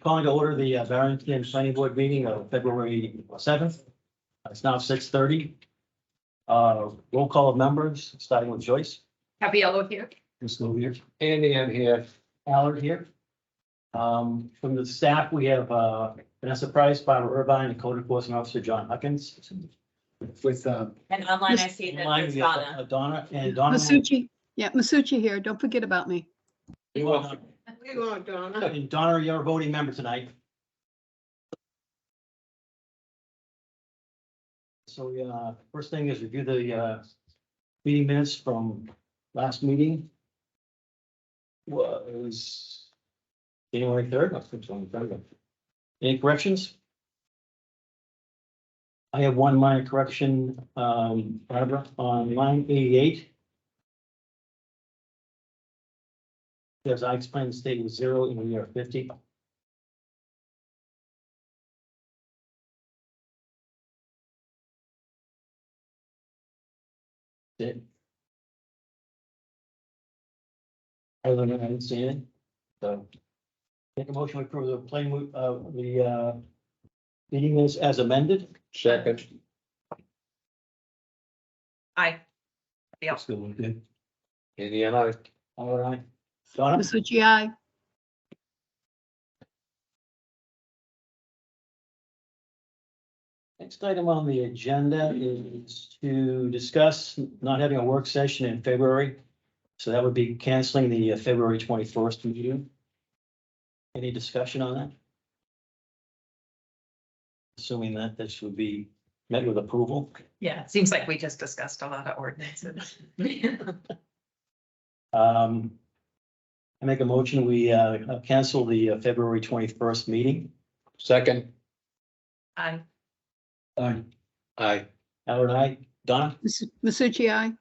Calling to order the Barrington Planning Board meeting of February 7th. It's now 6:30. Roll call of members, starting with Joyce. Happy Yellow here. Ms. Lou here. Andy, I'm here. Allard here. From the staff, we have Vanessa Price, Barbara Irvine, and Code Enforcement Officer John Huckins. With, And online, I see that Online, there's we have, Donna. Donna. Masucci, yeah, Masucci here. Don't forget about me. We want Donna. And Donna, you're a voting member tonight. So, first thing is review the, meeting minutes from last meeting. Was January 3rd. Any corrections? I have one minor correction, Barbara, on line 88. As I explained, the state was 0 in the year 50. It. Other than that, I didn't see it. So. Make a motion to approve the plain, the meeting minutes as amended. second, Aye. Yeah. Still good. Andy and I. All right. Donna? Masucci, aye. Next item on the agenda is to discuss not having a work session in February. So that would be canceling the February 21st meeting. Any discussion on that? Assuming that this would be met with approval. Yeah, it seems like we just discussed a lot of ordinances. I make a motion, we cancel the February 21st meeting. Second, Aye. Aye. aye. Howard, aye. Donna? Masucci, aye.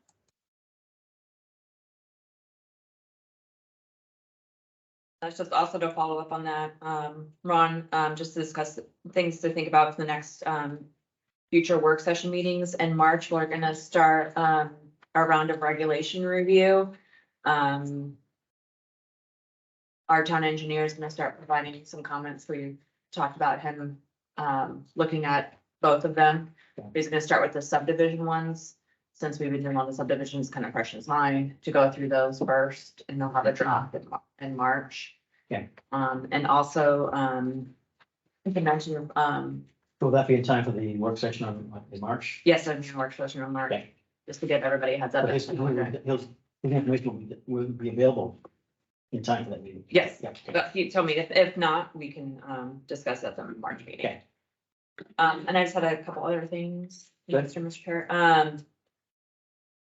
That's just also to follow up on that, Ron, just to discuss things to think about for the next, future work session meetings. In March, we're gonna start, our round of regulation review. Our town engineer is gonna start providing some comments. We talked about him, looking at both of them. He's gonna start with the subdivision ones, since we've been doing all the subdivisions, kind of fresh in his mind, to go through those first, and they'll have a draft in March. Okay. And also, I can mention, Will that be in time for the work session on in March? yes, I'm in work session in March, Okay. just to give everybody a heads up. But his information will be available in time for that meeting. Yes, Yeah, okay. but he told me if not, we can, discuss that at the March meeting. Okay. And I just had a couple other things, Good. Mr. Chair,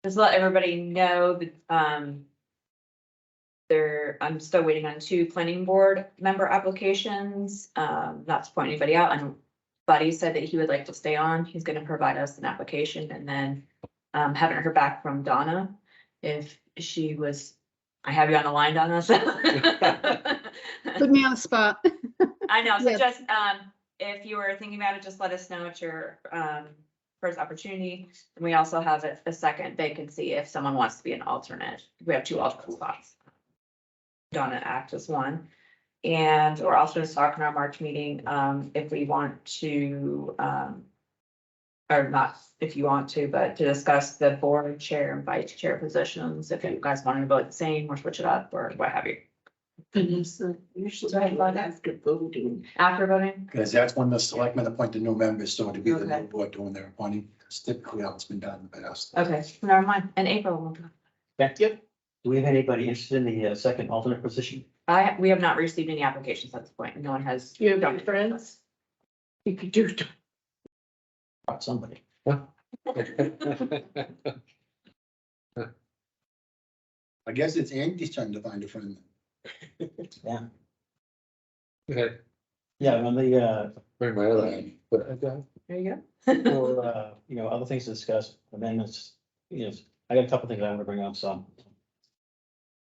just let everybody know that, I'm still waiting on 2 planning board member applications, not to point anybody out, and Buddy said that he would like to stay on, he's gonna provide us an application, and then, haven't heard back from Donna, if she was, I have you on the line, Donna, so. Put me on the spot. I know, so Yeah. just, if you were thinking about it, just let us know at your, first opportunity. And we also have a second vacancy if someone wants to be an alternate. We have 2 alternate spots. Donna act as one. And we're also going to talk in our March meeting, if we want to, or not if you want to, but to discuss the board chair and vice chair positions, if you guys want to vote the same or switch it up or what have you. Usually after voting. After voting? Because that's when the selectmen appoint the new members, so to be the Okay. new board doing their appointing, because typically how it's been done in the past. Okay, never mind. In April, we'll do. Back to you. Do we have anybody interested in the second alternate position? We have not received any applications at this point. No one has. You have any friends? You could do. Got somebody. I guess it's Andy's turn to find a friend. Yeah. Okay, Yeah, on the, bring my other hand. But, There you go. for, other things to discuss, amendments, I got a couple things I want to bring up, so.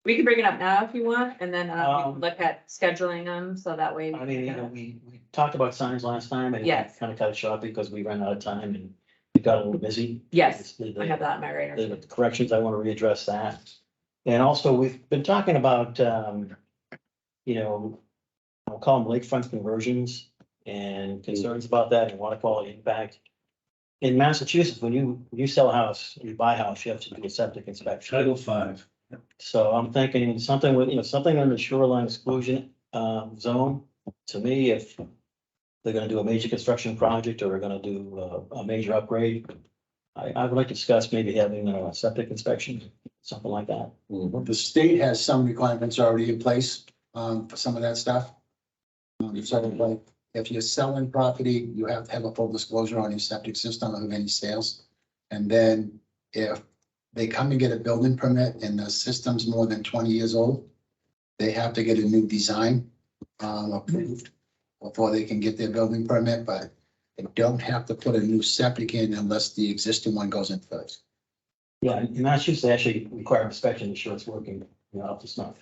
We can bring it up now if you want, and then we Um, can look at scheduling them, so that way. I mean, we talked about signs last time and Yes. kind of cut it short because we ran out of time and we got a little busy. Yes, The- I have that on my radar. the corrections, I want to readdress that. And also, we've been talking about, I'll call them lakefront conversions and concerns about that and water quality impact. In Massachusetts, when you sell a house, you buy a house, you have to do a septic inspection. Title V. So I'm thinking something with, something on the shoreline exclusion zone. To me, if they're gonna do a major construction project or we're gonna do a major upgrade, I would like to discuss maybe having a septic inspection, something like that. The state has some requirements already in place, for some of that stuff. So like, if you're selling property, you have to have a full disclosure on your septic system of any sales. And then if they come and get a building permit and the system's more than 20 years old, they have to get a new design, approved before they can get their building permit, but they don't have to put a new septic in unless the existing one goes in first. Yeah, in Massachusetts, they actually require inspection, to ensure it's working, up to snuff.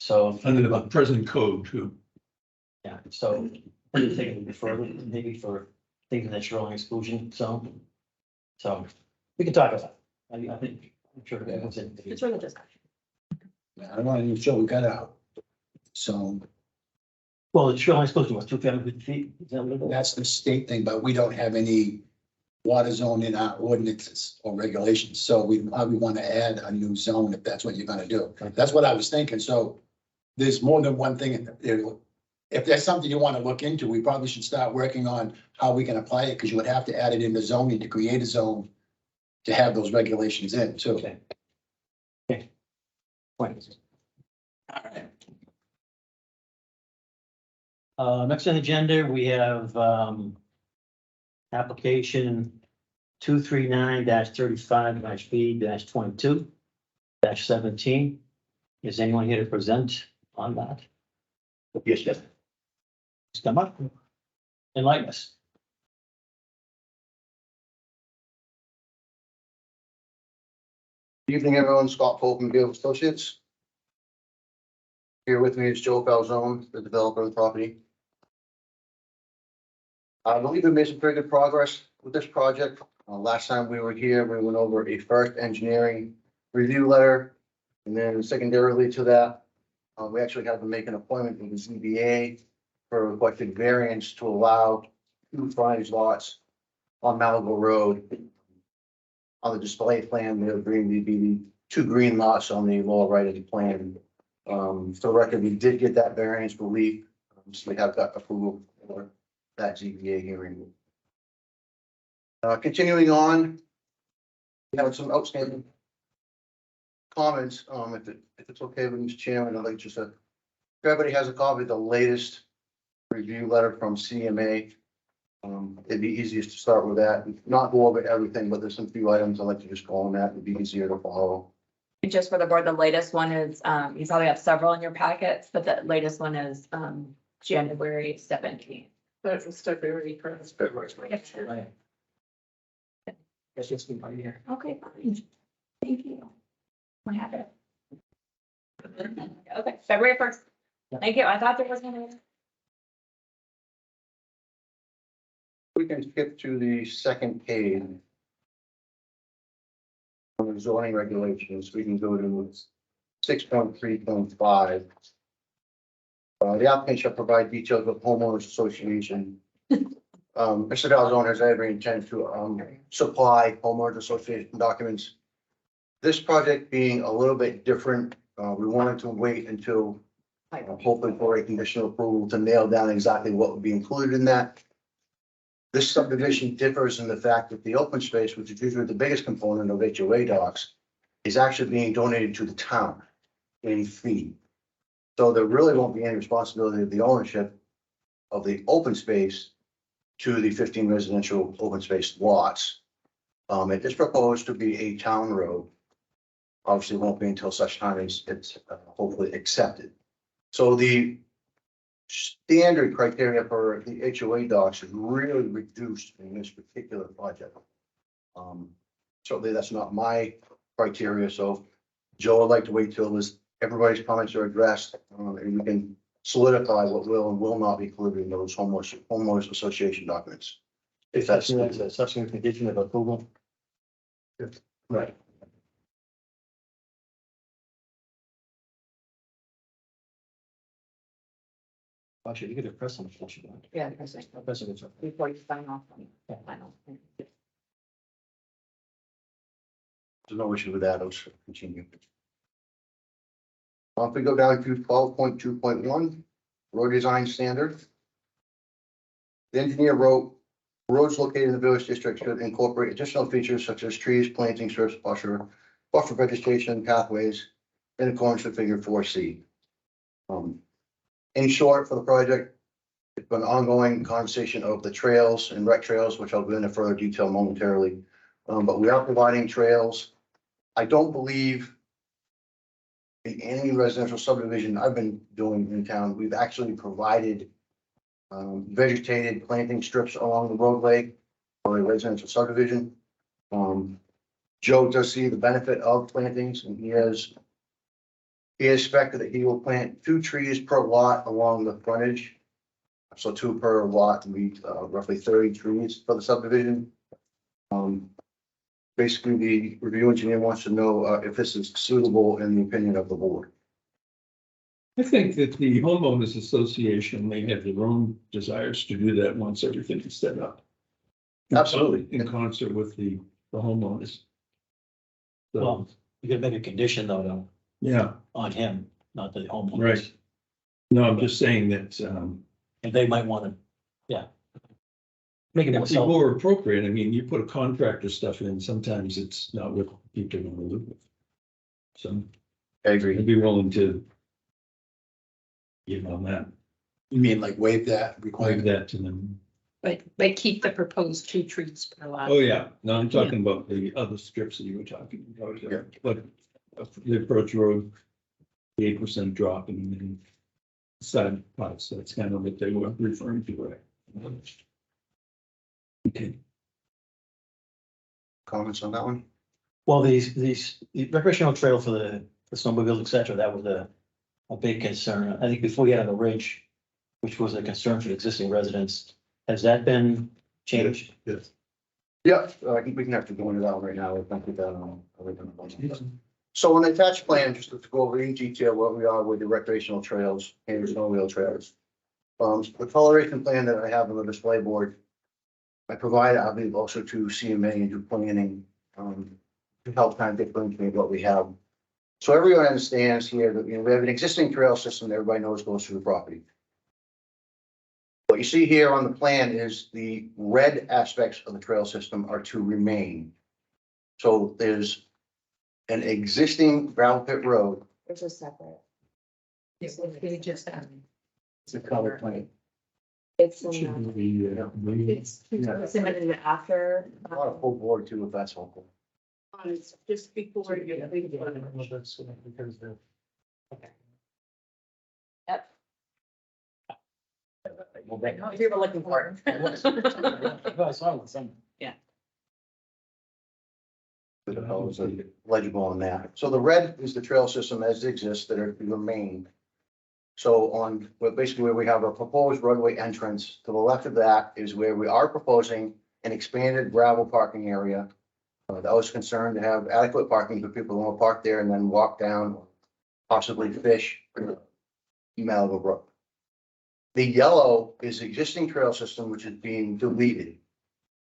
So, Under the present code too. yeah, so we're taking it further, maybe for things in that shoreline exclusion zone. So we can talk about it. I think, I'm sure that was it. It's really discussion. I don't want to show we got out. So Well, the shoreline exclusion was 250 feet. Is that what it is? that's the state thing, but we don't have any water zone in our ordinances or regulations. So we probably want to add a new zone if that's what you're gonna do. That's what I was thinking. So there's more than one thing. If there's something you want to look into, we probably should start working on how we can apply it, because you would have to add it in the zoning to create a zone to have those regulations in too. Okay. Okay. Point. All right. Next on the agenda, we have, application 239-35-B-22-17. Is anyone here to present on that? Yes, yes. Please come up. Enlighten us. Good evening, everyone. Scott Pope and Gale Associates. Here with me is Joe Falzone, the developer of the property. I believe we made some pretty good progress with this project. Last time we were here, we went over a first engineering review letter. And then secondarily to that, we actually have to make an appointment with the ZBA for a requested variance to allow 2 frontage lots on Malibu Road. On the display plan, there would be the 2 green lots on the lower right of the plan. For the record, we did get that variance relief, so we have got approval for that ZBA hearing. Continuing on, we have some outstanding comments, if it's okay with Mr. Chairman, I'd like just if everybody has a copy of the latest review letter from CMA. It'd be easiest to start with that, not go over everything, but there's some few items I'd like to just go on that, it'd be easier to follow. Just for the board, the latest one is, you probably have several in your packets, but the latest one is, January 17th. That was February first. Right. That's just been right here. Okay, fine. Thank you. I have it. Okay, February 1st. Thank you. I thought there was one. We can skip to the second page. On the zoning regulations, we can go to 6.3.5. The applicant shall provide details of homeowners association. Mr. Falzone has every intent to supply homeowners association documents. This project being a little bit different, we wanted to wait until hopefully for a conditional approval to nail down exactly what would be included in that. This subdivision differs in the fact that the open space, which is usually the biggest component of HOA docs, is actually being donated to the town in fee. So there really won't be any responsibility of the ownership of the open space to the 15 residential open space lots. It is proposed to be a town road. Obviously, it won't be until such time as it's hopefully accepted. So the standard criteria for the HOA docs is really reduced in this particular project. Certainly that's not my criteria, so Joe, I'd like to wait till everybody's comments are addressed, and we can solidify what will and will not be included in those homeowners association documents. If that's, That's a subsequent condition of approval. right. Actually, you get a press on the issue. Yeah, president, President. before you sign off on Yeah. the final. There's no issue with that, I'll just continue. If we go down to 12.2.1, road design standard. The engineer wrote, roads located in the village district should incorporate additional features such as trees, planting strips, buffer vegetation, pathways, in accordance with figure 4C. In short, for the project, it's been ongoing conversation of the trails and rec trails, which I'll go into further detail momentarily. But we are providing trails. I don't believe in any residential subdivision I've been doing in town, we've actually provided vegetated planting strips along the roadway for a residential subdivision. Joe does see the benefit of plantings, and he has expected that he will plant 2 trees per lot along the frontage. So 2 per lot, and be roughly 30 trees for the subdivision. Basically, the review engineer wants to know if this is suitable in the opinion of the board. I think that the homeowners association may have their own desires to do that once everything is set up. Absolutely. In concert with the homeowners. So, Well, you gotta make a condition though, yeah, on him, not the homeowners. Right. no, I'm just saying that, And they might wanna, yeah. Make it it's themselves. more appropriate. I mean, you put a contractor stuff in, sometimes it's not what people want to live with. So I agree. I'd be willing to give on that, You mean like waive that leave requirement? that to them. But keep the proposed 2 trees per lot. Oh, yeah, no, I'm talking about the other strips that you were talking about, Yeah. but the approach road, the 8% drop in the side parts, that's kind of what they were referring to, right? Okay, Comments on that one? Well, the recreational trail for the snowmobiles, et cetera, that was a big concern. I think before you had the ridge, which was a concern for the existing residents, has that been changed? yes. Yeah, I think we can have to go into that one right now. We'll think that on. So on the attached plan, just to go over in detail what we are with the recreational trails and snowmobile trails. The coloration plan that I have on the display board, I provide, I believe, also to CMA and do planning, to help kind of differentiate what we have. So everyone understands here that, we have an existing trail system that everybody knows goes through the property. What you see here on the plan is the red aspects of the trail system are to remain. So there's an existing gravel pit road. It's just separate. They just, It's a color plan. It's, It in should be, it's the- submitted after. A lot of full board too, if that's helpful. it's just before you. Yep. If you were looking for it. I was legible on that. So the red is the trail system as it exists that are to remain. So on, well, basically where we have a proposed roadway entrance, to the left of that is where we are proposing an expanded gravel parking area. That was concerned to have adequate parking for people who want to park there and then walk down, possibly fish, Malibu Brook. The yellow is the existing trail system, which is being deleted.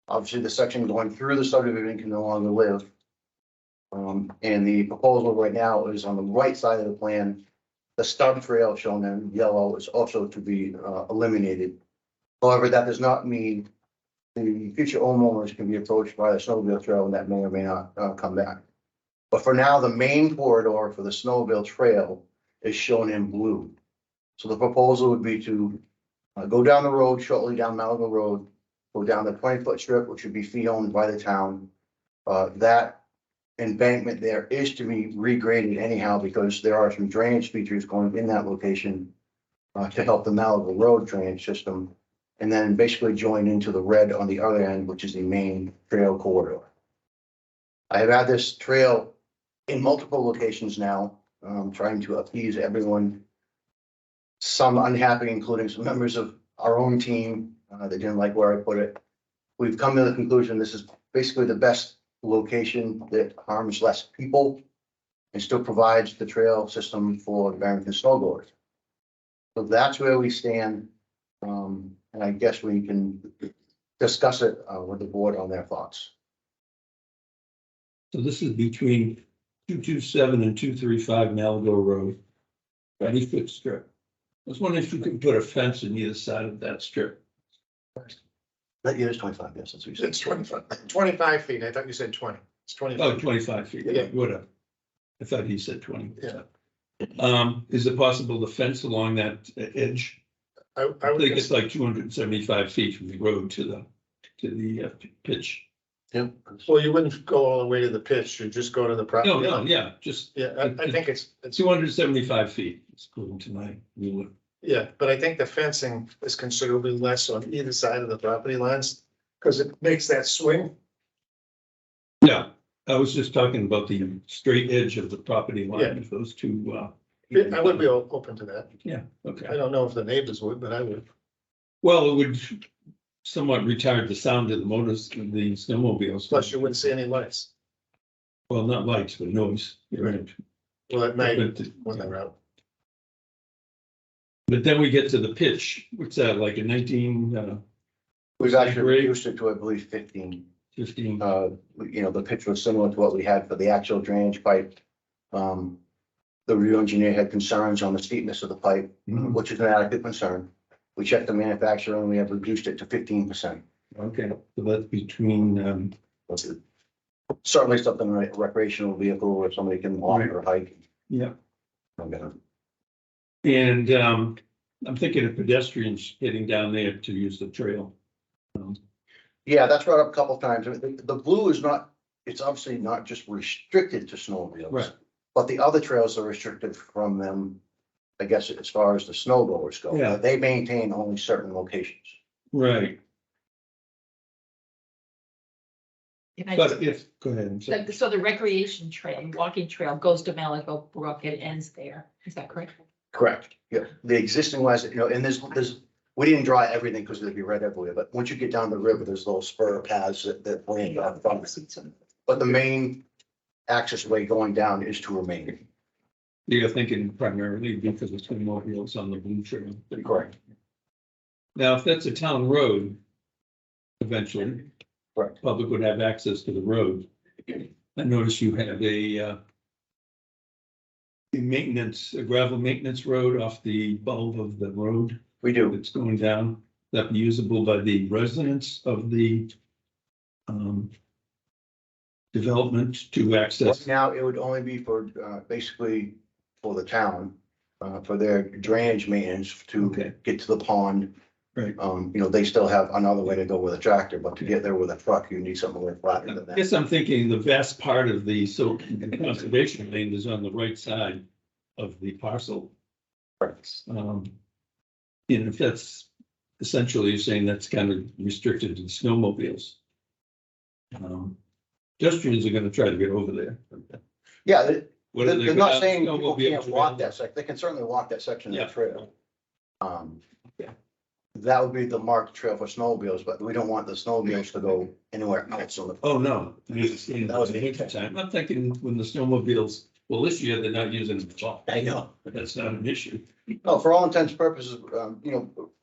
Obviously, the section going through the subdivision can no longer live. And the proposal right now is on the right side of the plan. The stub trail shown in yellow is also to be eliminated. However, that does not mean the future homeowners can be approached by the snowmobile trail, and that may or may not come back. But for now, the main corridor for the snowmobile trail is shown in blue. So the proposal would be to go down the road, shortly down Malibu Road, go down the 20-foot strip, which would be fee owned by the town. That embankment there is to be regraded anyhow, because there are some drainage features going in that location to help the Malibu Road drainage system, and then basically join into the red on the other end, which is the main trail corridor. I have had this trail in multiple locations now, trying to appease everyone. Some unhappy, including some members of our own team that didn't like where I put it. We've come to the conclusion this is basically the best location that harms less people and still provides the trail system for the Barrington snowboarders. So that's where we stand. And I guess we can discuss it with the board on their thoughts. So this is between 227 and 235 Malago Road. 20-foot strip. I was wondering if you could put a fence on either side of that strip. That year is 25, yes, that's what you said. It's 25 feet. I thought you said 20. It's 25. Oh, 25 feet, Yeah. whatever. I thought he said 20. Yeah. Is it possible the fence along that edge? I I would think it's just, like 275 feet from the road to the pitch. Yeah. well, you wouldn't go all the way to the pitch. You'd just go to the property. No, line. yeah, just Yeah, I think it's, 275 feet, it's according to my ruler. yeah, but I think the fencing is considerably less on either side of the property lines. Because it makes that swing. Yeah, I was just talking about the straight edge of the property line Yeah. of those two. I would be open to that. Yeah, okay. I don't know if the neighbors would, but I would. Well, it would somewhat retard the sound of the motors, the snowmobiles. Plus you wouldn't see any lights. Well, not lights, but noise. Right. Well, at night But when they're out. but then we get to the pitch, what's that, like a 19, We've actually Great. reduced it to, I believe, 15. 15? The pitch was similar to what we had for the actual drainage pipe. The review engineer had concerns on the steepness of the pipe, Mhm. which is an adequate concern. We checked the manufacturer and we have reduced it to 15%. Okay, so that's between, Certainly something like recreational vehicle where somebody can walk or hike. yeah, Okay. and I'm thinking of pedestrians getting down there to use the trail. Yeah, that's brought up a couple of times. The blue is not, it's obviously not just restricted to snowmobiles. Right. But the other trails are restricted from them, I guess, as far as the snow blowers go. Yeah. They maintain only certain locations. Right, And I but just- if, go ahead. I'm sorry. So the recreation trail, walking trail goes to Malago Brook, it ends there. Is that correct? Correct. Yeah, the existing ones, and there's, we didn't draw everything because it'd be red everywhere, but once you get down the river, there's little spur paths that land off from it. But the main access way going down is to remain. You're thinking primarily because of snowmobiles on the blue trail. Correct. Now, if that's a town road, eventually. Correct. Public would have access to the road. I notice you have a gravel maintenance road off the bulb of the road We do. that's going down, that be usable by the residents of the development to Right access. now, it would only be for, basically for the town, for their drainage maintenance to Okay. get to the pond. Right. They still have another way to go with a tractor, but to get there with a truck, you need something more flatter than I that. guess I'm thinking the vast part of the conservation land is on the right side of the parcel. And if that's essentially you're saying that's kind of restricted to the snowmobiles. Pedestrians are gonna try to get over there. Yeah, they're Whether they they're go not down saying people snowmobiles can't or walk down- that section. They can certainly walk that section of Yeah. the trail. Yeah. That would be the marked trail for snowmobiles, but we don't want the snowmobiles to go anywhere else on the. Oh, no. I understand. That was the winter time. I'm thinking when the snowmobiles, well, this year they're not using the fall. I know. But that's not an issue. No, for all intents and purposes,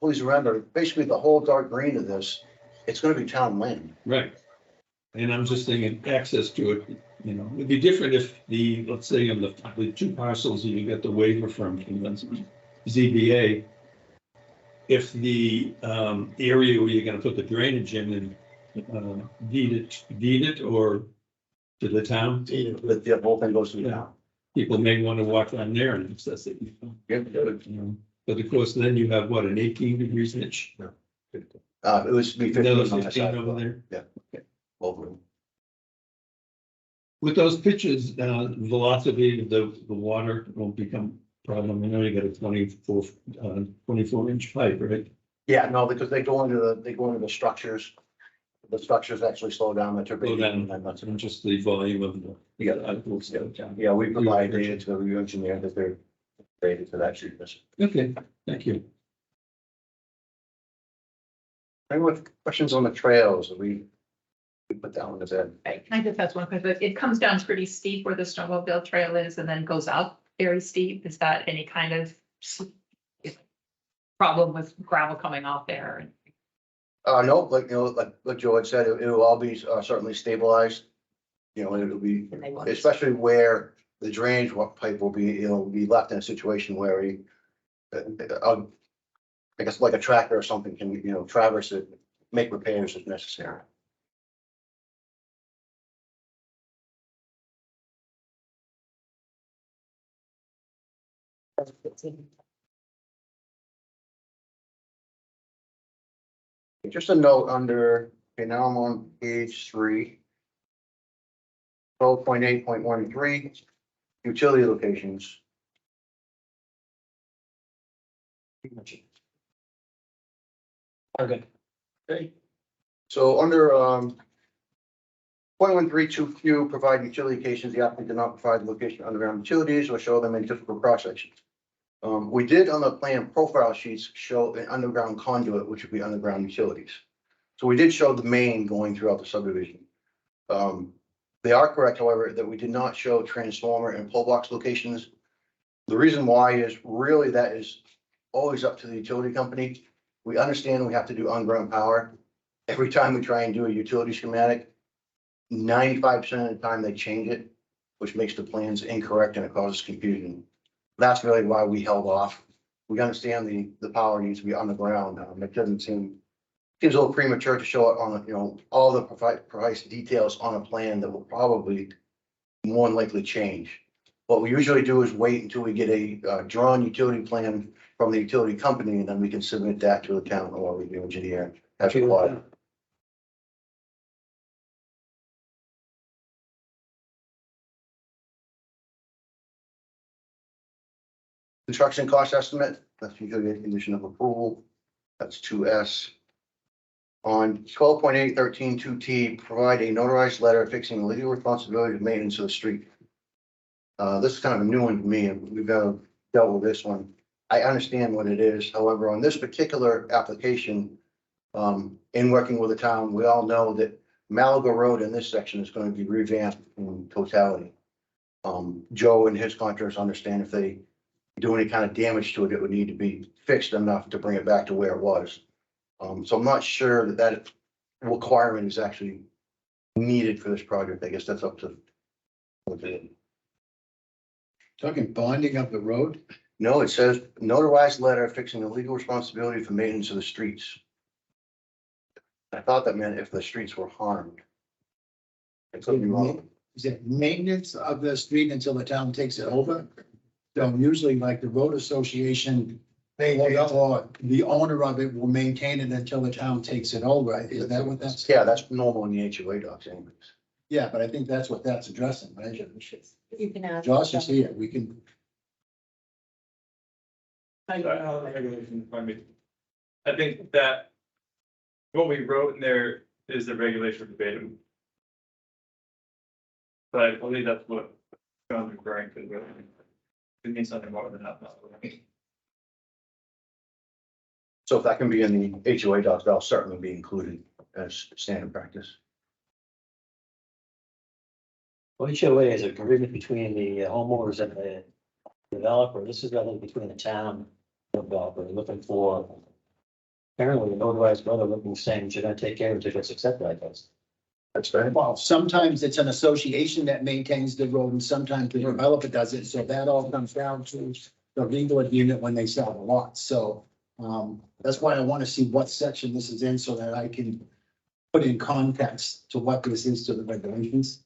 please remember, basically the whole dark green of this, it's gonna be town land. Right. And I'm just thinking access to it, it'd be different if let's say on the two parcels, you got the waiver from ZBA. If the area where you're gonna put the drainage in and deed it or to the town, The whole thing goes to the town. people may want to walk on there and access it. But of course, then you have what, an 18 degrees pitch? It was be 15 Another on that 15 side. over there. Over. With those pitches, velocity of the water won't become a problem. I know you got a 24-inch pipe, right? Yeah, no, because they go into the structures. The structures actually slow down the Slow turbine. down. And that's, And just the volume of the. Yeah. down. yeah, we provide data to the review engineer that they're rated to that sheetness. Okay, thank you. Any more questions on the trails? We put that one to bed. Right, can I just ask one question? It comes down pretty steep where the snowmobile trail is and then goes up very steep. Is that any kind of problem with gravel coming off there. No, like, like Joe had said, it will all be certainly stabilized. It'll be, And they want- especially where the drainage pipe will be, it'll be left in a situation where I guess like a tractor or something can, traverse it, make repairs if necessary. Just a note under, okay, now I'm on page 3. 12.8.13, utility locations. Okay. Okay. So under, 0.132Q, provide utility locations, the applicant did not provide the location of underground utilities or show them in typical cross sections. We did on the plan profile sheets show an underground conduit, which would be underground utilities. So we did show the main going throughout the subdivision. They are correct, however, that we did not show transformer and pole box locations. The reason why is really that is always up to the utility company. We understand we have to do underground power. Every time we try and do a utility schematic, 95% of the time they change it, which makes the plans incorrect and it causes confusion. That's really why we held off. We understand the power needs to be underground. It doesn't seems a little premature to show it on, all the precise details on a plan that will probably more than likely change. What we usually do is wait until we get a drawn utility plan from the utility company, and then we can submit that to the town or review engineer as required. Construction cost estimate, that's usually a condition of approval. That's 2S. On 12.8.13.2T, provide a notarized letter fixing the legal responsibility of maintenance of the street. This is kind of a new one to me, and we've dealt with this one. I understand what it is. However, on this particular application, in working with the town, we all know that Malaga Road in this section is going to be revamped in totality. Joe and his contractors understand if they do any kind of damage to it, it would need to be fixed enough to bring it back to where it was. So I'm not sure that requirement is actually needed for this project. I guess that's up to. Talking bonding of the road. No, it says notarized letter fixing the legal responsibility for maintenance of the streets. I thought that meant if the streets were harmed. It could be wrong. Is it maintenance of the street until the town takes it over? So usually like the road association, or the owner of it will maintain it until the town takes it over. Is that what that's? Yeah, that's normal in the HOA docs anyways. Yeah, but I think that's what that's addressing, right? You can ask. Josh is here. We can, I think that what we wrote in there is the regulation verbatim. But I believe that's what John's referring to. It means something more than that. So if that can be in the HOA docs, that'll certainly be included as standard practice. Well, HOA is an agreement between the homeowners and the developer. This is really between the town and the developer looking for. Apparently, a notarized letter looking saying you're gonna take care of it if it's accepted, I guess. That's fair. well, sometimes it's an association that maintains the road and sometimes the developer does it. So that all comes down to the legal agreement when they sell the lot. So that's why I want to see what section this is in so that I can put in context to what this is to the regulations.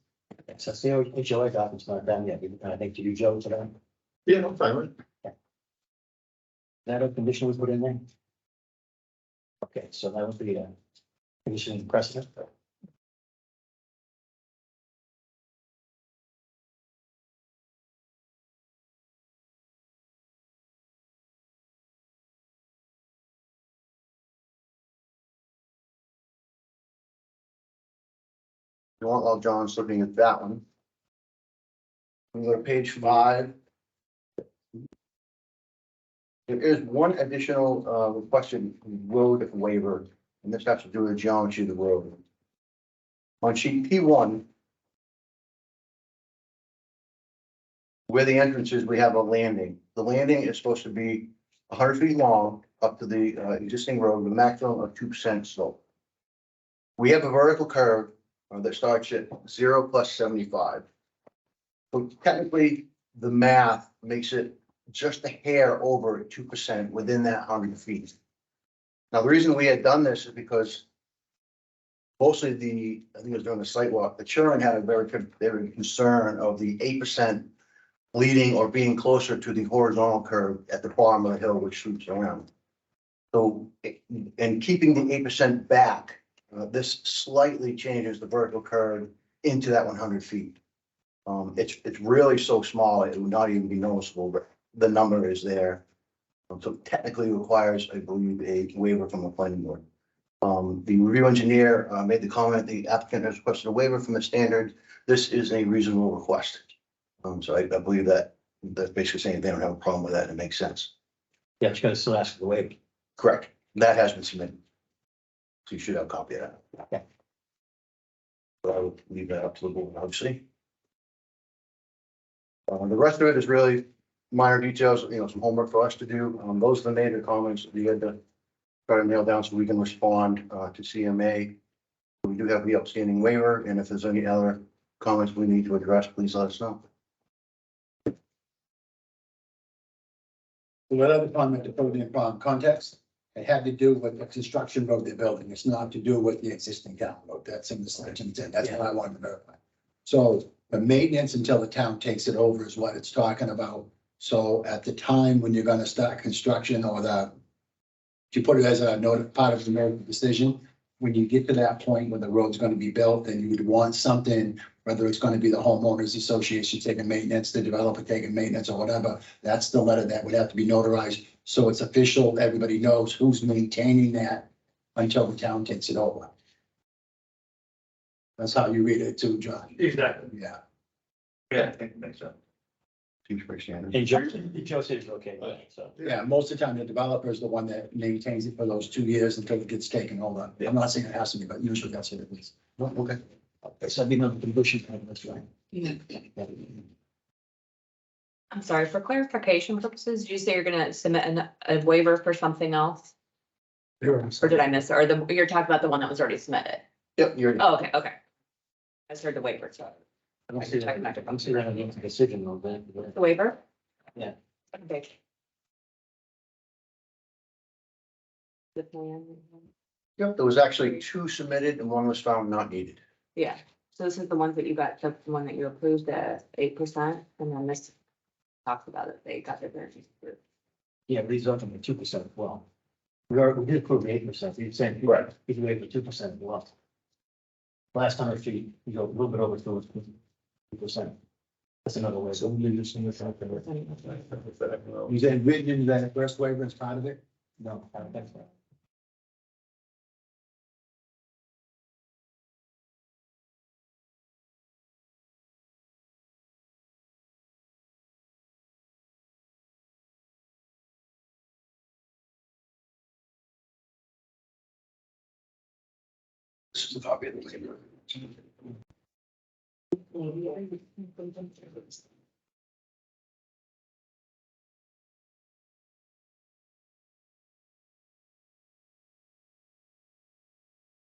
So that's the HOA document's not done yet. I think to you, Joe, to them. Yeah, no, fine with it. That a condition was put in there? Okay, so that would be a condition precedent. You want, while John's looking at that one. We go to page 5. There is one additional requested road waiver, and this has to do with the geometry of the road. On sheet P1, where the entrance is, we have a landing. The landing is supposed to be 100 feet long up to the existing road with a maximum of 2% slope. We have a vertical curve that starts at 0 plus 75. So technically, the math makes it just a hair over 2% within that 100 feet. Now, the reason we had done this is because mostly I think it was during the site walk, the children had a very concern of the 8% leading or being closer to the horizontal curve at the bottom of the hill, which sweeps around. So, and keeping the 8% back, this slightly changes the vertical curve into that 100 feet. It's really so small, it would not even be noticeable, but the number is there. So technically requires, I believe, a waiver from the planning board. The review engineer made the comment, the applicant has requested a waiver from the standard. This is a reasonable request. So I believe that's basically saying they don't have a problem with that. It makes sense. Yeah, you gotta still ask for the waiver. Correct. That has been submitted. So you should have a copy of that. Okay. But I will leave that up to the board, obviously. The rest of it is really minor details, some homework for us to do. Those are the major comments that we had to try to nail down so we can respond to CMA. We do have the outstanding waiver, and if there's any other comments we need to address, please let us know. What other comment to put in context? It had to do with the construction road they're building. It's not to do with the existing town road. That's in the section 10. That's what I wanted to verify. So the maintenance until the town takes it over is what it's talking about. So at the time when you're gonna start construction or if you put it as a note, part of the note decision, when you get to that point where the road's gonna be built, then you would want something, whether it's gonna be the homeowners association taking maintenance, the developer taking maintenance or whatever, that's the letter that would have to be notarized. So it's official, everybody knows who's maintaining that until the town takes it over. That's how you read it too, John. Exactly. Yeah. Yeah, I think it makes sense. Seems pretty standard. And Joe said it's okay, with it, so. Yeah, most of the time, the developer is the one that maintains it for those 2 years until it gets taken over. I'm not saying it has to be, but usually that's it at least. Okay. So I'd be on the condition, that's right. I'm sorry, for clarification purposes, did you say you're gonna submit a waiver for something else? Or did I miss it? Or you're talking about the one that was already submitted? Yep, you're. Oh, okay. I just heard the waiver, so. I don't see that, I don't see that in the decision on that. The waiver? Yeah. Okay. The plan. Yep, there was actually 2 submitted and 1 was found not needed. Yeah, so this is the ones that you got, the one that you approved at 8%, and then this talks about it, they got their variance approved. Yeah, but these are from the 2% as well. We did approve 8%, you're saying. Right. You can wait for 2% as well. Last 100 feet, you go a little bit over 2%. That's another way. So we just think it's something. You said written into that first waiver as part of it? No, I don't think so. This is a copy of the waiver. Do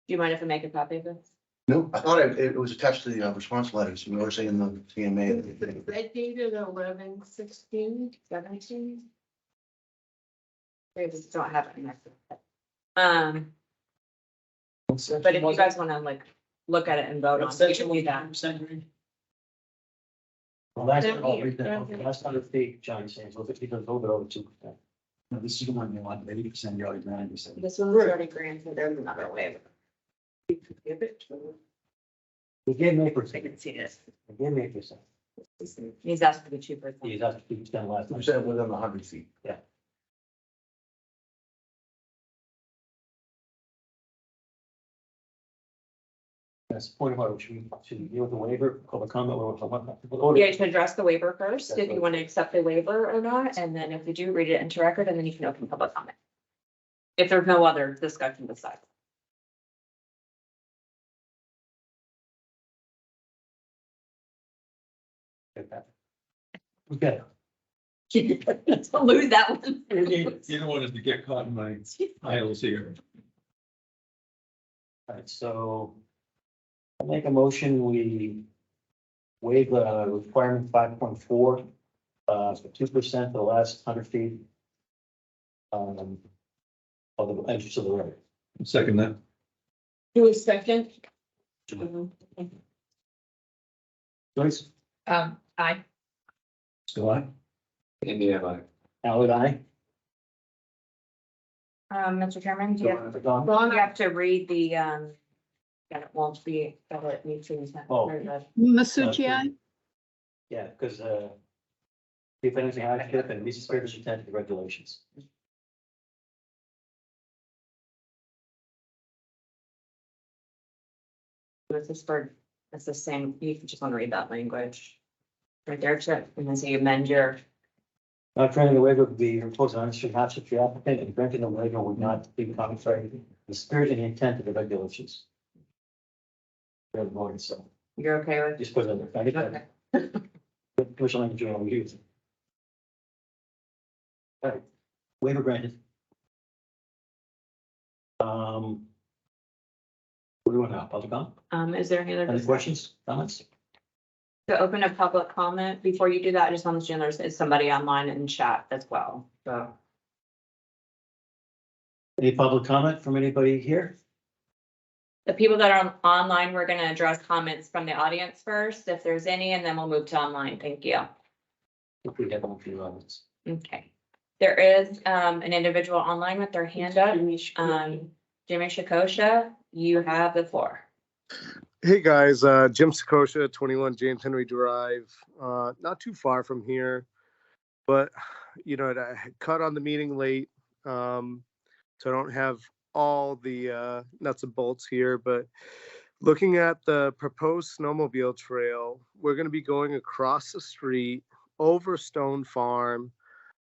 you mind if I make a copy of this? No, I thought it was attached to the response letters. You were saying the CMA. That dated 11/16/17. I just don't have it. in there. But if you guys wanna look at it and vote on it, you can do that. Well, last 100 feet, Johnny's saying, so if it goes a little bit over 2%. No, this is the one you want, 80%, you're already 90%. This one's already granted, there's another waiver. Give it to We gave me I 8%. can see this. We gave me 8%. He's asking for the 2%. He's asking 2% last You time. said within 100 feet. That's the point of order. Should we deal with the waiver, public comment, or? Yeah, you should address the waiver first, if you want to accept the waiver or not, and then if you do, read it into record, and then you can open public comment. If there's no other discussion besides. Okay. Don't lose that one. You don't want it to get caught in my aisles here. All right, so I make a motion, we waive requirement 5.4 for 2% the last 100 feet of the entrance of the road. Second that. Do a second. Joyce, Aye. still aye? Indiana, aye. Howard, aye? Mr. Chairman, do you have, Don? you have to read the, that it won't be, that it needs to. Oh. Masucci, aye. Yeah, because if anything hardship and meets the spirit and intent of the regulations. This is for, it's the same, you just want to read that language. Right there, Chip, and then so you amend your, Not granting the waiver would be imposed on Hampshire hardship to the applicant, and granting the waiver would not be contrary to the spirit and intent of the regulations. Fair voting, so you're okay with? just put it in there. I get that. Okay. Commercial language you want to use. All right, waiver granted. What do we want now, public comment? Is there any other? Any discussion? questions, comments? To open a public comment, before you do that, I just want to know there's somebody online in chat as well, so. Any public comment from anybody here? The people that are online, we're gonna address comments from the audience first, if there's any, and then we'll move to online. Thank you. If we have one for you, others. Okay. There is an individual online with their hand up. Jimmy Shakosha, you have the floor. Hey guys, Jim Sakosha, 21 James Henry Drive, not too far from here, but you know, I cut on the meeting late, so I don't have all the nuts and bolts here, but looking at the proposed snowmobile trail, we're going to be going across the street, over Stone Farm,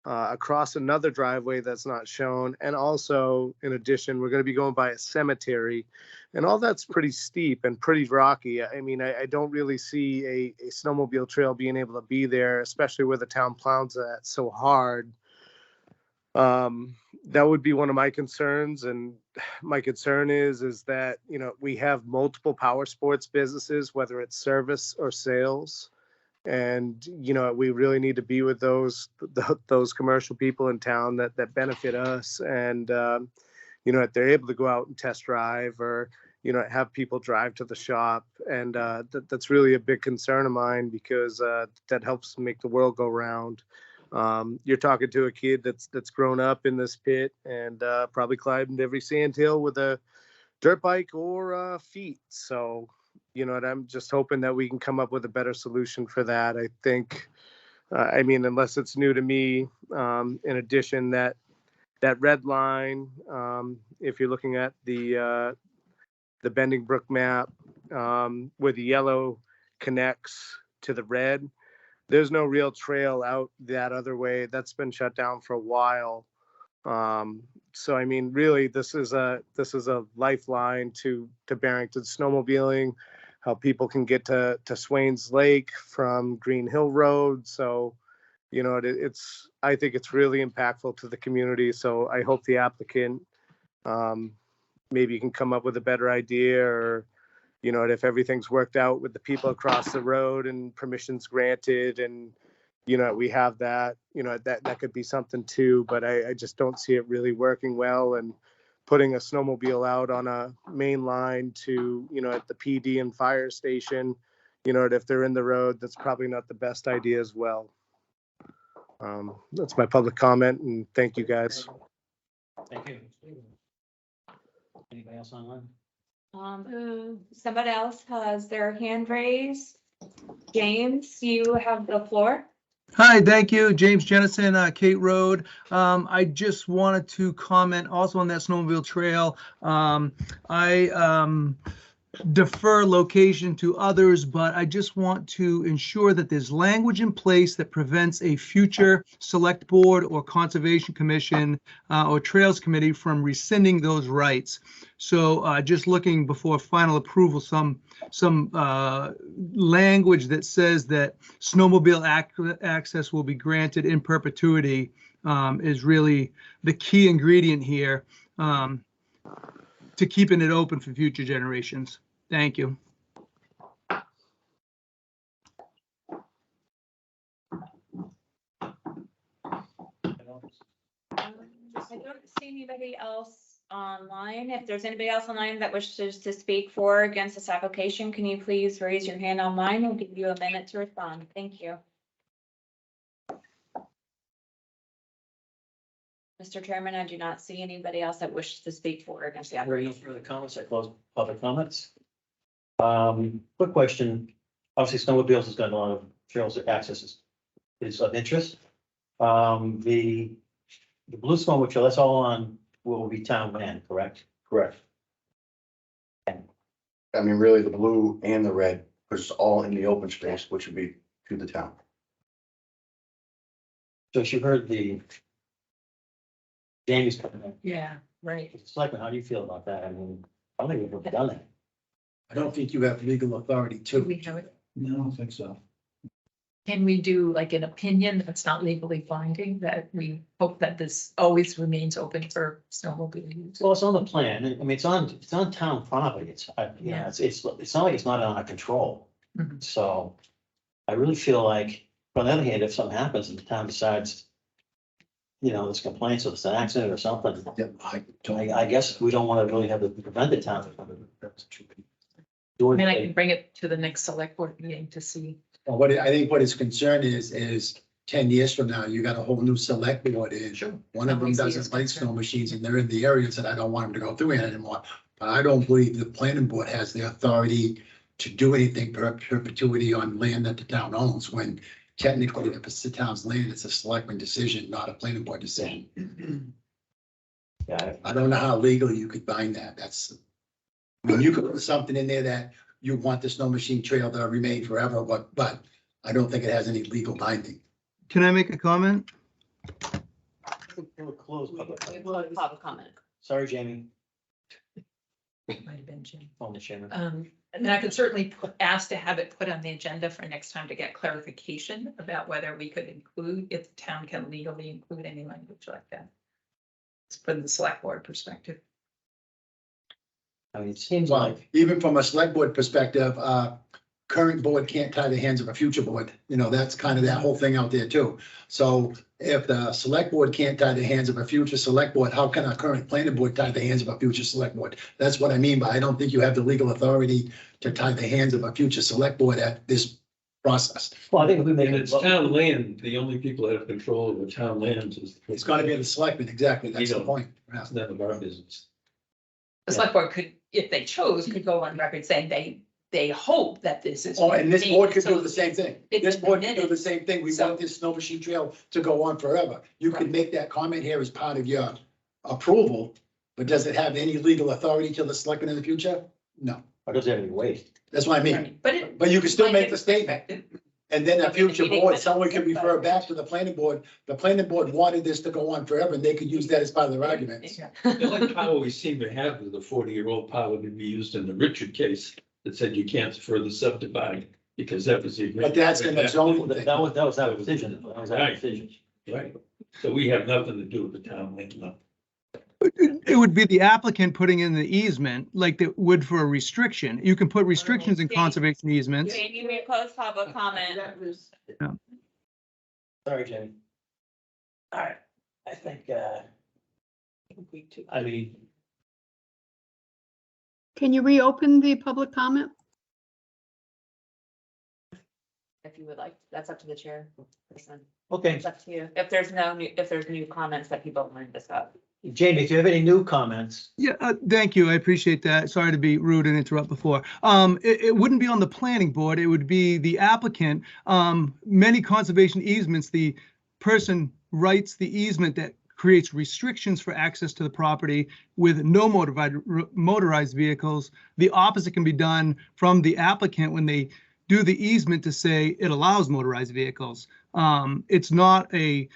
across another driveway that's not shown. And also, in addition, we're going to be going by a cemetery, and all that's pretty steep and pretty rocky. I mean, I don't really see a snowmobile trail being able to be there, especially where the town plows that so hard. That would be one of my concerns. And my concern is that, you know, we have multiple power sports businesses, whether it's service or sales. And, you know, we really need to be with those commercial people in town that benefit us. And, you know, if they're able to go out and test drive or, you know, have people drive to the shop. And that's really a big concern of mine, because that helps make the world go round. You're talking to a kid that's grown up in this pit and probably climbed every sandhill with a dirt bike or feet. So, you know, and I'm just hoping that we can come up with a better solution for that. I think, I mean, unless it's new to me, in addition, that red line, if you're looking at the Bending Brook map, where the yellow connects to the red, there's no real trail out that other way. That's been shut down for a while. So, I mean, really, this is a lifeline to Barrington snowmobiling, how people can get to Swains Lake from Green Hill Road. So, you know, I think it's really impactful to the community. So I hope the applicant, maybe you can come up with a better idea, or, you know, if everything's worked out with the people across the road and permissions granted, and, you know, we have that, you know, that could be something too, but I just don't see it really working well. And putting a snowmobile out on a main line to, you know, at the PD and fire station, you know, if they're in the road, that's probably not the best idea as well. That's my public comment, and thank you guys. Thank you. Anybody else online? Somebody else has their hand raised. James, you have the floor. Hi, thank you. James Jennison, Kate Road. I just wanted to comment also on that snowmobile trail. I defer location to others, but I just want to ensure that there's language in place that prevents a future select board or conservation commission or trails committee from rescinding those rights. So just looking before final approval, some language that says that snowmobile access will be granted in perpetuity is really the key ingredient here to keeping it open for future generations. Thank you. I don't see anybody else online. If there's anybody else online that wishes to speak for or against this application, can you please raise your hand online? We'll give you a minute to respond. Thank you. Mr. Chairman, I do not see anybody else that wishes to speak for or against the There are no application. further comments. I close public comments. Quick question. Obviously, snowmobiles has got a lot of trails that access is of interest. The blue snowmobile trail, that's all on what will be town land, correct? Correct. I mean, really, the blue and the red, because it's all in the open space, which would be to the town. So you heard the Jamie's comment. Yeah, right. Selectman, how do you feel about that? I mean, I don't think we've ever done that. I don't think you have legal authority Do to. we have it? No, I don't think so. Can we do like an opinion that's not legally binding, that we hope that this always remains open for snowmobile use? Well, it's on the plan. I mean, it's on town property. It's, you know, Yeah. it's not like it's not on our control. Mhm. So I really feel like, on the other hand, if something happens and the town decides, you know, there's complaints or it's an accident or something, Yep, I guess we don't want to really have to prevent the town from I doing mean, I can it. bring it to the next select board meeting to see. I think what his concern is 10 years from now, you got a whole new select board in. Sure. One of them Always is doesn't like concerned. snow machines and they're in the areas that I don't want them to go through anymore. But I don't believe the planning board has the authority to do anything perpetuity on land that the town owns, when technically if it's the town's land, it's a selectman decision, not a planning board decision. Yeah, I don't know how legally you could bind that. I mean, you could put something in there that you want the snow machine trail to remain forever, but I don't think it has any legal binding. Can I make a comment? we'll close public comment. We'll have a comment. Sorry, Jamie. Might have been Jim. On the chairman. And then I could certainly ask to have it put on the agenda for next time to get clarification about whether we could include, if the town can legally include any language like that. It's from the select board perspective. I mean, it seems Well, like, even from a select board perspective, current board can't tie the hands of a future board. You know, that's kind of that whole thing out there too. So if the select board can't tie the hands of a future select board, how can a current planning board tie the hands of a future select board? That's what I mean by I don't think you have the legal authority to tie the hands of a future select board at this process. well, I think if we make And it, it's town land, the only people that have control over town lands is. It's gotta be the selectmen, exactly. That's the don't. point. Yeah. It's none of our business. The select board could, if they chose, could go on record saying they hope that this is. Oh, and this board could do maintained, the same thing. it's This board could do the minutes. same thing. We So- want this snow machine trail to go on forever. You could Right. make that comment here as part of your approval, but does it have any legal authority to the selectmen in the future? No, or does it have any weight? that's what I mean. Right, But it. But you can still might make give the statement. perspective. And then a Like in the future meeting board, minutes, someone can refer but- back to the planning board. The planning board wanted this to go on forever and they could use that as part of their arguments. Yeah. The only power we seem to have is the 40-year-old power to be used in the Richard case that said you can't further subdivide because that was the. But that's in the zoning thing. That was our decision. That was our Right. decision. Right, so we have nothing to do with the town land, no. It would be the applicant putting in the easement like they would for a restriction. You can put restrictions in conservation easements. Jamie, we close public comment. Sorry, Jamie. All right, I think, I mean, Can you reopen the public comment? If you would like, that's up to the chair. okay, It's up to you. If there's new comments that people want to discuss. Jamie, if you have any new comments, Yeah, thank you. I appreciate that. Sorry to be rude and interrupt before. It wouldn't be on the planning board. It would be the applicant. Many conservation easements, the person writes the easement that creates restrictions for access to the property with no motorized vehicles. The opposite can be done from the applicant when they do the easement to say it allows motorized vehicles. It's not a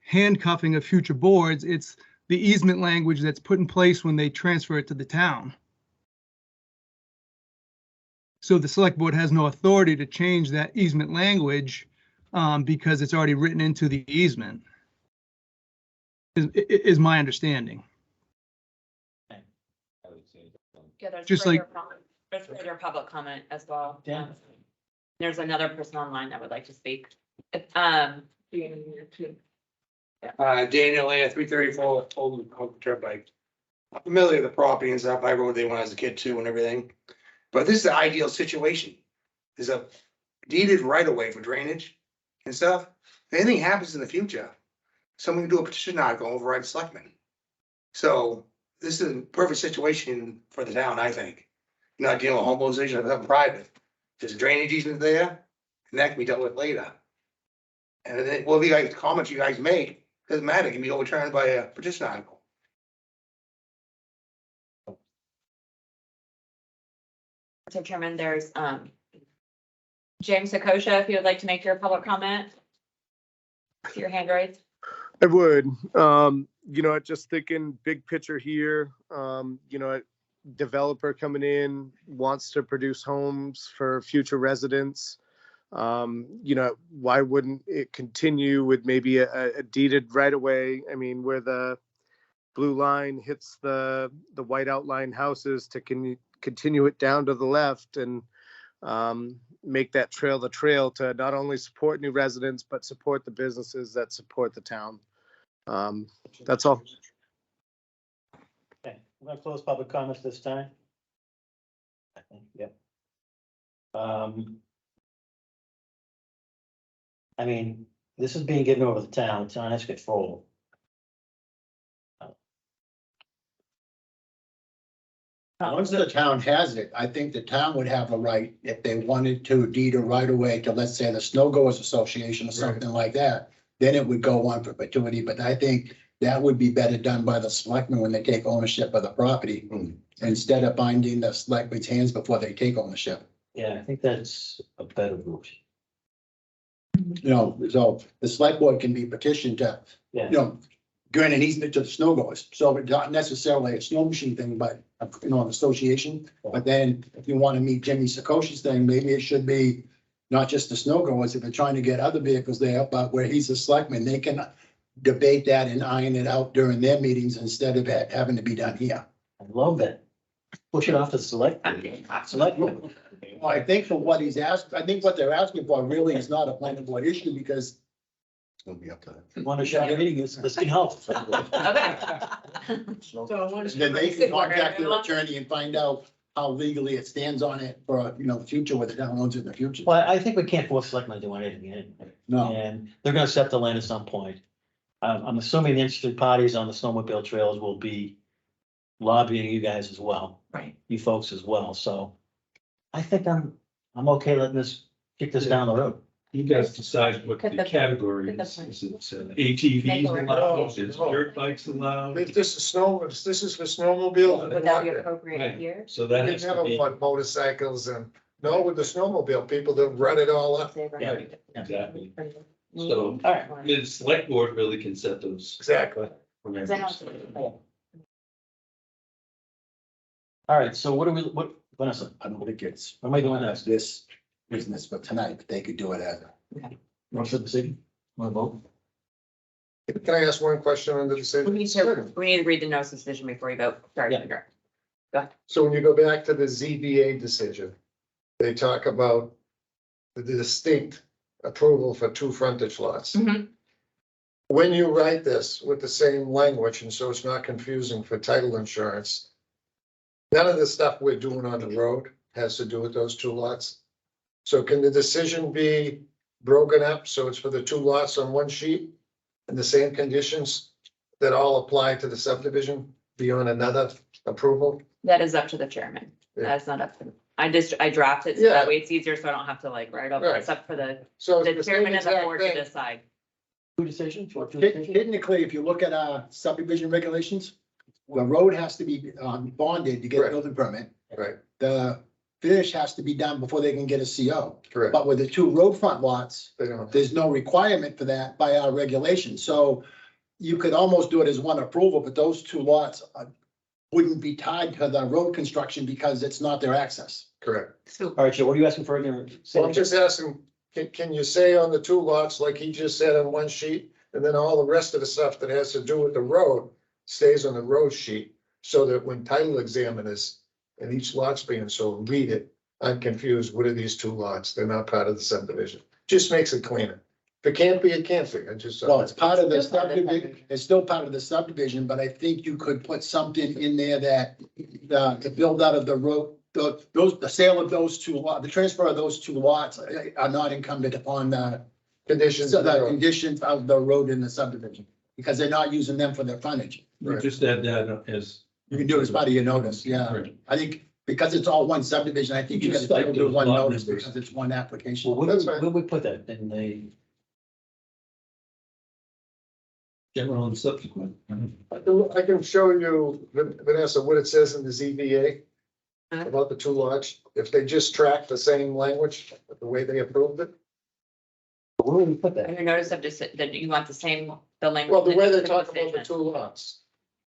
handcuffing of future boards. It's the easement language that's put in place when they transfer it to the town. So the select board has no authority to change that easement language because it's already written into the easement, is my understanding. Yeah, there's Just further like- comment- there's further public comment as well. Dan? There's another person online that would like to speak. Daniel A, 334 Old Turnpike. I'm familiar with the property and stuff. I rode there when I was a kid too and everything. But this is the ideal situation. There's a deeded right of way for drainage and stuff. If anything happens in the future, someone can do a petition article override the selectmen. So this is a perfect situation for the town, I think. Not dealing with homeowners, but private. There's a drainage easement there, and that can be dealt with later. And then, well, the guys, comments you guys make, doesn't matter, it can be overturned by a petition article. Mr. Chairman, there's James Sakosha, if you would like to make your public comment. See your hand raised. I would, just thinking big picture here, a developer coming in wants to produce homes for future residents. Why wouldn't it continue with maybe a deeded right of way? I mean, where the blue line hits the white outline houses to continue it down to the left and make that trail the trail to not only support new residents, but support the businesses that support the town. That's all. Okay, I'm gonna close public comments this time. I think, yep. I mean, this is being given over the town has control. Once the town has it, I think the town would have a right, if they wanted to deed a right away to, let's say, the Snow Goers Association or something like that, then it would go on perpetuity, but I think that would be better done by the selectmen when they take ownership of the property, instead of binding the selectmen's hands before they take ownership. Yeah, I think that's a better route. So the select board can be petitioned to, Yeah, grant an easement to the snow goers. So it's not necessarily a snow machine thing, but, an association. But then if you want to meet Jimmy Sakoshi's thing, maybe it should be not just the snow goers, if they're trying to get other vehicles there, but where he's a selectman, they can debate that and iron it out during their meetings instead of it having to be done here. I love that. Push it off to select. Well, I think for what he's asked, I think what they're asking for really is not a planning board issue because it's gonna be up to them. You want to shout reading, this can help. Then they can contact their attorney and find out how legally it stands on it for, the future, where the town owns it in the future. Well, I think we can't force selectmen to do anything anyway. No, And they're gonna set the land at some point. I'm assuming the interested parties on the snowmobile trails will be lobbying you guys as well, Right. you folks as well, so. I think I'm okay letting this, kick this down the road. You guys decide what Could the the- category could the- is. Is it ATVs allowed? Is dirt bikes allowed? If this is for snowmobile. Would that be appropriate Right. here? So that You has to never be, want motorcycles and, no, with the snowmobile, people that run it all up. Yeah. exactly. So, All right. I mean, the select board really can set those. Exactly. parameters. All right, so what, Vanessa, I don't think it's, what am I doing next? this business for tonight, but they could do it at. Want to decision? Want to vote? Can I ask one question on the We decision? need to read the notice of decision before you vote. Sorry, Yeah. Peter. So when you go back to the ZBA decision, they talk about the distinct approval for 2 frontage lots. Mhm. When you write this with the same language, and so it's not confusing for title insurance, none of the stuff we're doing on the road has to do with those 2 lots. So can the decision be broken up so it's for the 2 lots on one sheet and the same conditions that all apply to the subdivision be on another approval? That is up to the chairman. Yeah. That's not up to me. I drafted so Yeah. that way it's easier, so I don't have to write over. Right. It's up for the So it's the same chairman and the exact board to thing. decide. Two decisions? Or two decisions? Technically, if you look at subdivision regulations, the road has to be bonded to get a Correct. building permit. Right, The finish has to be done before they can get a CO. correct. But with the two road front lots, They don't. there's no requirement for that by our regulation. So you could almost do it as one approval, but those two lots wouldn't be tied to the road construction because it's not their access. Correct. So All right, Joe, what are you asking for again? So I'm just asking, can you say on the two lots, like he just said on one sheet, and then all the rest of the stuff that has to do with the road stays on the road sheet? So that when title examiners and each lot's being sold, read it, I'm confused, what are these two lots? They're not part of the subdivision. Just makes it cleaner. If it can't be, it can't be. I just. Well, it's part of the Still part of the subdivision, subdivision. it's still part of the subdivision, but I think you could put something in there that the build out of the road, the sale of those two lots, the transfer of those two lots are not incumbent upon the Conditions. of the the road. conditions of the road in the subdivision, because they're not using them for their frontage. You just add that as. You can do it as part of your notice, yeah. Right. I think because it's all one subdivision, I think you You can just like still do those one lot notice numbers. because it's one application. Well, where That's do fine. where we put that in the, General and subsequent. I can show you, Vanessa, what it says in the ZBA about the two lots, if they just track the same language, the way they approved it. where do we put And that? your notice of that you want the same, the language. Well, the way they the talk about the decision. two lots.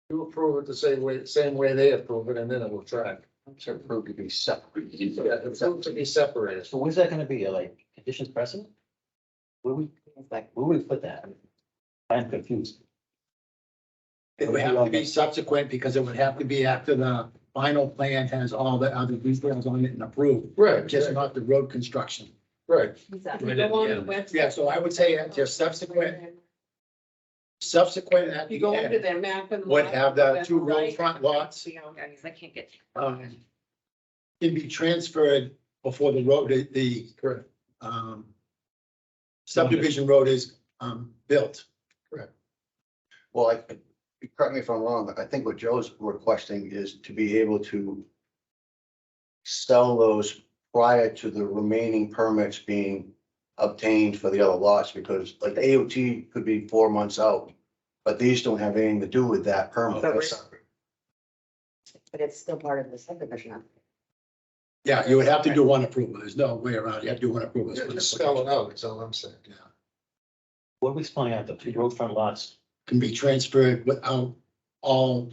You approve it the same way they approve it, and then it will track. So approved to be separate. Yeah, it's approved to be separated. So where's that gonna be, like, conditions precedent? Where would we put that? I'm confused. It would have to be subsequent because it would have to be after the final plan has all the other details on it and approved, Right, just not the road construction. right. Exactly. Right at the end. Yeah, so I would say at your subsequent at You the go into end, their map and. would lot, have the then two road right, front lots, Yeah, because I can't get. can be transferred before the road, the Correct. subdivision road is, built. Well, correct me if I'm wrong, but I think what Joe's requesting is to be able to sell those prior to the remaining permits being obtained for the other lots, because like the AOT could be 4 months out, but these don't have anything to do with that permit. But it's still part of the subdivision. Yeah, you would have to do one approval. There's no way around it. You have to do one approval. Yeah, just spell it out, that's all I'm saying. What are we spelling out, the two road front lots? Can be transferred without all,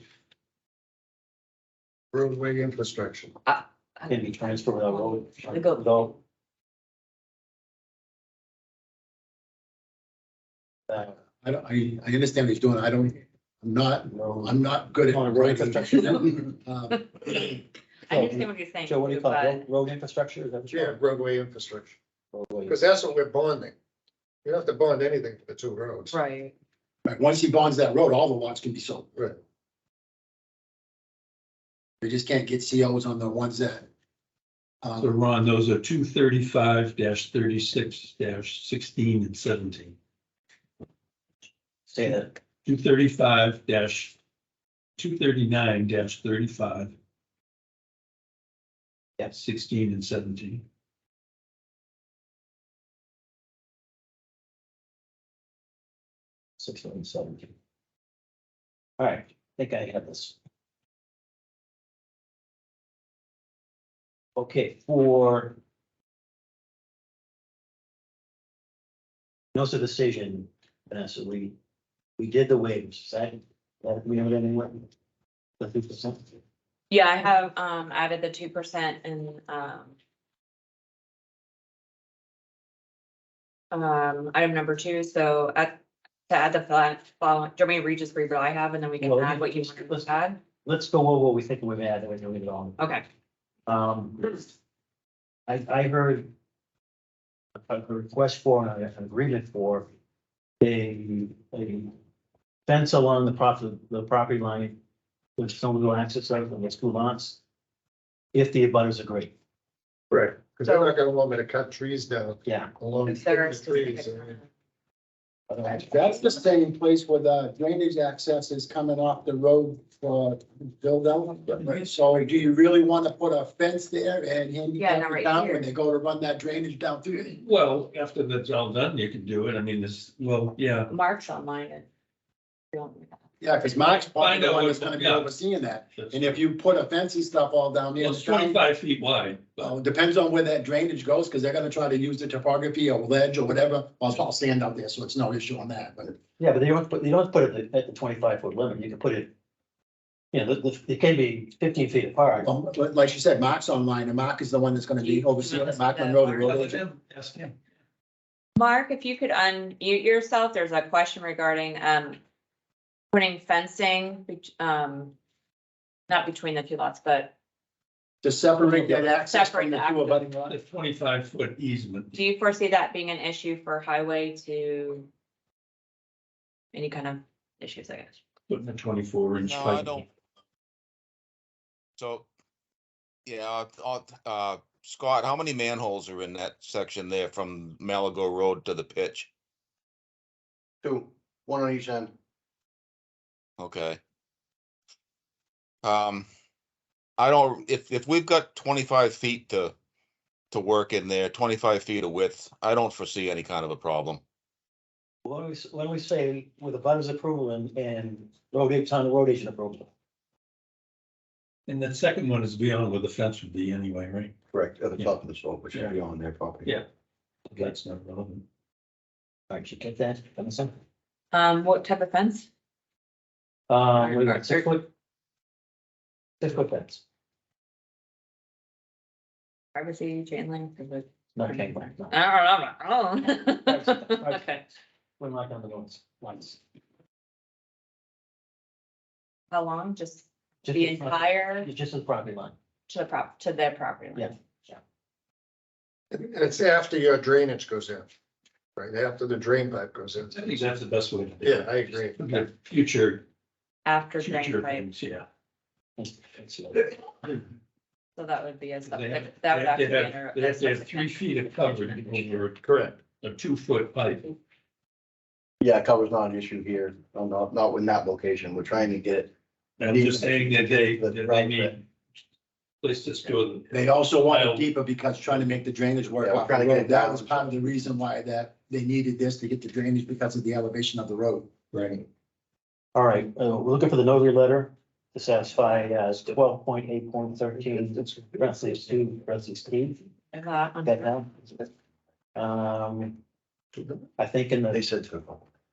Roadway infrastructure. Can be transferred without road. The go- without, I don't, I understand what he's doing. I'm not good On at road writing. infrastructure. I understand what you're saying. Joe, what do you too, call it, but- road infrastructure, is that what Yeah, you're? roadway infrastructure, Roadway. because that's what we're bonding. You don't have to bond anything for the two roads. Right. Right, once he bonds that road, all the lots can be sold. Right. They just can't get COs on the ones that. So Ron, those are 235-36-16 and 17. Say that, 235-239-35. Yeah. 16 and 17. sixteen and 17. All right, I think I have this. Okay, for notice of decision, Vanessa, we did the waivers, we have it anywhere? The 3%? Yeah, I have added the 2% and item number 2, so to add the following, do you want me to read just read what I have and then we can Well, add what you let's- want to add? Let's go over what we think we've added, and then we leave it on. Okay. I heard a request for, an agreement for a fence along the property line, which someone will access out from the two lots, if the abutters agree. Right, because they're not gonna want me to cut trees down Yeah, along If there are the trees. specific. That's the same place where the drainage access is coming off the road for build out. So do you really want to put a fence there and Yeah, handicap no, it right down here. when they go to run that drainage down through it? Well, after that's all done, you can do it. I mean, this, well, yeah. Mark's online and. Yeah, because Mark's probably the one that's gonna be Yeah. overseeing that. That's- And if you put a fancy stuff all down there. Well, it's 25 feet wide, but Well, depends on where that drainage goes, because they're gonna try to use the topography or ledge or whatever. Well, it's all sand out there, so it's no issue on that, but. Yeah, but you don't put it at the 25-foot limit. You can put it, you know, it can be 15 feet apart. Like she said, Mark's online, and Mark is the one that's gonna be overseeing it. Mark Monroe, the road agent. ask him. Mark, if you could unmute yourself, there's a question regarding, putting fencing, not between the two lots, but To separate that access from Separate the the two abutting lots. A 25-foot easement. do you foresee that being an issue for highway to any kind of issues, I guess? Putting a 24-inch No, I pipe. don't. So, yeah, Scott, how many manholes are in that section there from Malago Road to the pitch? 2, 1 on each end. Okay. I don't, if we've got 25 feet to work in there, 25 feet of width, I don't foresee any kind of a problem. Why don't we say with a butter's approval and road agent approval? And the second one is beyond where the fence would be anyway, right? Correct, at the top of the slope, which should be on their property. Yeah. That's not relevant. All right, you get that? Vanessa? What type of fence? We got 6-foot. 6-foot fence, Privacy, chain link? Is it- not chain link. no. I don't know. Okay. We're not on the ones. How long? Just Just the in front- entire, Just the property line. to their property line? And it's after your drainage goes in, right? After the drain pipe goes in. I think that's the best way to do Yeah, it. I agree. Okay, Future After drain future pipe, things, yeah. so that would be a, They that have would they actually have be to under. have, they have to have 3 feet of coverage over Correct. a 2-foot pipe. Yeah, cover's not an issue here, not in that location. We're trying to get it. I'm just saying that they Right, need place to store them. They also want Well- it deeper because trying to make the drainage work Yeah, we're off the trying to get road. it That down. was part of the reason why they needed this to get the drainage because of the elevation of the road. Right. All right, we're looking for the notary letter to satisfy 12.8.13, parentheses 2, parentheses 3. Got that down? I think in They the said to.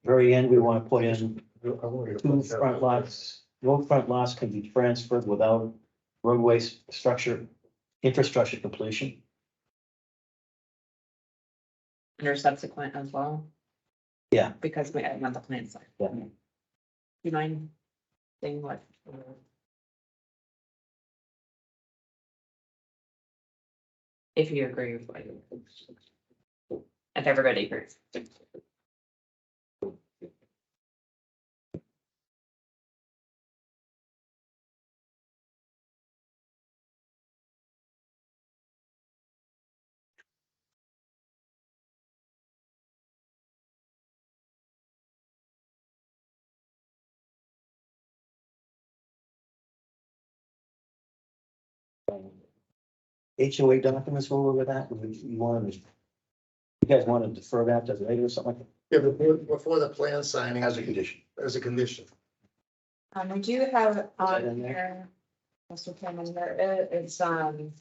very end, we want to put in 2 front lots. Road front lots can be transferred without roadway infrastructure completion. Under subsequent as well? Yeah. Because we want the plan side. Yeah. Do you mind saying what? If you agree with what you. If everybody agrees. HOA documents over with that, you guys want to defer that to later or something? Yeah, before the plan signing. As a condition. As a condition. We do have that on in there? here, Mr. Chairman, it's, well,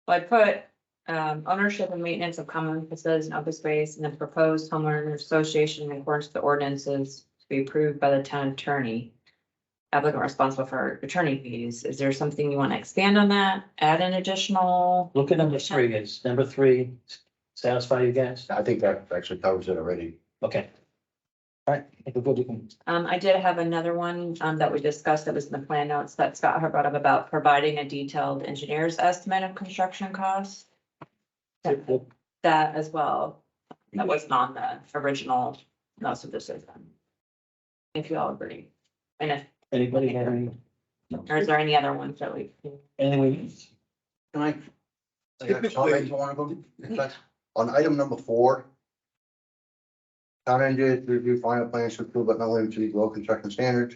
I put, ownership and maintenance of common facilities and open space, and then proposed homeowner association in accordance with the ordinances to be approved by the town attorney. Applicant responsible for attorney fees. Is there something you want to expand on that? Add an additional? Look at number 3, is number 3 satisfy you guys? I think that actually covers it already. Okay. All right, I think we're good, we can, I did have another one, that we discussed that was in the plan notes that Scott had brought up about providing a detailed engineer's estimate of construction costs. That as well. That wasn't on the original, notes of decision. If you all agree. And if, anybody have any, or is there any other ones that we? anything we need? Can I? Comment on one of them? On item number 4. Town engineer to review final plans to approve but not limited to local construction standards.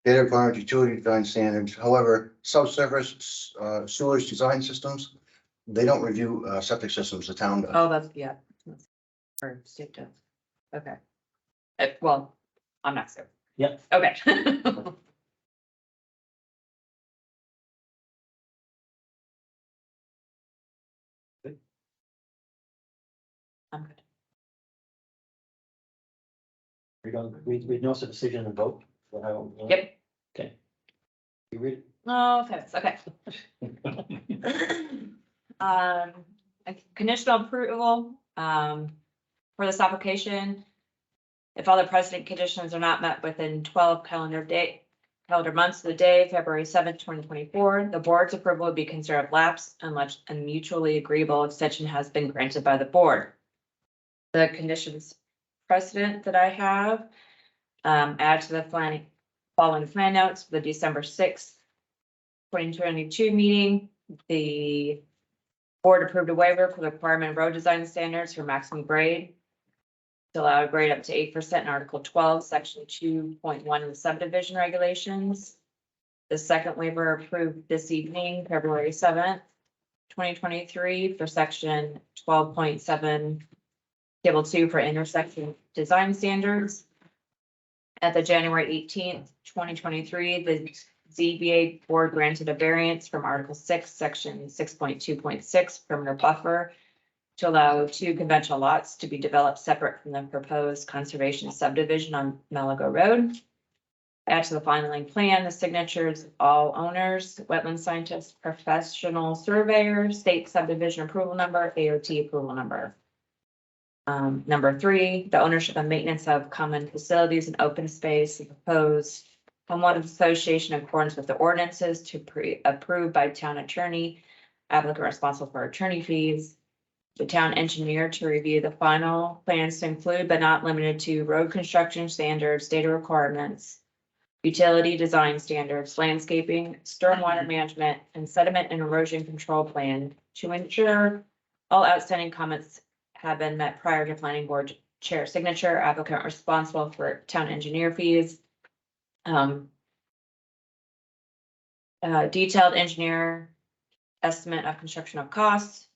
Data requirements, utility design standards. However, subsurface sewage design systems, they don't review septic systems, the town does. Oh, that's, yeah. Or state does. Okay. Well, I'm not sure. Yep. Okay. I'm good. We notice a decision and vote. So how- Yep. Okay. You read it? Oh, okay. A conditional approval, for this application. If all the precedent conditions are not met within 12 calendar months of the day, February 7th, 2024, the board's approval would be considered lapsed unless a mutually agreeable extension has been granted by the board. The conditions precedent that I have, add to the following plan notes for the December 6th, 2022 meeting. The board approved a waiver for the requirement of road design standards for maximum grade to allow a grade up to 8% in Article 12, Section 2.1 of the subdivision regulations. The second waiver approved this evening, February 7th, 2023, for Section 12.7, Table 2 for intersection design standards. At the January 18th, 2023, the ZBA board granted a variance from Article 6, Section 6.2.6, perimeter buffer, to allow 2 conventional lots to be developed separate from the proposed conservation subdivision on Malago Road. Add to the filing plan the signatures of all owners, wetland scientists, professional surveyors, state subdivision approval number, AOT approval number. Number 3, the ownership and maintenance of common facilities and open space, and proposed homeowners association in accordance with the ordinances to approved by town attorney, applicant responsible for attorney fees. The town engineer to review the final plans to include but not limited to road construction standards, data requirements, utility design standards, landscaping, stormwater management, and sediment and erosion control plan to ensure all outstanding comments have been met prior to planning board chair signature, applicant responsible for town engineer fees. Detailed engineer estimate of construction of costs.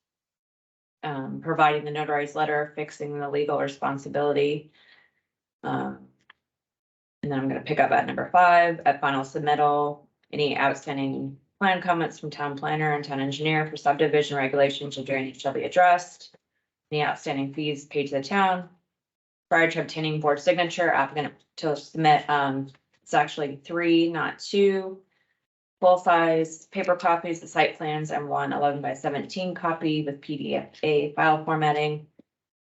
Providing the notarized letter fixing the legal responsibility. And then I'm gonna pick up at number 5, at final submittal, any outstanding plan comments from town planner and town engineer for subdivision regulations and drainage shall be addressed. Any outstanding fees paid to the town. Prior to obtaining board signature, applicant to submit, it's actually 3, not 2. Full-size paper copies, the site plans, and 1 11/17 copy with PDF file formatting.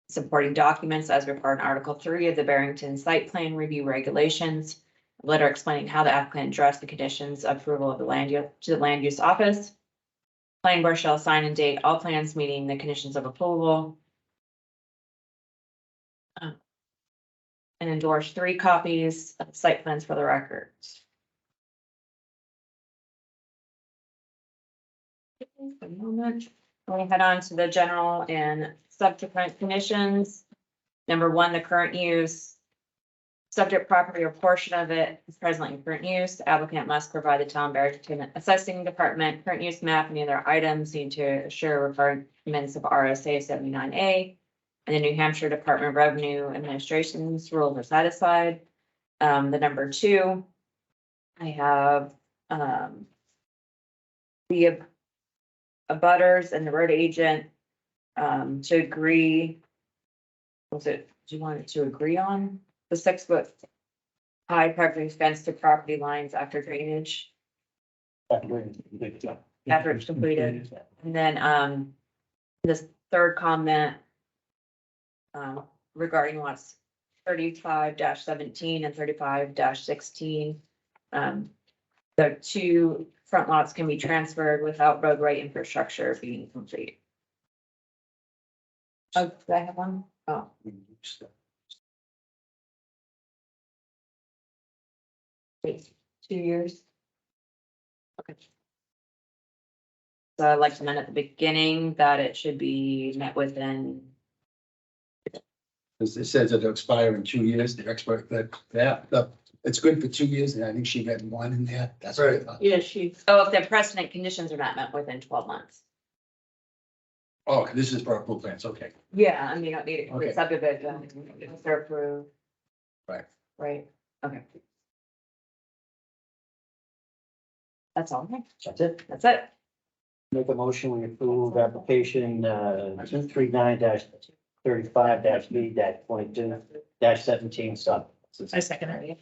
Supporting documents as required in Article 3 of the Barrington Site Plan Review Regulations. A letter explaining how the applicant addressed the conditions of approval of the land use office. Planning board shall sign and date all plans meeting the conditions of approval. And endorse 3 copies of site plans for the records. A moment. We'll head on to the general and subsequent conditions. Number 1, the current use. Subject property or portion of it is presently in current use. The applicant must provide the town Barrington assessing department current use map and other items need to assure requirements of RSA 79A. And the New Hampshire Department of Revenue Administration's rules are satisfied. The number 2, I have the abutters and the road agent to agree. Do you want it to agree on the 6-foot high property fence to property lines after drainage? After it's completed. And then this third comment regarding lots 35-17 and 35-16. The 2 front lots can be transferred without roadway infrastructure being complete. Oh, do I have one? Oh. 2 years. Okay. So I'd like to amend at the beginning that it should be met within Because it says it'll expire in 2 years, the expert, it's good for 2 years, and I think she read one in there, that's what I thought. Yeah, oh, if the precedent conditions are not met within 12 months. Oh, this is for approval plans, okay. Yeah, I mean, you don't need a complete Okay. subdivision, if they're approved. Right. Right, okay. That's all, That's it. that's it. Make a motion, we approve application, 239-35-B-22-17 sub. I second it.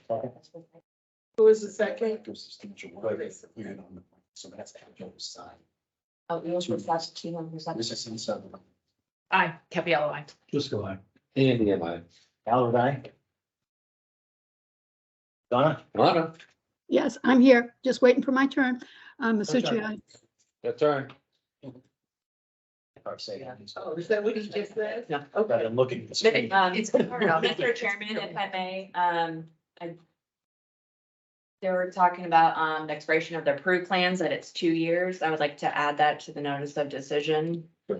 Who is the second? So that's actual sign. Oh, yours was last two numbers. This is in sub. Aye, Capiello, aye. Just go on. Andy, am I? Albert, aye. Donna? Donna, Yes, I'm here, just waiting for my turn. Masucci, aye. your turn. Or say it. Oh, is that what he just said? No. But I'm looking. at the screen. Mr. Chairman, if I may, they were talking about, the expiration of the approved plans, that it's 2 years. I would like to add that to the notice of decision. I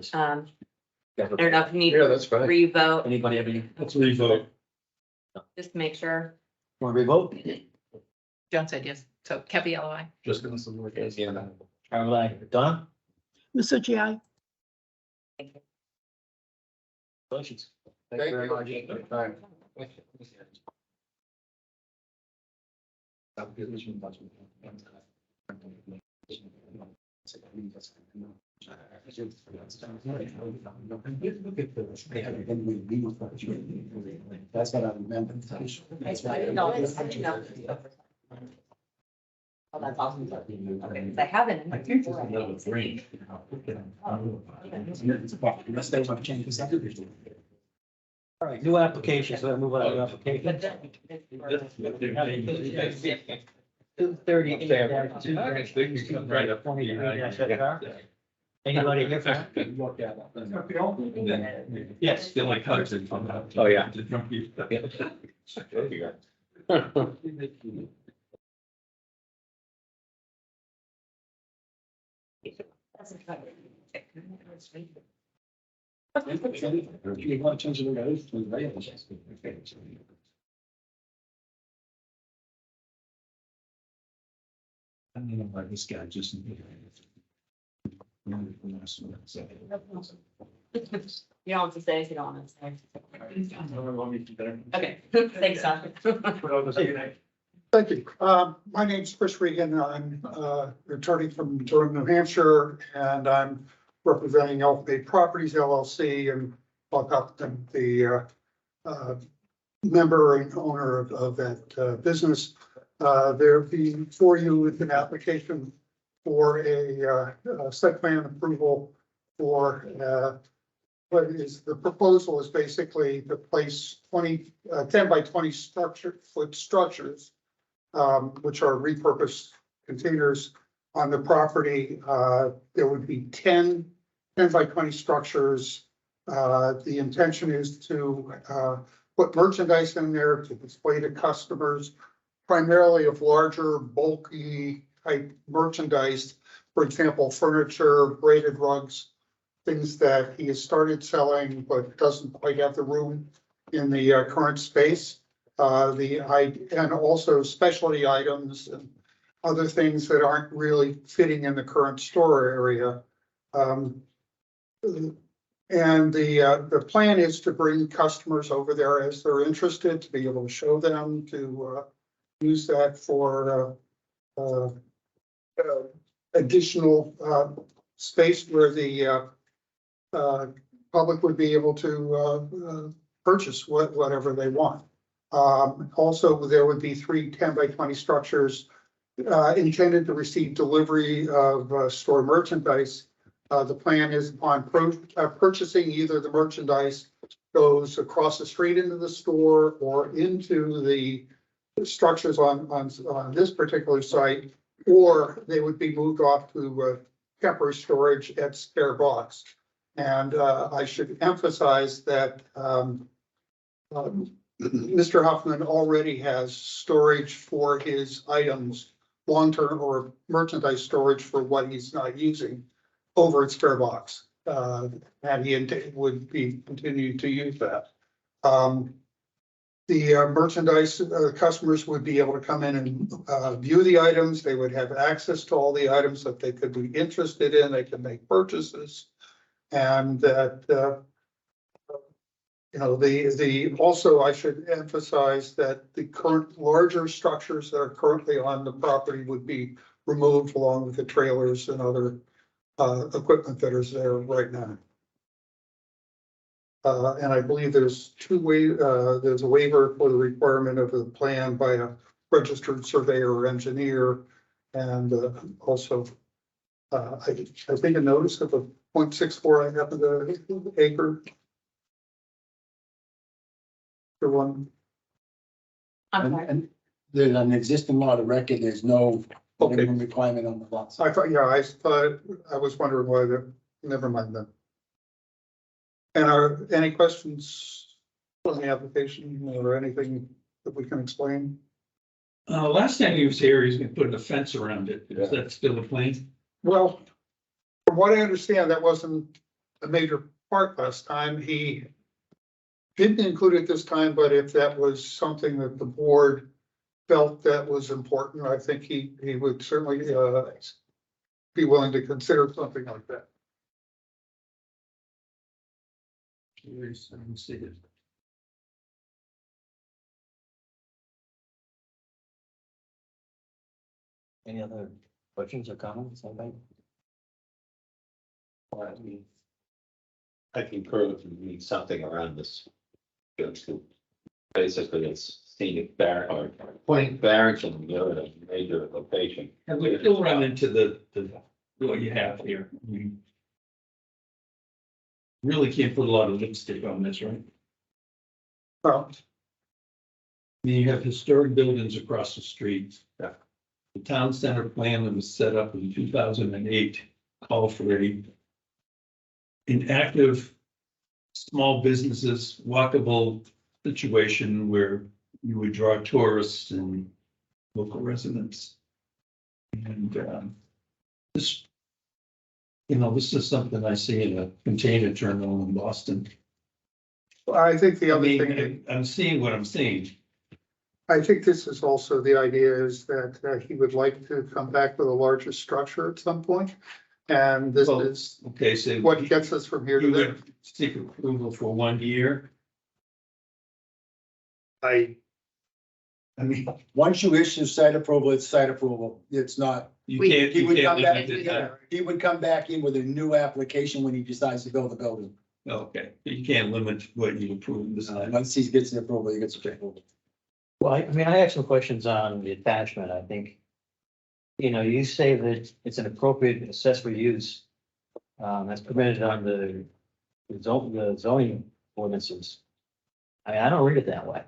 don't know if you need Yeah, to that's fine. revote, Anybody have any, Let's revote. just to make sure. want to revote? John said yes, so Capiello, aye. Just gonna some work. Yeah. Albert, aye. Donna? Masucci, aye. Congratulations. Thank you very much. Time. That's what I remember. Oh, that's awesome. Okay, 'cause I haven't. Unless they want to change the subdivision. All right, new applications, so we'll move on to new applications. 238-2-23-FR. Anybody here for? Yes. Feel like hugs. Oh, yeah. You want to change the road? I don't know why this guy just. You don't have to say if you don't want to say. Okay, thanks, Don. Thank you. My name's Chris Regan. I'm attorney from Durham, New Hampshire, and I'm representing Elfmade Properties LLC and the member and owner of that business. They're before you with an application for a site plan approval for what is the proposal is basically to place 10 by 20 foot structures, which are repurposed containers on the property. There would be 10 by 20 structures. The intention is to put merchandise in there to display to customers, primarily of larger, bulky type merchandise. For example, furniture, braided rugs, things that he has started selling but doesn't quite have the room in the current space. And also specialty items and other things that aren't really fitting in the current store area. And the plan is to bring customers over there as they're interested, to be able to show them, to use that for additional space where the public would be able to purchase whatever they want. Also, there would be 3 10 by 20 structures intended to receive delivery of store merchandise. The plan is upon purchasing either the merchandise goes across the street into the store or into the structures on this particular site, or they would be moved off to temporary storage at spare box. And I should emphasize that Mr. Huffman already has storage for his items, long-term or merchandise storage for what he's not using over at spare box. And he would be continuing to use that. The merchandise, customers would be able to come in and view the items. They would have access to all the items that they could be interested in. They could make purchases. And that, also I should emphasize that the current larger structures that are currently on the property would be removed along with the trailers and other equipment that is there right now. And I believe there's there's a waiver for the requirement of a plan by a registered surveyor or engineer. And also, I think a notice of a 0.64 I have the acre. For one. And there's an existing law to record, there's no Okay. minimum requirement on the lots. I thought, yeah, I was wondering why never mind then. And are any questions on the application or anything that we can explain? Last time he was here, he's gonna put a fence around it. Is that still the plan? Well, from what I understand, that wasn't a major part last time. He didn't include it this time, but if that was something that the board felt that was important, I think he would certainly be willing to consider something like that. Curious, I didn't see it. Any other questions or comments? Anybody? I concur that we need something around this. Basically, it's scenic or Point Barrington, a major location. And we still run into the what you have here. We really can't put a lot of lipstick on this, right? Well, I mean, you have historic buildings across the street. Yeah. The town center plan that was set up in 2008 called for an active small businesses walkable situation where you would draw tourists and local residents. And this, this is something I see in a container terminal in Boston. I think the I other thing. mean, I'm seeing what I'm seeing. I think this is also the idea is that he would like to come back with a larger structure at some point. And this Well, is Okay, so what gets us from here to you there. would seek approval for 1 year. I mean, Once you issue site approval, it's site approval. It's not, You We- can't, he you would can't come back, limit it. he would come back in with a new application when he decides to build a building. Okay, you can't limit what you approve this time. Once he gets the approval, he gets the approval. Well, I mean, I have some questions on the attachment. I think, you say that it's an appropriate accessory use. That's permitted on the zoning ordinances. I don't read it that way.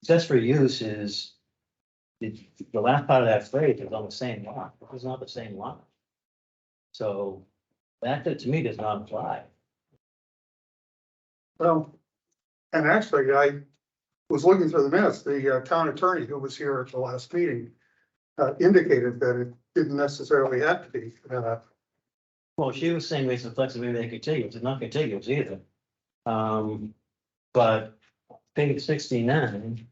Accessory use is, the last part of that phrase is on the same lot. It's not the same lot. So that to me does not apply. well, and actually, I was looking through the minutes, the town attorney who was here at the last meeting indicated that it didn't necessarily have to be. Well, she was saying there's some flexibility they contiguous, it's not contiguous either. But page 69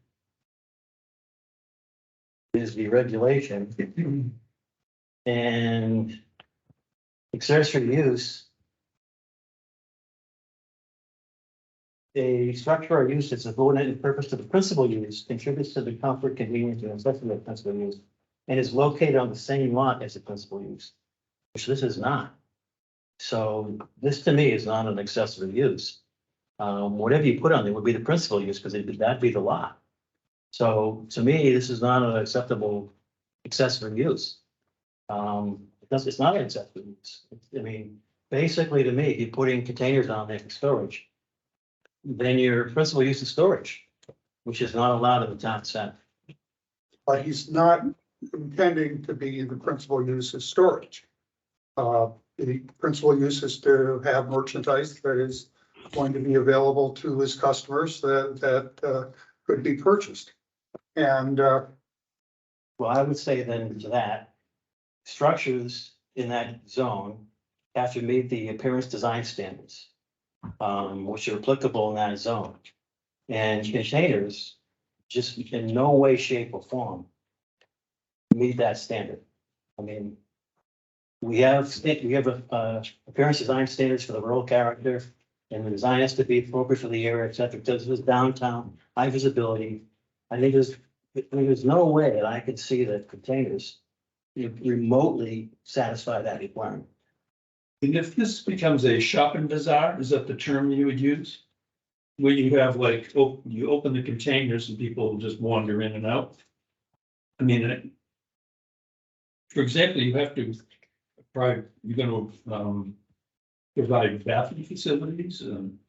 is the regulation. And accessory use. A structure or use that's subordinate in purpose to the principal use contributes to the comfort, convenience, and necessity of the principal use. And is located on the same lot as the principal use, which this is not. So this to me is not an accessory use. Whatever you put on there would be the principal use, because that'd be the lot. So to me, this is not an acceptable accessory use. It's not an accessory use. I mean, basically to me, if you put in containers on there for storage, then your principal use is storage, which is not allowed in the town center. But he's not intending to be the principal use as storage. The principal use is to have merchandise that is going to be available to his customers that could be purchased. And Well, I would say then to that, structures in that zone have to meet the appearance design standards. which are applicable in that zone. And containers just in no way, shape or form meet that standard. I mean, we have appearance design standards for the rural character, and the design has to be appropriate for the area, et cetera. Because this is downtown, high visibility. I think there's no way that I could see that containers remotely satisfy that requirement. And if this becomes a shopping bazaar, is that the term you would use? Where you have like, you open the containers and people just wander in and out? I mean, for example, you have to, you're gonna, provide bathroom facilities, in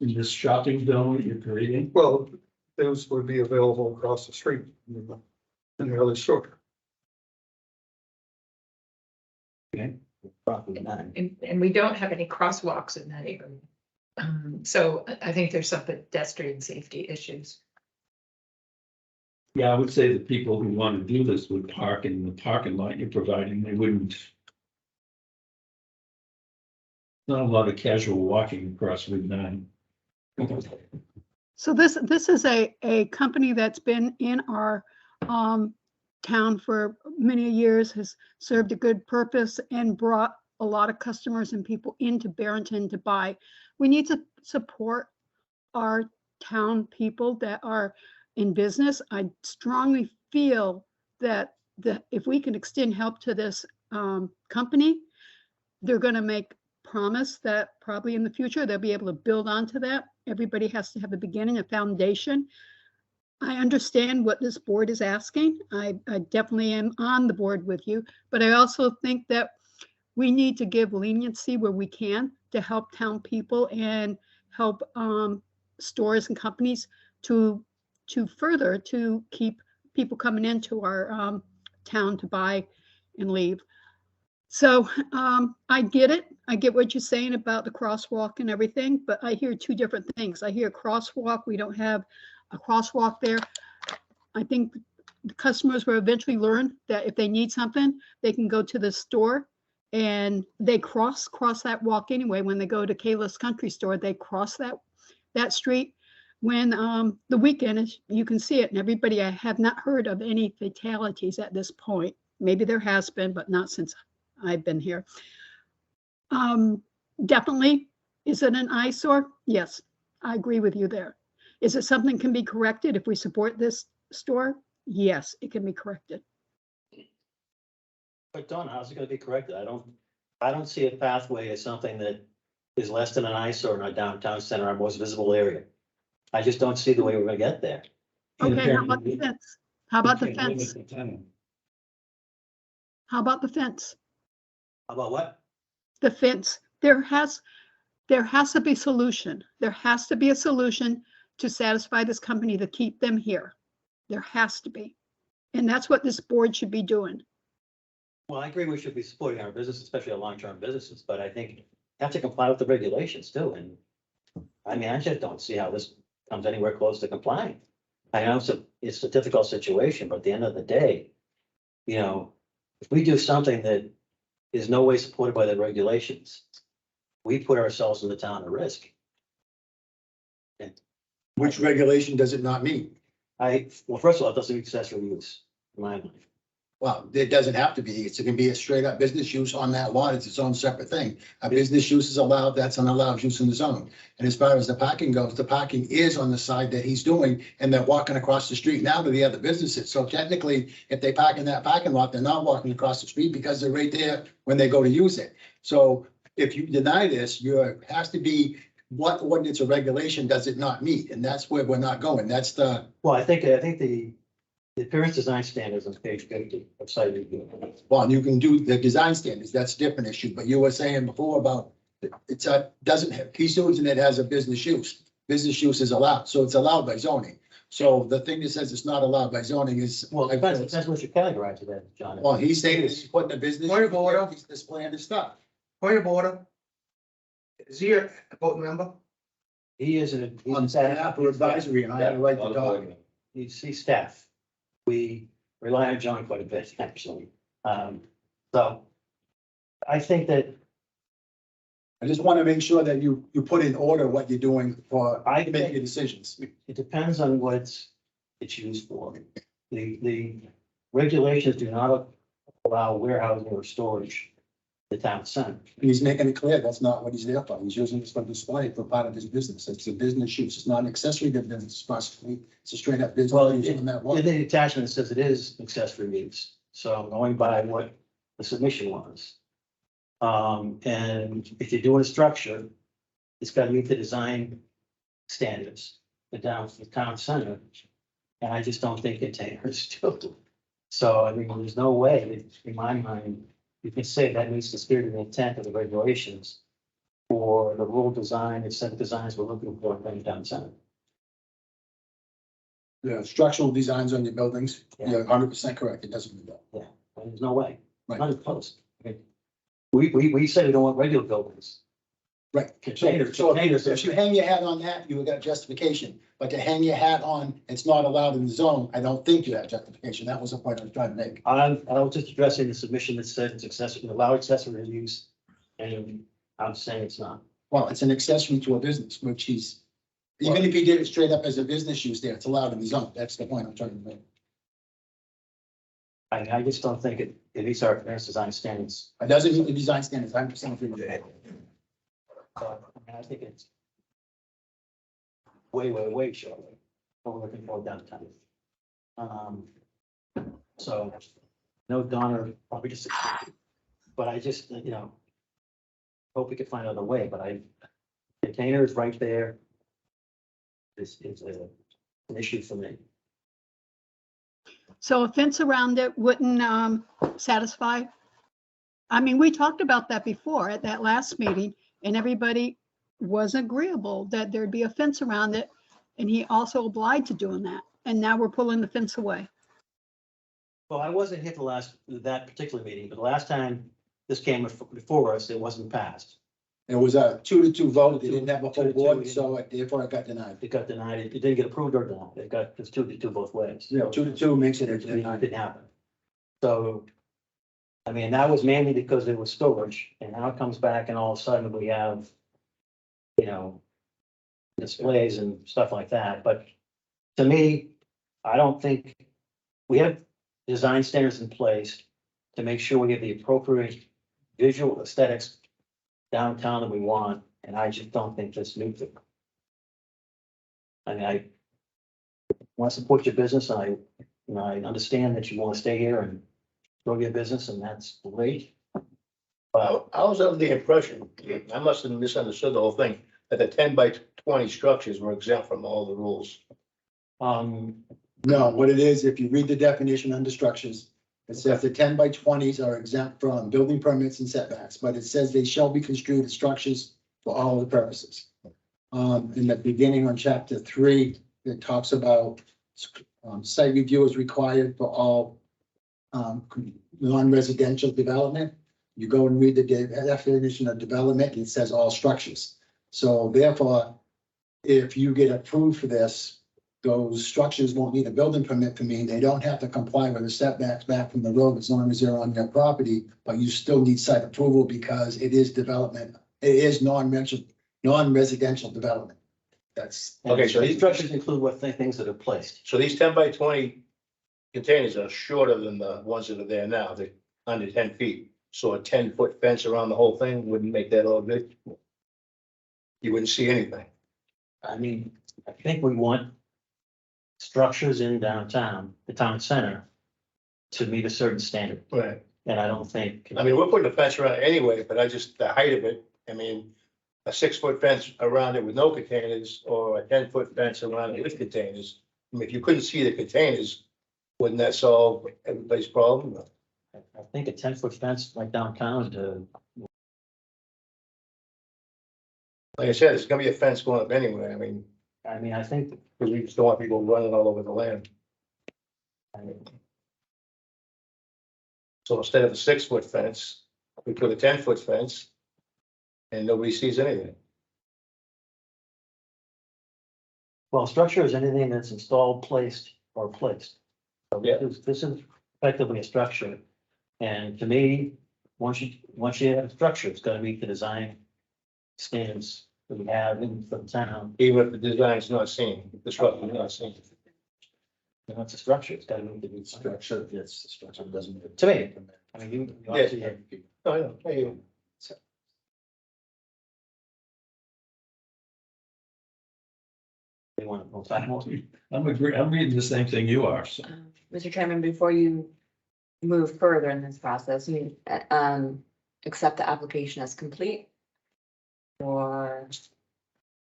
this shopping zone that you're creating? Well, those would be available across the street in the other store. Okay. Probably not. And we don't have any crosswalks in that area. So I think there's some pedestrian safety issues. Yeah, I would say the people who want to do this would park in the parking lot you're providing, they wouldn't. Not a lot of casual walking across Route 9. So this is a company that's been in our town for many years, has served a good purpose and brought a lot of customers and people into Barrington to buy. We need to support our town people that are in business. I strongly feel that if we can extend help to this company, they're going to make promise that probably in the future they'll be able to build onto that. Everybody has to have a beginning, a foundation. I understand what this board is asking. I definitely am on the board with you, but I also think that we need to give leniency where we can to help town people and help stores and companies to further to keep people coming into our town to buy and leave. So I get it. I get what you're saying about the crosswalk and everything, but I hear two different things. I hear crosswalk. We don't have a crosswalk there. I think the customers will eventually learn that if they need something, they can go to the store and they cross that walk anyway. When they go to Kayla's Country Store, they cross that street. When the weekend is, you can see it, and everybody, I have not heard of any fatalities at this point. Maybe there has been, but not since I've been here. Definitely, is it an eyesore? Yes, I agree with you there. Is it something can be corrected if we support this store? Yes, it can be corrected. But Donna, how's it gonna be corrected? I don't see a pathway as something that is less than an eyesore in our downtown center, our most visible area. I just don't see the way we're gonna get there. Okay, how about the fence? How about the fence? How about the fence? How about what? The fence. There has to be solution. There has to be a solution to satisfy this company to keep them here. There has to be. And that's what this board should be doing. Well, I agree we should be supporting our business, especially our long-term businesses, but I think you have to comply with the regulations too. And I mean, I just don't see how this comes anywhere close to complying. I know it's a difficult situation, but at the end of the day, you know, if we do something that is no way supported by the regulations, we put ourselves in the town at risk. Which regulation does it not meet? Well, first of all, it doesn't meet accessory use, in my mind. Well, it doesn't have to be. It can be a straight up business use on that lot. It's its own separate thing. A business use is allowed, that's an allowed use in the zone. And as far as the parking goes, the parking is on the side that he's doing, and they're walking across the street now to the other businesses. So technically, if they park in that parking lot, they're not walking across the street because they're right there when they go to use it. So if you deny this, has to be what ordinance or regulation does it not meet? And that's where we're not going. That's the. Well, I think the appearance design standards on page 50 of site review. Well, you can do the design standards, that's a different issue, but you were saying before about doesn't have, he's using it as a business use. Business use is allowed, so it's allowed by zoning. So the thing that says it's not allowed by zoning is. Well, it depends what you categorize it as, John. Well, he's saying he's putting a business. Point of order. He's displaying his stuff. Point of order. Is he a vote member? He is On staff or advisory, and I have a right to talk. He's staff. We rely on John quite a bit, actually. So I think that I just want to make sure that you put in order what you're doing for, I making think your decisions. it depends on what it's used for. The regulations do not allow warehousing or storage in the town center. And he's making it clear that's not what he's there for. He's using this for display for part of his business. It's a business use. It's not an accessory to business, possibly. It's a straight up business. Well, use on that one. in the attachment, it says it is accessory use, so I'm going by what the submission was. And if you're doing a structure, it's got to meet the design standards, the town center. And I just don't think containers do. So, I mean, there's no way, in my mind, you can say that meets the spirit and intent of the regulations for the rule design and set designs we're looking for in the town center. The structural designs on your buildings, you're 100% correct. It doesn't do that. Yeah, and there's no way, Right. not even close. I mean, we say we don't want regular buildings. Right. Containers, So containers. if you hang your hat on that, you got justification. But to hang your hat on, it's not allowed in the zone, I don't think you have justification. That was the point I was trying to make. I was just addressing the submission that said it's accessory, allow accessory use, and I'm saying it's not. Well, it's an accessory to a business, which he's, even if he did it straight up as a business use there, it's allowed in the zone. That's the point I'm trying to make. I just don't think it meets our advanced design standards. It doesn't meet the design standards, I'm just saying. I think it's way short. What we're looking for downtown. So, no Donna, probably just, but I just, hope we could find another way, but container is right there. This is an issue for me. So a fence around it wouldn't satisfy? I mean, we talked about that before at that last meeting, and everybody was agreeable that there'd be a fence around it. And he also obliged to doing that. And now we're pulling the fence away. Well, I wasn't here for that particular meeting, but the last time this came before us, it wasn't passed. It was a 2-2 vote. They didn't have a 2-2, full board, yeah. so therefore it got denied. It got denied. It didn't get approved or denied. It's 2-2 both ways. You know, 2-2 makes it a It denied. didn't happen. So, I mean, that was mainly because it was storage, and now it comes back and all of a sudden we have, displays and stuff like that. But to me, I don't think we have design standards in place to make sure we have the appropriate visual aesthetics downtown that we want, and I just don't think this meets it. I mean, I want to support your business, and I understand that you want to stay here and grow your business, and that's great. But I was under the impression, I must have misunderstood the whole thing, that the 10 by 20 structures were exempt from all the rules. No, what it is, if you read the definition under structures, it says the 10 by 20s are exempt from building permits and setbacks, but it says they shall be construed as structures for all the purposes. In the beginning on chapter 3, it talks about site review is required for all non-residential development. You go and read the definition of development, it says all structures. So therefore, if you get approved for this, those structures won't need a building permit for me. They don't have to comply with the setbacks back from the road as long as they're on their property, but you still need site approval because it is development. It is non-residential development. That's. Okay, so these structures include what things that are placed. So these 10 by 20 containers are shorter than the ones that are there now, they're under 10 feet. So a 10-foot fence around the whole thing wouldn't make that all good. You wouldn't see anything. I mean, I think we want structures in downtown, the town center, to meet a certain standard, Right. and I don't think. I mean, we're putting a fence around it anyway, but the height of it, I mean, a 6-foot fence around it with no containers or a 10-foot fence around it with containers. I mean, if you couldn't see the containers, wouldn't that solve everybody's problem? I think a 10-foot fence like downtown to. Like I said, there's gonna be a fence going up anyway. I mean, I think, Because we just don't want people running all over the land. So instead of a 6-foot fence, we put a 10-foot fence. And nobody sees anything. well, structure is anything that's installed, placed, or placed. So Yeah. this is effectively a structure, and to me, once you have a structure, it's gotta meet the design standards that we have in the town. Even if the design's not seen, the structure's not seen. You know, it's a structure, it's gotta meet the Structure, yes, the structure doesn't. To me. I mean, you obviously have. Oh, I know, I hear you. They want to go back more. I'm reading the same thing you are, so. Mr. Chairman, before you move further in this process, you accept the application as complete? Or?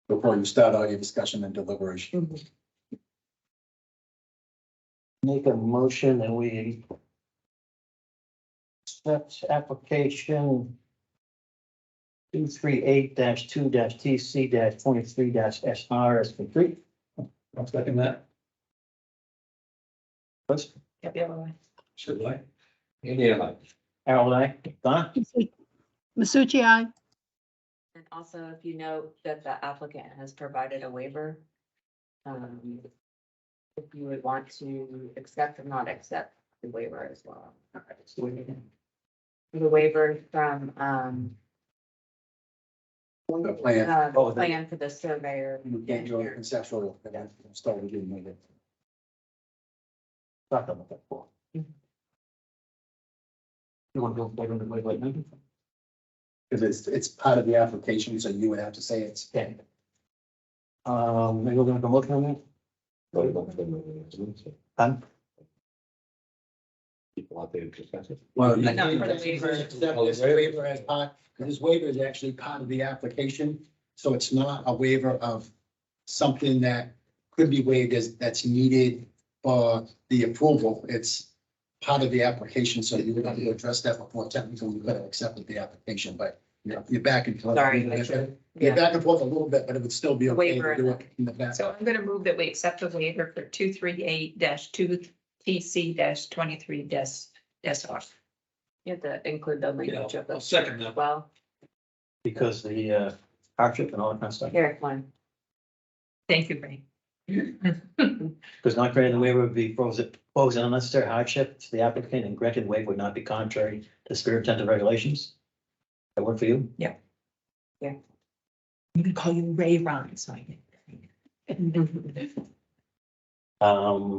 Before you start all your discussion and deliberation. Make a motion that we accept application 238-2-TC-23-SR as complete. I'll second that. First, Yep, the other way. Should I? Harold, I, Donna? Masucci, aye. And also, if you note that the applicant has provided a waiver, if you would want to accept or not accept the waiver as well. The waiver from, The plan. the plan for the surveyor. You can't do a conceptual, but then start with you. Talked about that before. You want to go wait on the wait, maybe? Because it's part of the application, so you would have to say it's. Okay. Maybe we're gonna go look on that? Huh? Well, But not for the waiver. This waiver as part, this waiver is actually part of the application, so it's not a waiver of something that could be waived that's needed for the approval. It's part of the application, so you would have to address that before technically you could have accepted the application, but you're back and forth. Sorry, You're back and forth a little bit, but it would still be okay Waiver. to do it in the back. So I'm gonna move that we accept the waiver for 238-2-TC-23-SR. You have to include the language Yeah, of the. I'll second that. Well, Because the hardship and all that kind of stuff. here, one. Thank you, Ray. Because not granting the waiver would be pose an unnecessary hardship to the applicant, and granted waiver would not be contrary to the spirit, intent, and regulations. That work for you? Yeah. Yeah. I'm gonna call you Ray Ron, so I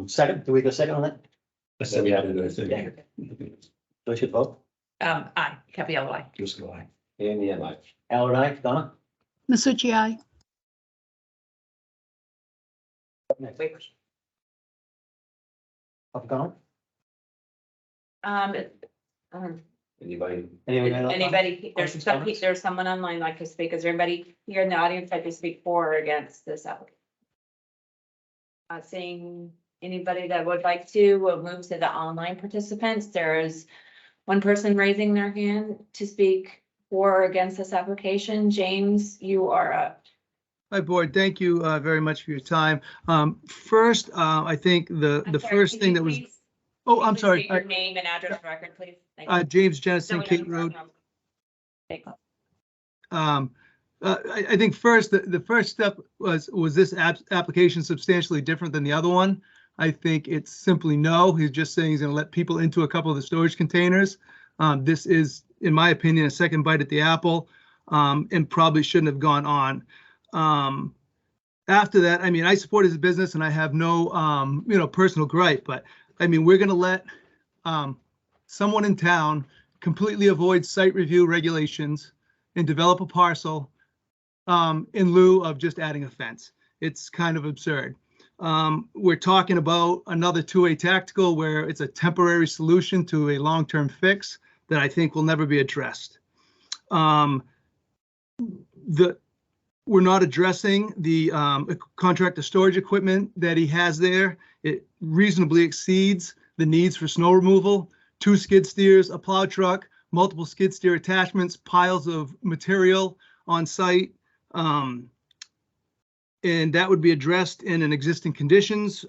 Second, do we go second on that? I said we had to do it. Yeah. Do we should vote? Aye, Capiello, aye. Just go ahead. Al and I, Donna? Masucci, aye. Waivers. Up, Donna? Anybody, Anybody? there's someone online like to speak. Is there anybody here in the audience like to speak for or against this application? Not seeing anybody that would like to, we'll move to the online participants. There's one person raising their hand to speak for or against this application. James, you are up. Hi, board. Thank you very much for your time. First, I think I'm the sorry, first could thing you that was, please- oh, I'm please sorry. state your name and address record, please. Thank you. James So Jennison, we know Kate who Road. you're from. Thanks. I think first, the first step was this application substantially different than the other one? I think it's simply no. He's just saying he's going to let people into a couple of the storage containers. This is, in my opinion, a second bite at the apple, and probably shouldn't have gone on. After that, I mean, I support his business and I have no, personal gripe, but I mean, we're going to let someone in town completely avoid site review regulations and develop a parcel in lieu of just adding a fence. It's kind of absurd. We're talking about another two-way tactical where it's a temporary solution to a long-term fix that I think will never be addressed. We're not addressing the contractor storage equipment that he has there. It reasonably exceeds the needs for snow removal, 2 skid steers, a plow truck, multiple skid steer attachments, piles of material on site. And that would be addressed in an existing conditions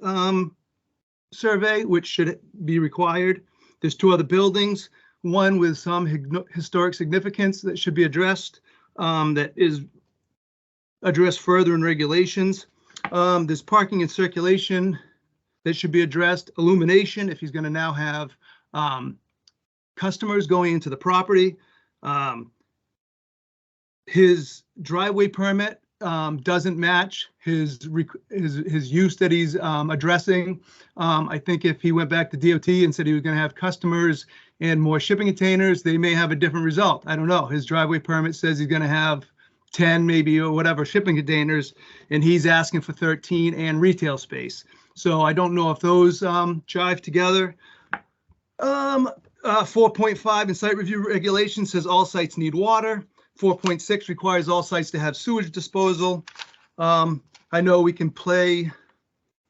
survey, which should be required. There's 2 other buildings, one with some historic significance that should be addressed, that is addressed further in regulations. There's parking and circulation that should be addressed, illumination, if he's going to now have customers going into the property. his driveway permit doesn't match his use that he's addressing. I think if he went back to DOT and said he was going to have customers and more shipping containers, they may have a different result. I don't know. His driveway permit says he's going to have 10 maybe or whatever shipping containers, and he's asking for 13 and retail space. So I don't know if those jive together. 4.5 in site review regulations says all sites need water. 4.6 requires all sites to have sewage disposal. I know we can play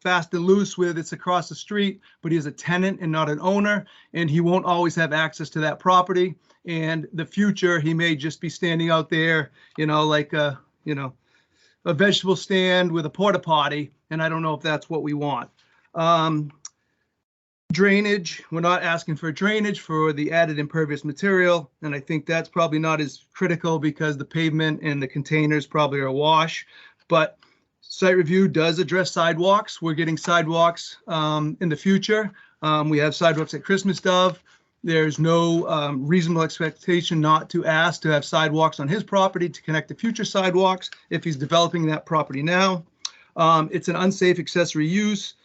fast and loose with it's across the street, but he's a tenant and not an owner, and he won't always have access to that property. And the future, he may just be standing out there, like a vegetable stand with a porta potty, and I don't know if that's what we want. Drainage, we're not asking for drainage for the added impervious material, and I think that's probably not as critical because the pavement and the containers probably are awash. But site review does address sidewalks. We're getting sidewalks in the future. We have sidewalks at Christmas Dove. There's no reasonable expectation not to ask to have sidewalks on his property to connect to future sidewalks if he's developing that property now. It's an unsafe accessory use.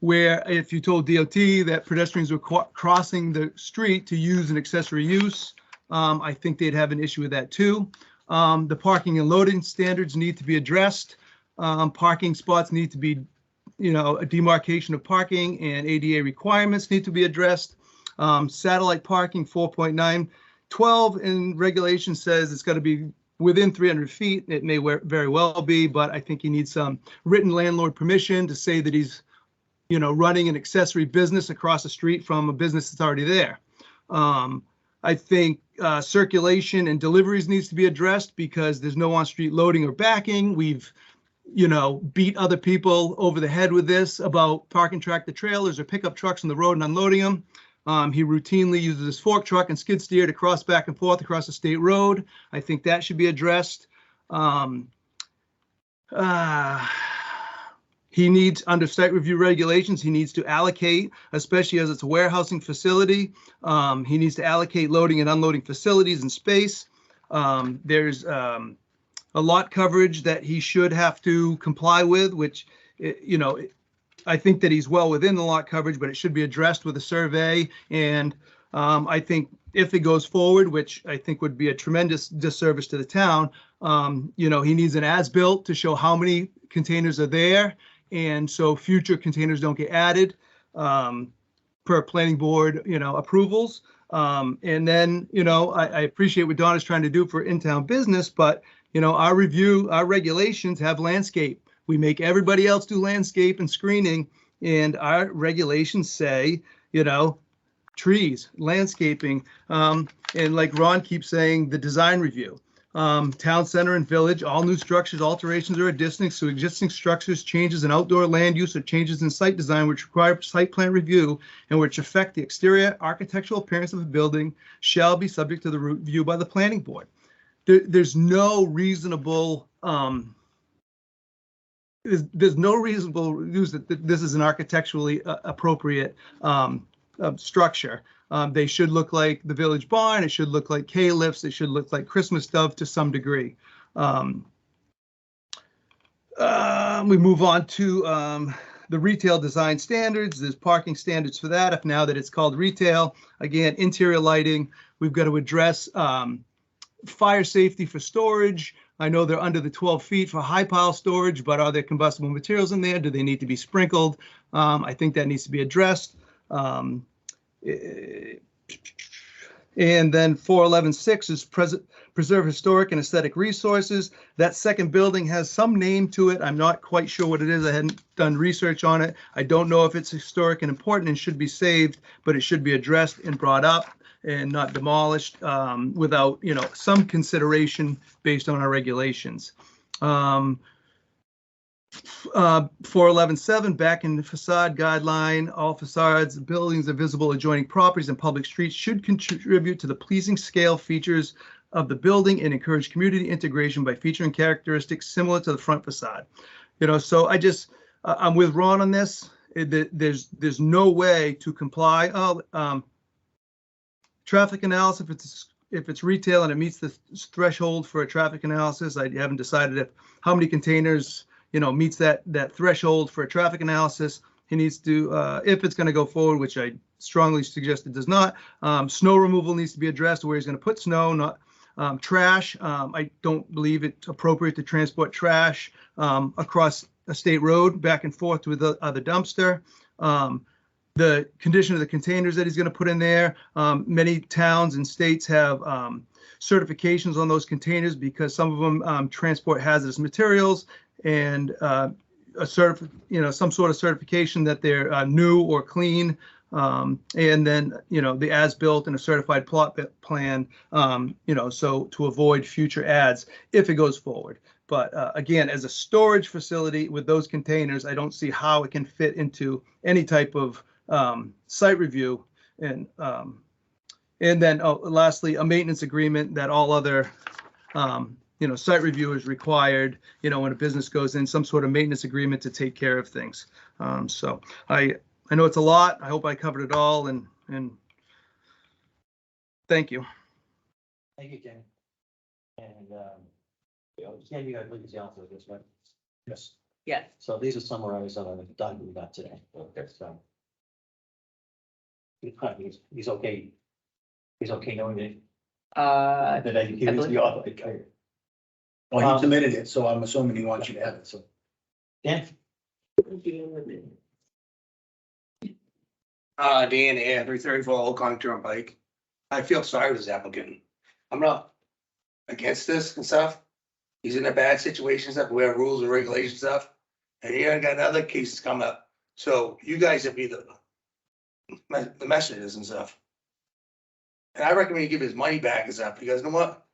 Where if you told DOT that pedestrians were crossing the street to use an accessory use, I think they'd have an issue with that too. The parking and loading standards need to be addressed. Parking spots need to be, a demarcation of parking, and ADA requirements need to be addressed. Satellite parking 4.9, 12 in regulation says it's got to be within 300 feet. It may very well be, but I think you need some written landlord permission to say that he's running an accessory business across the street from a business that's already there. I think circulation and deliveries needs to be addressed because there's no on-street loading or backing. We've, beat other people over the head with this about parking tractor trailers or pickup trucks on the road and unloading them. He routinely uses his fork truck and skid steer to cross back and forth across the state road. I think that should be addressed. He needs, under site review regulations, he needs to allocate, especially as it's a warehousing facility. He needs to allocate loading and unloading facilities and space. There's a lot coverage that he should have to comply with, which, I think that he's well within the lot coverage, but it should be addressed with a survey. And I think if it goes forward, which I think would be a tremendous disservice to the town, he needs an as-built to show how many containers are there. And so future containers don't get added per planning board, approvals. And then, I appreciate what Donna's trying to do for in-town business, but, our regulations have landscape. We make everybody else do landscape and screening, and our regulations say, trees, landscaping, and like Ron keeps saying, the design review. Town center and village, all new structures, alterations or additions to existing structures, changes in outdoor land use or changes in site design which require site plan review and which affect the exterior architectural appearance of a building shall be subject to the review by the planning board. There's no reasonable there's no reasonable use that this is an architecturally appropriate structure. They should look like the village barn. It should look like K-lifts. It should look like Christmas Dove to some degree. We move on to the retail design standards. There's parking standards for that. If now that it's called retail, again, interior lighting, we've got to address fire safety for storage. I know they're under the 12 feet for high pile storage, but are there combustible materials in there? Do they need to be sprinkled? I think that needs to be addressed. And then 411.6 is preserve historic and aesthetic resources. That second building has some name to it. I'm not quite sure what it is. I hadn't done research on it. I don't know if it's historic and important and should be saved, but it should be addressed and brought up and not demolished without, some consideration based on our regulations. 411.7, back in the facade guideline, all facades, buildings of visible adjoining properties and public streets should contribute to the pleasing scale features of the building and encourage community integration by featuring characteristics similar to the front facade. So I'm with Ron on this. There's no way to comply. Traffic analysis, if it's if it's retail and it meets the threshold for a traffic analysis, I haven't decided if, how many containers, meets that threshold for a traffic analysis. He needs to, if it's going to go forward, which I strongly suggest it does not, snow removal needs to be addressed where he's going to put snow, not trash. I don't believe it's appropriate to transport trash across a state road back and forth to the other dumpster. The condition of the containers that he's going to put in there. Many towns and states have certifications on those containers because some of them transport hazardous materials, and some sort of certification that they're new or clean. And then, the as-built and a certified plot plan, so to avoid future ads if it goes forward. But again, as a storage facility with those containers, I don't see how it can fit into any type of site review. And then lastly, a maintenance agreement that all other site review is required, when a business goes in, some sort of maintenance agreement to take care of things. So I know it's a lot. I hope I covered it all, and thank you. Thank you, Ken. And, Ken, you got Lincoln's answer this, right? Yes. Yes. So these are summarized on the document we got today. Okay, so. He's okay. He's okay knowing it. That he was the author. Okay. Well, he submitted it, so I'm assuming he wants you to have it, so. Dan? Dan here, 334 Old Country Turnpike. I feel sorry for this applicant. I'm not against this and stuff. He's in a bad situation and stuff. We have rules and regulations stuff. And you got other cases coming up. So you guys have be the messengers and stuff. And I recommend you give his money back and stuff, because you know what?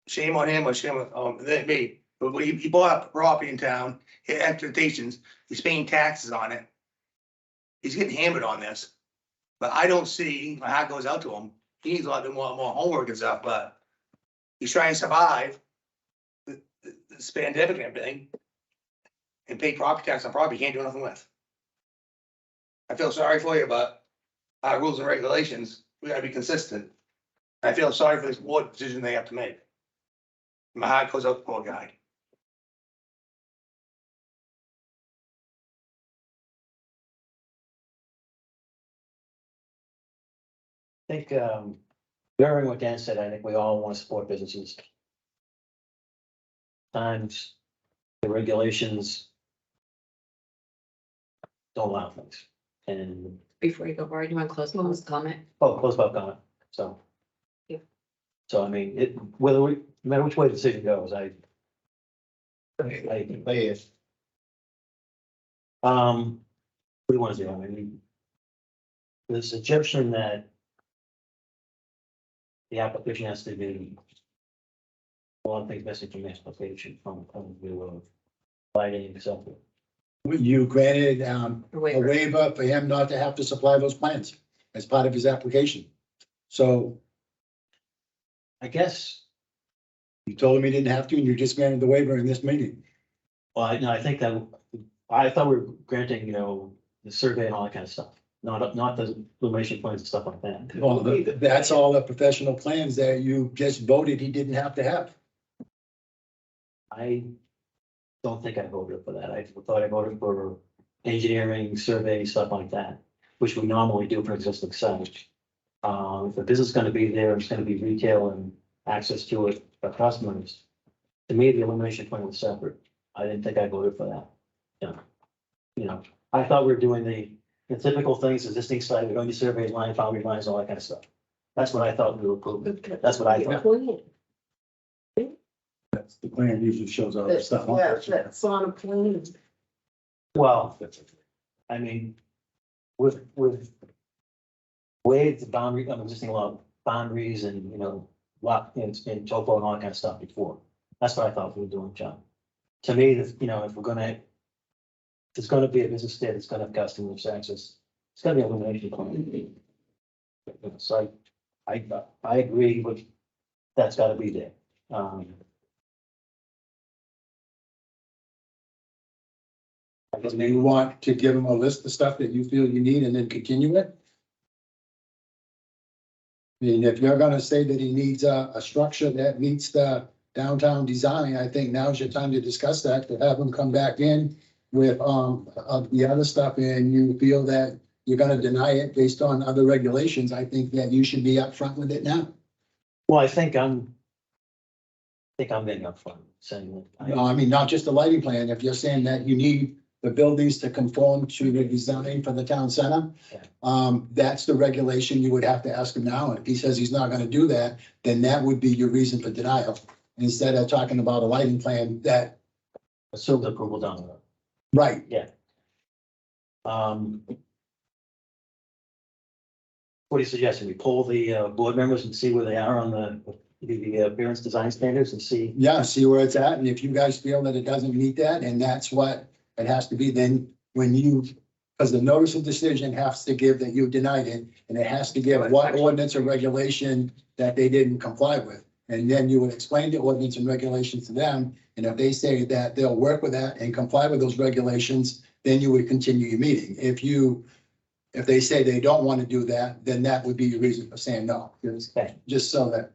Shame on him or shame on me. But when he bought property in town, he had expectations, he's paying taxes on it. He's getting hammered on this. But I don't see, my heart goes out to him. He needs a lot more homework and stuff, but he's trying to survive this pandemic and everything. And pay property tax on property he can't do nothing with. I feel sorry for you, but our rules and regulations, we gotta be consistent. I feel sorry for this board decision they have to make. My heart goes out to the poor guy. I think, bearing what Dan said, I think we all want to support businesses. Times, the regulations don't allow things. And, Before you go forward, you want to close public comment? close about comment, so. Yeah. So I mean, no matter which way the decision goes, what do you want to do? I mean, the suggestion that the application has to be, a lot of things missing from the application from view of lighting, et cetera. You granted a Waiver. waiver for him not to have to supply those plans as part of his application. So I guess, you told him he didn't have to, and you just granted the waiver in this meeting. well, I think that, I thought we were granting, the survey and all that kind of stuff, not the illumination plans and stuff like that. Well, that's all the professional plans that you just voted he didn't have to have. I don't think I voted for that. I thought I voted for engineering, survey, stuff like that, which we normally do for existing sites. If the business is gonna be there, it's gonna be retail and access to it for customers. To me, the illumination plan was separate. I didn't think I voted for that. I thought we were doing the typical things, existing site, we're going to survey line, boundary lines, all that kind of stuff. That's what I thought we were approving. That's what I thought. That's the plan usually shows all the stuff. on there. that's on a plan. Well, I mean, with the boundary, existing law, boundaries and, lot and topo and all that kind of stuff before. That's what I thought we were doing, John. To me, if it's gonna be a business there, it's gonna have customers access, it's gonna be illumination plan. So I agree with, that's gotta be there. I guess Do maybe you want to give him a list of stuff that you feel you need and then continue it? mean, if you're gonna say that he needs a structure that meets the downtown design, I think now's your time to discuss that, to have him come back in with, the other stuff, and you feel that you're gonna deny it based on other regulations, I think that you should be upfront with it now. Well, I think I'm being upfront, saying that. No, I mean, not just the lighting plan, if you're saying that you need the buildings to conform to the design for the town center, that's the regulation, you would have to ask him now, and if he says he's not gonna do that, then that would be your reason for denial, instead of talking about a lighting plan that, Assume the approval down the road. right, What do you suggest? We poll the board members and see where they are on the appearance design standards and see? yeah, see where it's at, and if you guys feel that it doesn't meet that, and that's what it has to be, then when you, because the notice of decision has to give that you denied it, and it has to give what ordinance or regulation that they didn't comply with. And then you would explain the ordinance and regulations to them, and if they say that they'll work with that and comply with those regulations, then you would continue your meeting. If they say they don't want to do that, then that would be your reason for saying no, just so that.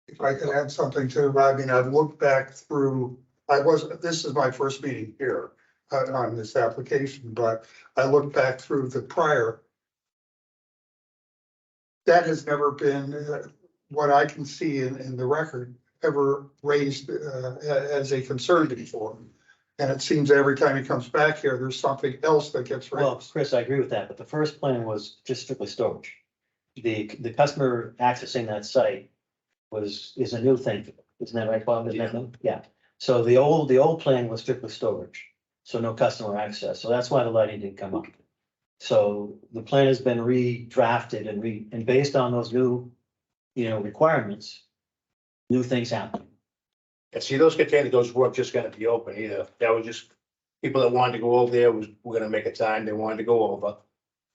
If I could add something too, I mean, I've looked back through, this is my first meeting here on this application, but I looked back through the prior. That has never been, what I can see in the record, ever raised as a concern before. And it seems every time he comes back here, there's something else that gets Well, raised. Chris, I agree with that, but the first plan was just strictly storage. The customer accessing that site is a new thing. Isn't that right, Bob? Isn't that new? Yeah. So the old plan was strictly storage, so no customer access. So that's why the lighting didn't come up. So the plan has been redrafted and based on those new, requirements, new things happen. And see, those containers, those weren't just gonna be open either. That was just people that wanted to go over there were gonna make a time, they wanted to go over.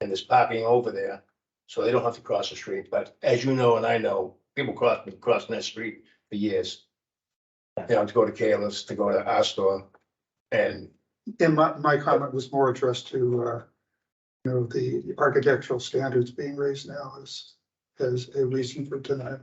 And there's parking over there, so they don't have to cross the street. But as you know, and I know, people crossing that street for years. To go to Kayla's, to go to our store, and And my comment was more addressed to, the architectural standards being raised now as a reason for denial.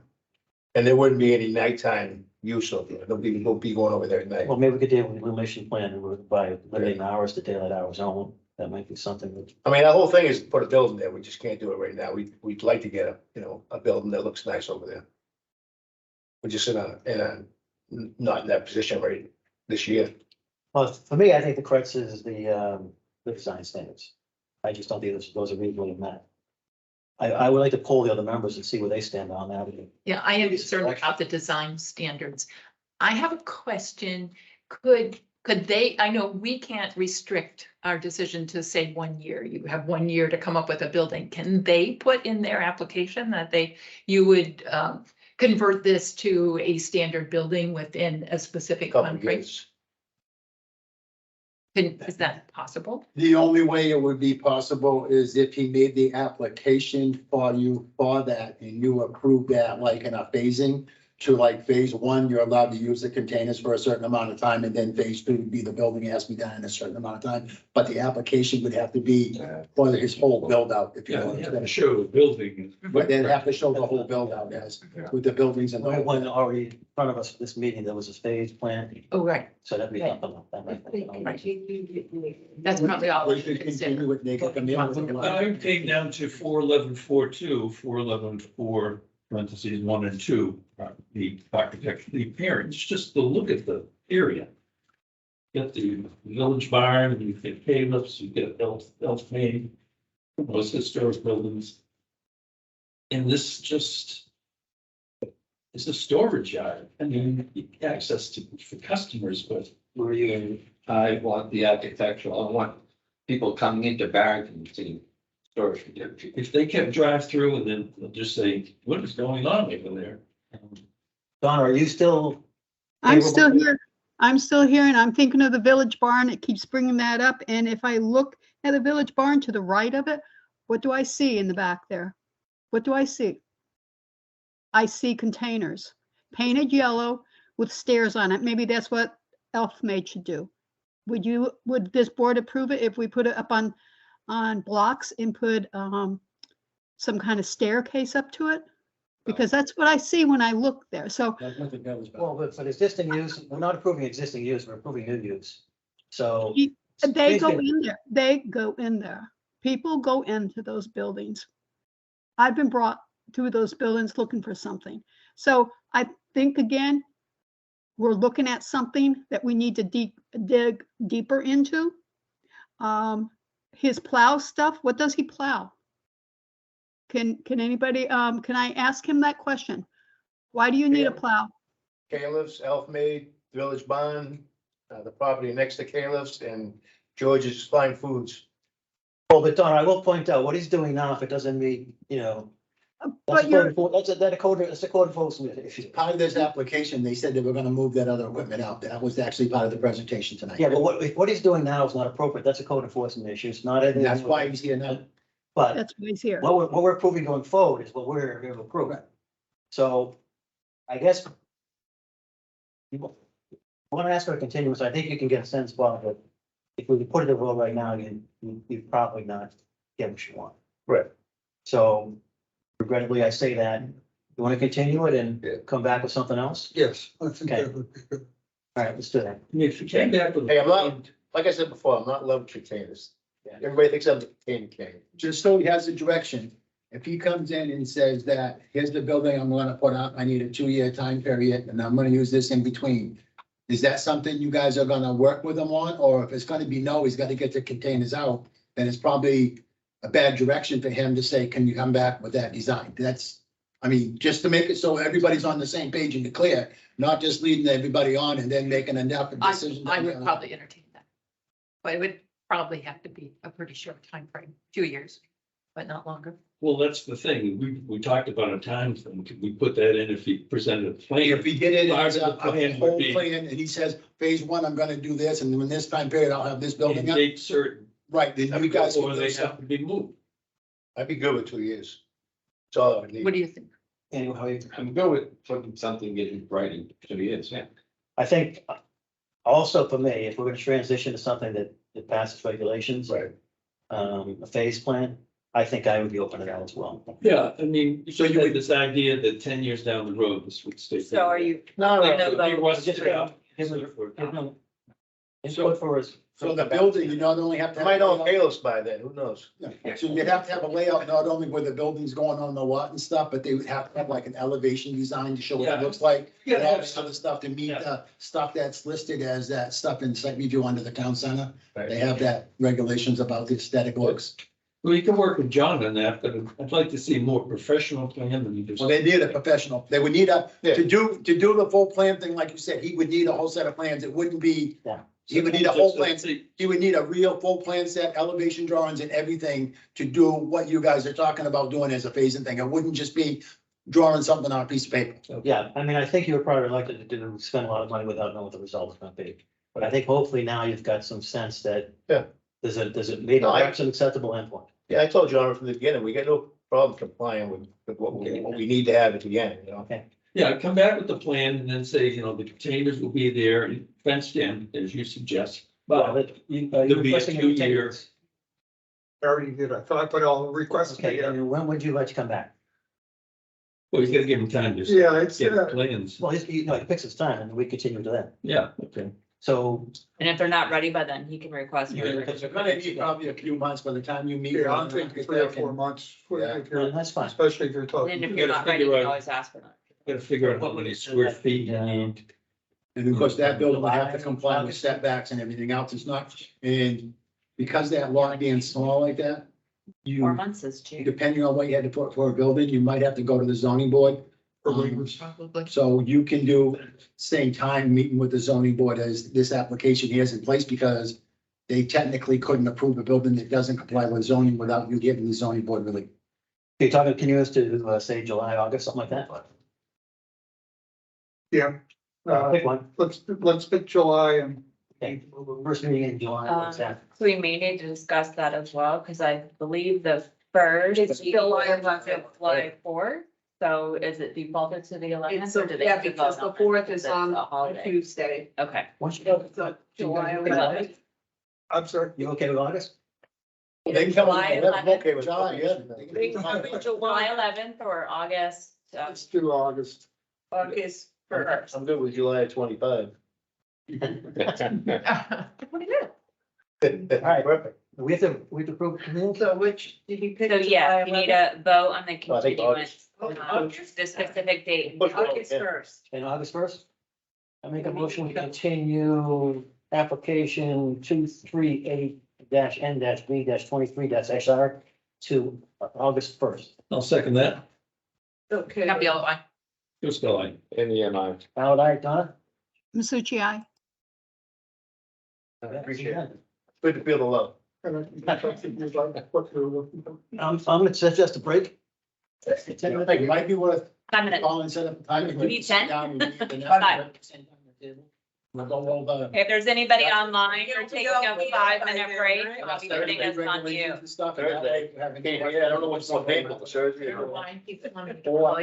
and there wouldn't be any nighttime use of it. Nobody will be going over there at night. Well, maybe we could deal with the illumination plan by limiting hours to daylight hours only. That might be something that. I mean, the whole thing is to put a building there. We just can't do it right now. We'd like to get a building that looks nice over there. We're just not in that position right this year. Well, for me, I think the crux is the design standards. I just don't think those are reasonably met. I would like to poll the other members and see where they stand on that. Yeah, I am concerned about the design standards. I have a question. Could they, I know we can't restrict our decision to say 1 year. You have 1 year to come up with a building. Can they put in their application that you would convert this to a standard building within a specific Couple time frame? years. Is that possible? The only way it would be possible is if he made the application for you for that and you approve that like in a phasing. To like phase one, you're allowed to use the containers for a certain amount of time, and then phase two would be the building has to be done in a certain amount of time. But the application would have to be for his whole build out, if you Yeah, want you have to to. show the building. But they'd have to show the whole build out as with the buildings and. We had one already in front of us for this meeting, there was a phase plan, Oh, right. so that'd be something like that. That's probably all. We we should should consider. continue with Nick at the mill. I came down to 411.4.2, 411.4 parentheses 1 and 2, the architecture, the appearance, just to look at the area. You get the village barn, you get Caleb's, you get Elf Main, those historic buildings. And this just is a storage yard. I mean, access to for customers, but Were you, I want the architectural, I want people coming into Barrington seeing storage. if they kept drive through and then they'll just say, what is going on over there? Donna, are you still? I'm still here. I'm still here and I'm thinking of the village barn. It keeps bringing that up. And if I look at the village barn to the right of it, what do I see in the back there? What do I see? I see containers painted yellow with stairs on it. Maybe that's what Elfmaid should do. Would this board approve it if we put it up on blocks and put some kind of staircase up to it? Because that's what I see when I look there. So That's what the village. Well, but existing use, we're not approving existing use, we're approving new use. So. they go basically- in there, they go in there. People go into those buildings. I've been brought to those buildings looking for something. So I think again, we're looking at something that we need to dig deeper into. His plow stuff, what does he plow? Can anybody, can I ask him that question? Why do you need a Yeah. plow? Caleb's, Elfmaid, Village Barn, the property next to Caleb's and George's Fine Foods. Well, but Don, I will point out, what he's doing now, if it doesn't meet, you know. But you're, That's a code enforcement issue. Part of this application, they said they were gonna move that other equipment out. That was actually part of the presentation tonight. Yeah, but what he's doing now is not appropriate. That's a code enforcement issue. It's not. And that's why he's here now. But that's why he's here. what we're approving going forward is what we're here to approve. Right. So I guess. You want to ask for a continuance, I think you can get a sense, Bob, that if we put it in the road right now, you probably not get what you want. Right. So regrettably, I say that. You want to continue it and come back with something else? Yes. Okay. All right, let's do that. I mean, if you came back with. Hey, I'm not, like I said before, I'm not in love with containers. Everybody thinks I'm the container king. Just so he has a direction. If he comes in and says that, here's the building I'm gonna put up, I need a 2-year time period, and I'm gonna use this in between. Is that something you guys are gonna work with him on? Or if it's gonna be no, he's gotta get the containers out, then it's probably a bad direction for him to say, can you come back with that design? That's, I mean, just to make it so everybody's on the same page and clear, not just leading everybody on and then making enough decision. I would probably entertain that. But it would probably have to be a pretty short time frame, 2 years, but not longer. Well, that's the thing. We talked about a time thing. Could we put that in if he presented a plan? If he did it as Part a of the plan whole would be- plan, and he says, phase 1, I'm gonna do this, and then in this time period, I'll have this building And up. date certain. Right, then you guys Or can they do have stuff. to be moved. I'd be good with 2 years. That's all I would need. What do you think? Anyway, how you? I'm good with putting something in writing, 2 years, yeah. I think also for me, if we're gonna transition to something that passes regulations. Right. A phase plan, I think I would be open to that as well. Yeah, I mean, so you had this idea that 10 years down the road, this would stay. So are you, No, I no, know He the- wants to Just draft. give them input for us. So the building, you not only have to. I might own Caleb's by then, who knows? Yeah, so you'd have to have a layout, not only where the building's going on the lot and stuff, but they would have to have like an elevation design to show what it Yeah. looks like. Yeah. And all this other stuff to meet Yeah. the stuff that's listed as that stuff in site review under the town center. Right. They have that regulations about the aesthetic looks. Well, you can work with John on that, but I'd like to see more professional plan than you just. Well, they need a professional. They would need Yeah. to do the full plan thing, like you said, he would need a whole set of plans. It wouldn't be. Yeah. He would need a whole plan. Just to see- He would need a real full plan set, elevation drawings and everything to do what you guys are talking about doing as a phasing thing. It wouldn't just be drawing something on a piece of paper. Yeah, I mean, I think you were probably reluctant to spend a lot of money without knowing what the result is gonna be. But I think hopefully now you've got some sense that. Yeah. There's a maybe No, perhaps an acceptable endpoint. Yeah, I told John from the beginning, we got no problem complying with what we need to have at the end, you know? Okay. Yeah, come back with the plan and then say, you know, the containers will be there and fenced in, as you suggest. Well, But but you, There'll you're be a requesting a 2-year. continuance. I already did, I thought, but I'll request. Okay, and when would you like to come back? well, you gotta give him time to. Yeah, it's, Get plans. Well, he picks his time and we continue to that. Yeah, okay. So, and if they're not ready by then, he can request. Yeah, further. Because you're gonna need probably a few months by the time you meet. yeah, I'm thinking 3 or 4 months. Yeah. that's fine. Especially if you're And talking. if you're not ready, you can always ask for that. Gotta figure out how many square feet you need. And of course, that building would have to comply with setbacks and everything else. It's not, and because that lot being small like that, 4 you, months is cheap. depending on what you had to put for a building, you might have to go to the zoning board. Probably. So you can do same time meeting with the zoning board as this application here is in place because they technically couldn't approve a building that doesn't comply with zoning without you getting the zoning board relief. You're talking continuous to, say, July, August, something like that? Yeah. Pick one. Let's pick July and. Okay, first meeting in July, what's that? So we may need to discuss that as well, because I believe the first. It's July 11th. July 4th, so is it defaulted to the 11th? It's, or do they yeah, have to because vote the on it? 4th is It's a on holiday. Tuesday. Okay. Once you So July 11th. I'm sorry. You okay with August? They can come July in, I'm 11th. okay with July, July. July 11th or August. Let's do August. August first. I'm good with July 25. What do you do? All right. Perfect. We have to approve. So which, did you pick? So yeah, you need a vote on the No, I think continuance, August. the specific date. Push it over, August yeah. first. In August first? I make a motion, we continue application 238-N-B-23-XR to August first. I'll second that. Okay. Not the yellow line. Just go like. In the MI. Ballot aye, Donna? Masucci, aye. Appreciate it. Good to feel the love. I'm suggest a break. It might be worth 5 minutes. calling, set up a time. You need 10? Five. We'll go over. If there's anybody online or taking a 5-minute break, I'll be putting us on mute. Thursday. Yeah, I don't know what's more painful, surgery or. Line, keep it on. Or-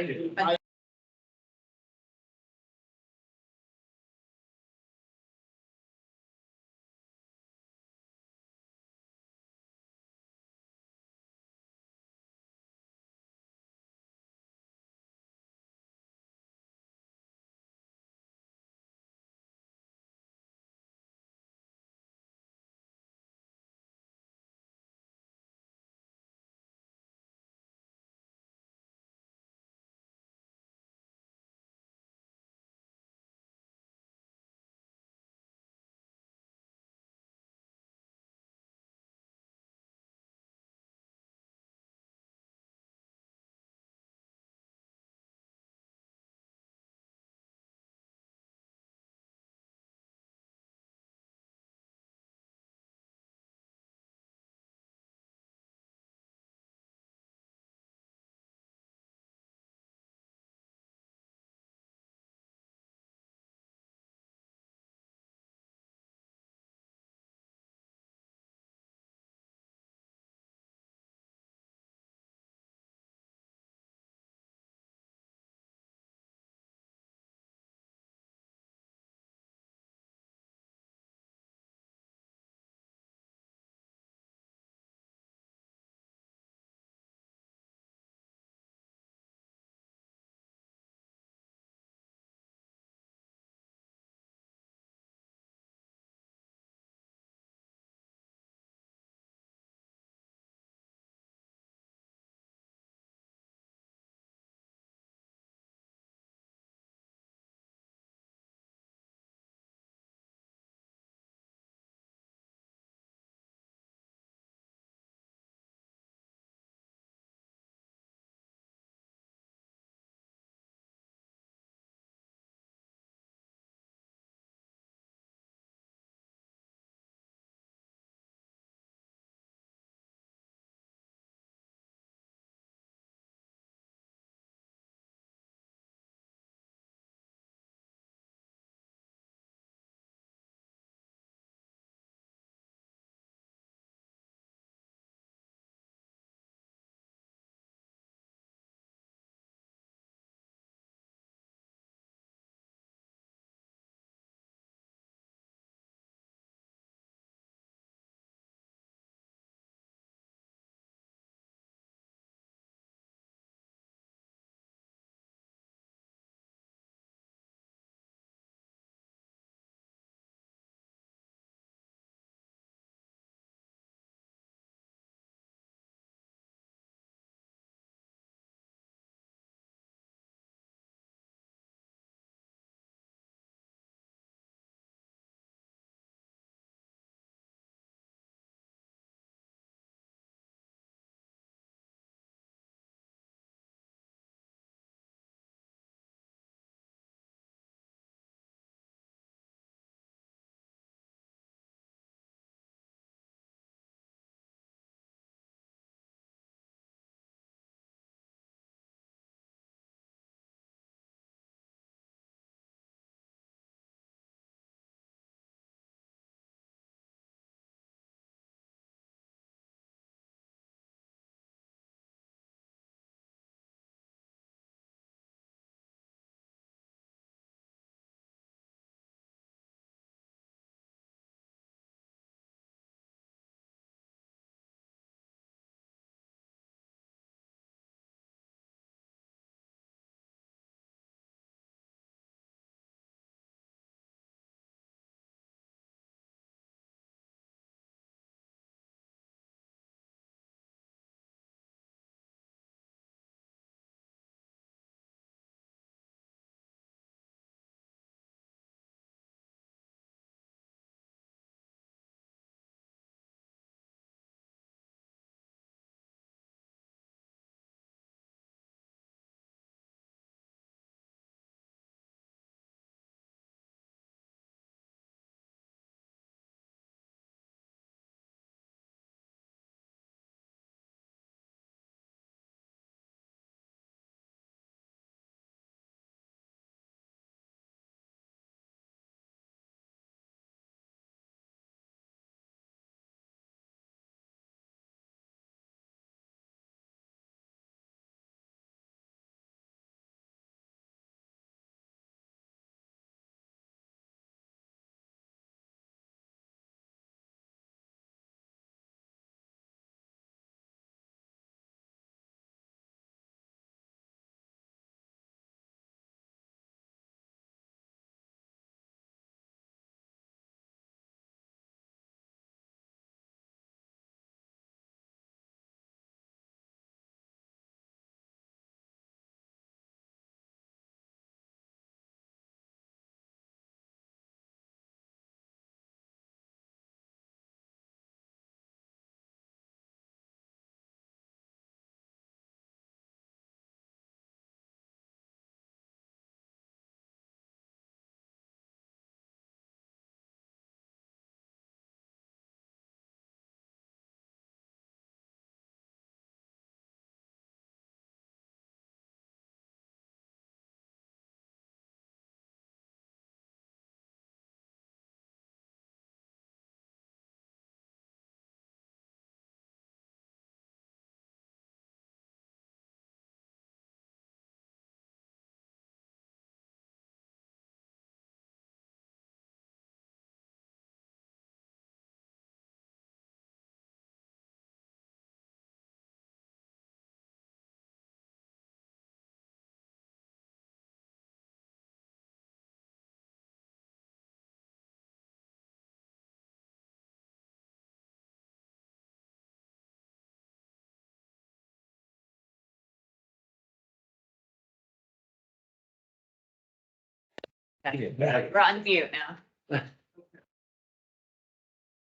Okay, we're on mute now.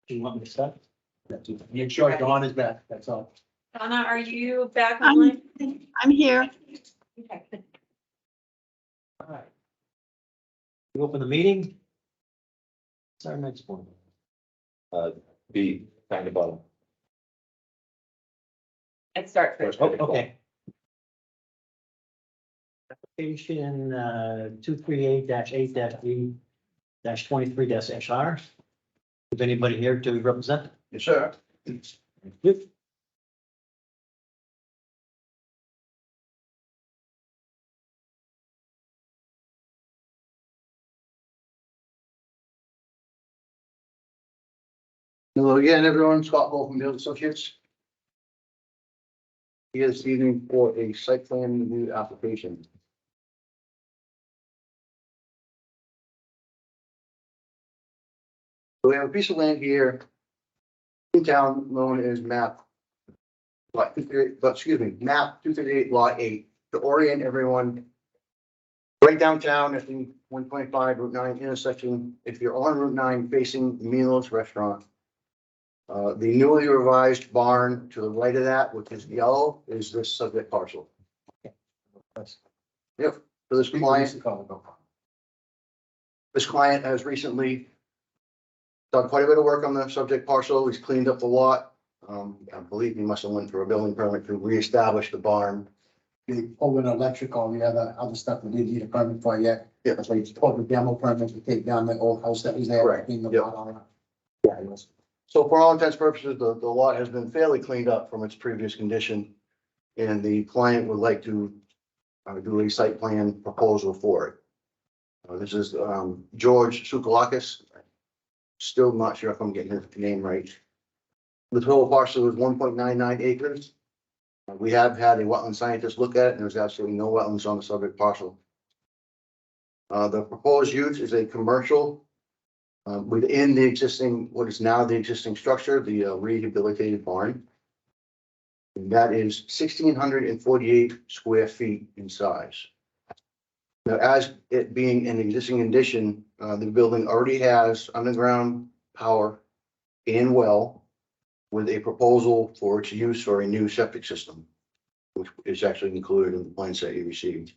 Do you want me to start? Make sure Dawn is back, that's all. Donna, are you back I'm- online? I'm here. Okay. All right. We open the meeting. What's our next one? B, kind of bottom. Let's start first. Oh, okay. Application 238-8-B-23-HR. Is anybody here to represent? Yes, sir. Yep. Hello again, everyone. Scott Bull from Build Associates. Here this evening for a site plan review application. So we have a piece of land here in town known as map. Map 238 lot 8 to orient everyone. Right downtown at the 125 Route 9 intersection. If you're on Route 9 facing Milo's Restaurant. The newly revised barn to the right of that, which is yellow, is this subject parcel. Yep, for this client. This client has recently done quite a bit of work on the subject parcel. He's cleaned up the lot. I believe he must have went through a building permit to reestablish the barn. They pulled an electrical, the other stuff we didn't need a permit for yet. Yeah. So he pulled the demo permit to take down the old house that was there. Correct. clean the Yep. lot all up. Yeah, it was. So for all intents and purposes, the lot has been fairly cleaned up from its previous condition. And the client would like to do a site plan proposal for it. This is George Sukalakis. Still not sure if I'm getting his name right. The total parcel is 1.99 acres. We have had a wetland scientist look at it, and there's absolutely no wetlands on the subject parcel. The proposed use is a commercial within the existing, what is now the existing structure, the rehabilitated barn. And that is 1,648 square feet in size. Now, as it being an existing condition, the building already has underground power and well with a proposal for its use for a new septic system, which is actually included in the plans that you received.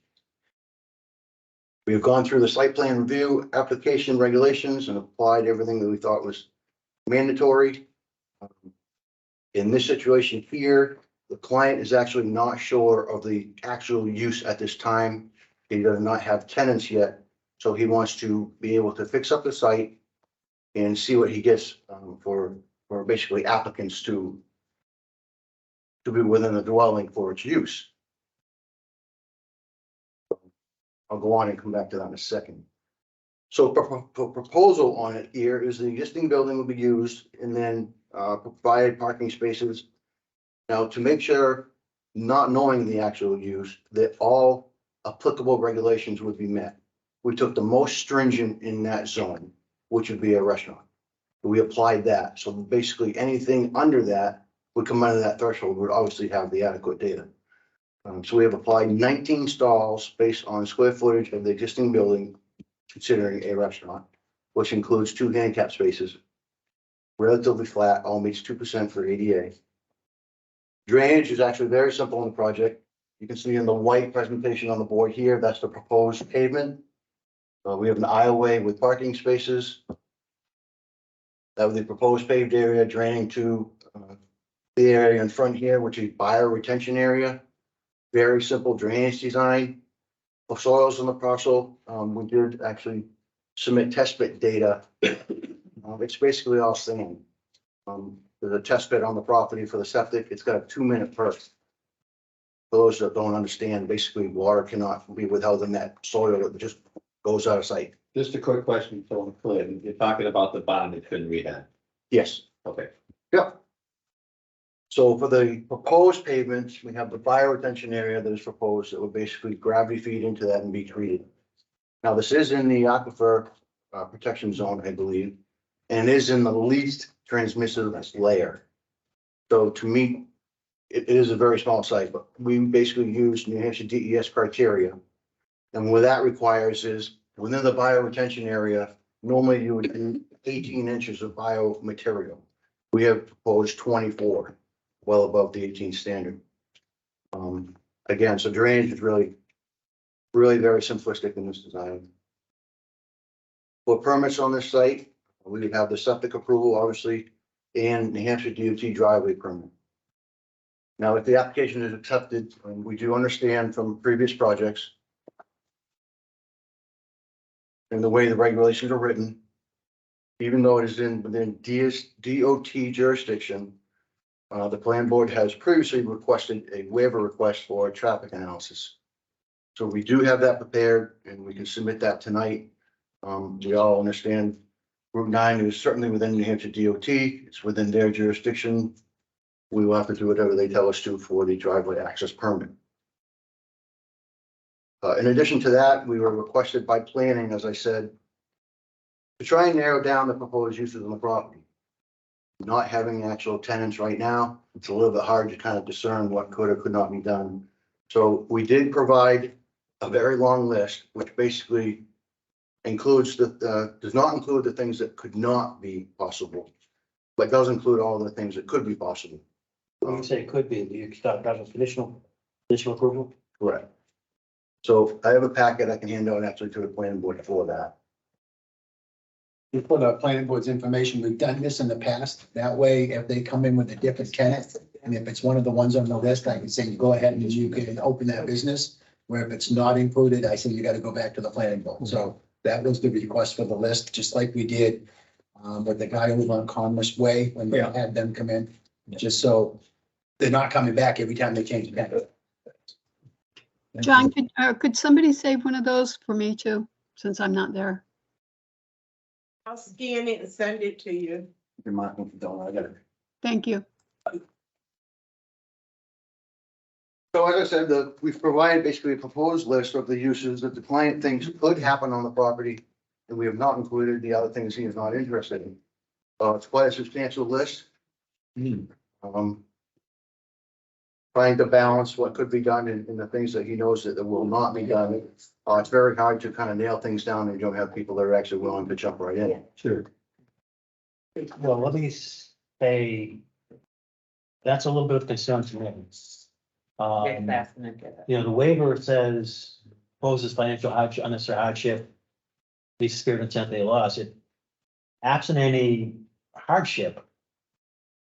We have gone through the site plan review, application regulations, and applied everything that we thought was mandatory. In this situation here, the client is actually not sure of the actual use at this time. He does not have tenants yet, so he wants to be able to fix up the site and see what he gets for basically applicants to be within the dwelling for its use. I'll go on and come back to that in a second. So proposal on it here is the existing building will be used and then provided parking spaces. Now, to make sure, not knowing the actual use, that all applicable regulations would be met. We took the most stringent in that zone, which would be a restaurant. We applied that. So basically anything under that would come under that threshold, would obviously have the adequate data. So we have applied 19 stalls based on square footage of the existing building, considering a restaurant, which includes 2 handicap spaces. Relatively flat, all meets 2% for ADA. Drainage is actually very simple in the project. You can see in the white presentation on the board here, that's the proposed pavement. We have an aisleway with parking spaces. That was the proposed paved area draining to the area in front here, which is bio retention area. Very simple drainage design. For soils in the parcel, we did actually submit test pit data. It's basically all sand. There's a test pit on the property for the septic. It's got a 2-minute burst. For those that don't understand, basically water cannot be withheld in that soil. It just goes out of sight. Just a quick question, so I'm clear. You're talking about the bond that couldn't rehab. Yes. Okay. Yep. So for the proposed pavements, we have the bio retention area that is proposed. It will basically gravity feed into that and be treated. Now, this is in the aquifer protection zone, I believe, and it is in the least transmissive layer. So to meet, it is a very small site, but we basically use New Hampshire DES criteria. And what that requires is Within the bioretention area, normally you would do 18 inches of biomaterial. We have proposed 24, well above the 18 standard. Again, so drainage is really very simplistic in this design. For permits on this site, we would have the septic approval, obviously, and New Hampshire DOT driveway permit. Now, if the application is accepted, and we do understand from previous projects and the way the regulations are written, even though it is within DOT jurisdiction, the plan board has previously requested a waiver request for a traffic analysis. So we do have that prepared and we can submit that tonight. We all understand Route 9 is certainly within New Hampshire DOT. It's within their jurisdiction. We will have to do whatever they tell us to for the driveway access permit. In addition to that, we were requested by planning, as I said, to try and narrow down the proposed uses on the property. Not having actual tenants right now, it's a little bit hard to kind of discern what could or could not be done. So we did provide a very long list, which basically includes does not include the things that could not be possible, but does include all the things that could be possible. When you say it could be, do you start having conditional approval? Correct. So I have a packet I can hand out actually to the planning board for that. You put our planning board's information, we've done this in the past, that way, if they come in with a different tenant, and if it's one of the ones on the list, I can say, go ahead and you can open that business. Where if it's not included, I say you gotta go back to the planning board, so that was the request for the list, just like we did. With the guy over on Commerce Way, when we had them come in, just so they're not coming back every time they change the tenant. John, could somebody save one of those for me too, since I'm not there? I'll scan it and send it to you. You're marking for Donna, I got it. Thank you. So as I said, we've provided basically a proposed list of the uses that the client thinks could happen on the property. And we have not included the other things he is not interested in. It's quite a substantial list. Trying to balance what could be done and the things that he knows that will not be done. It's very hard to kind of nail things down and you don't have people that are actually willing to jump right in. Sure. Well, let me say, that's a little bit of concern to me. The waiver says poses financial hardship, unnecessary hardship, least spirit and intent they lost it. Absent any hardship,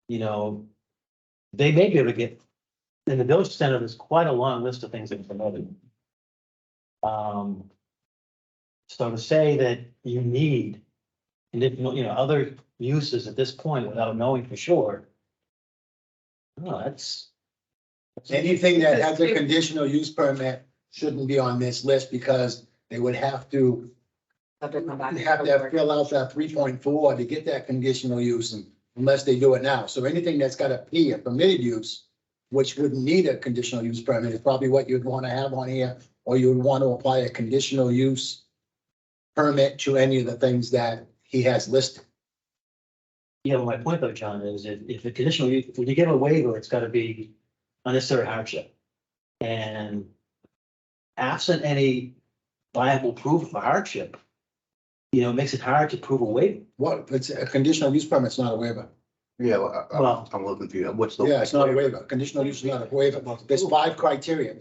they may be able to get, in the village center, there's quite a long list of things that are promoted. So to say that you need, other uses at this point without knowing for sure. No, that's. Anything that has a conditional use permit shouldn't be on this list because they would have to fill out that 3.4 to get that conditional use unless they do it now. So anything that's got a P, a permitted use, which wouldn't need a conditional use permit, is probably what you'd want to have on here, or you would want to apply a conditional use permit to any of the things that he has listed. Yeah, well, my point though, John, is if the conditional use, when you give a waiver, it's gotta be unnecessary hardship. And absent any viable proof of hardship, it makes it hard to prove a waiver. What, it's a conditional use permit, it's not a waiver. Yeah, Well, I'm looking for you. What's the? Yeah, it's not a waiver. Conditional use is not a waiver. There's 5 criteria.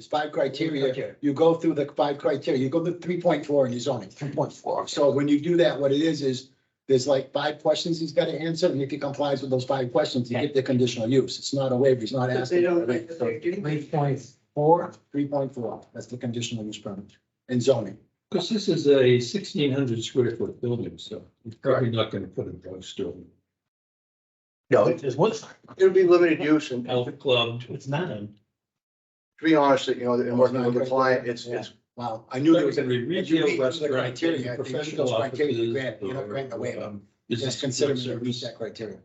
You go through the 5 criteria. You go to 3.4 in your zoning. 3.4. So when you do that, what it is there's like 5 questions he's got to answer, and if he complies with those 5 questions, you get the conditional use. It's not a waiver. He's not asking. 3.4. 3.4, that's the conditional use permit in zoning. Because this is a 1,600 square foot building, so you're probably not gonna put a drugstore. No, There's one, it'll be limited use and Health club. it's not a. to be honest, in working with the client, it's Wow, I knew there was a Retail the restaurant, criteria. professional Those criteria, offices, you're not granting a waiver. business Just consider service. to reach that criteria.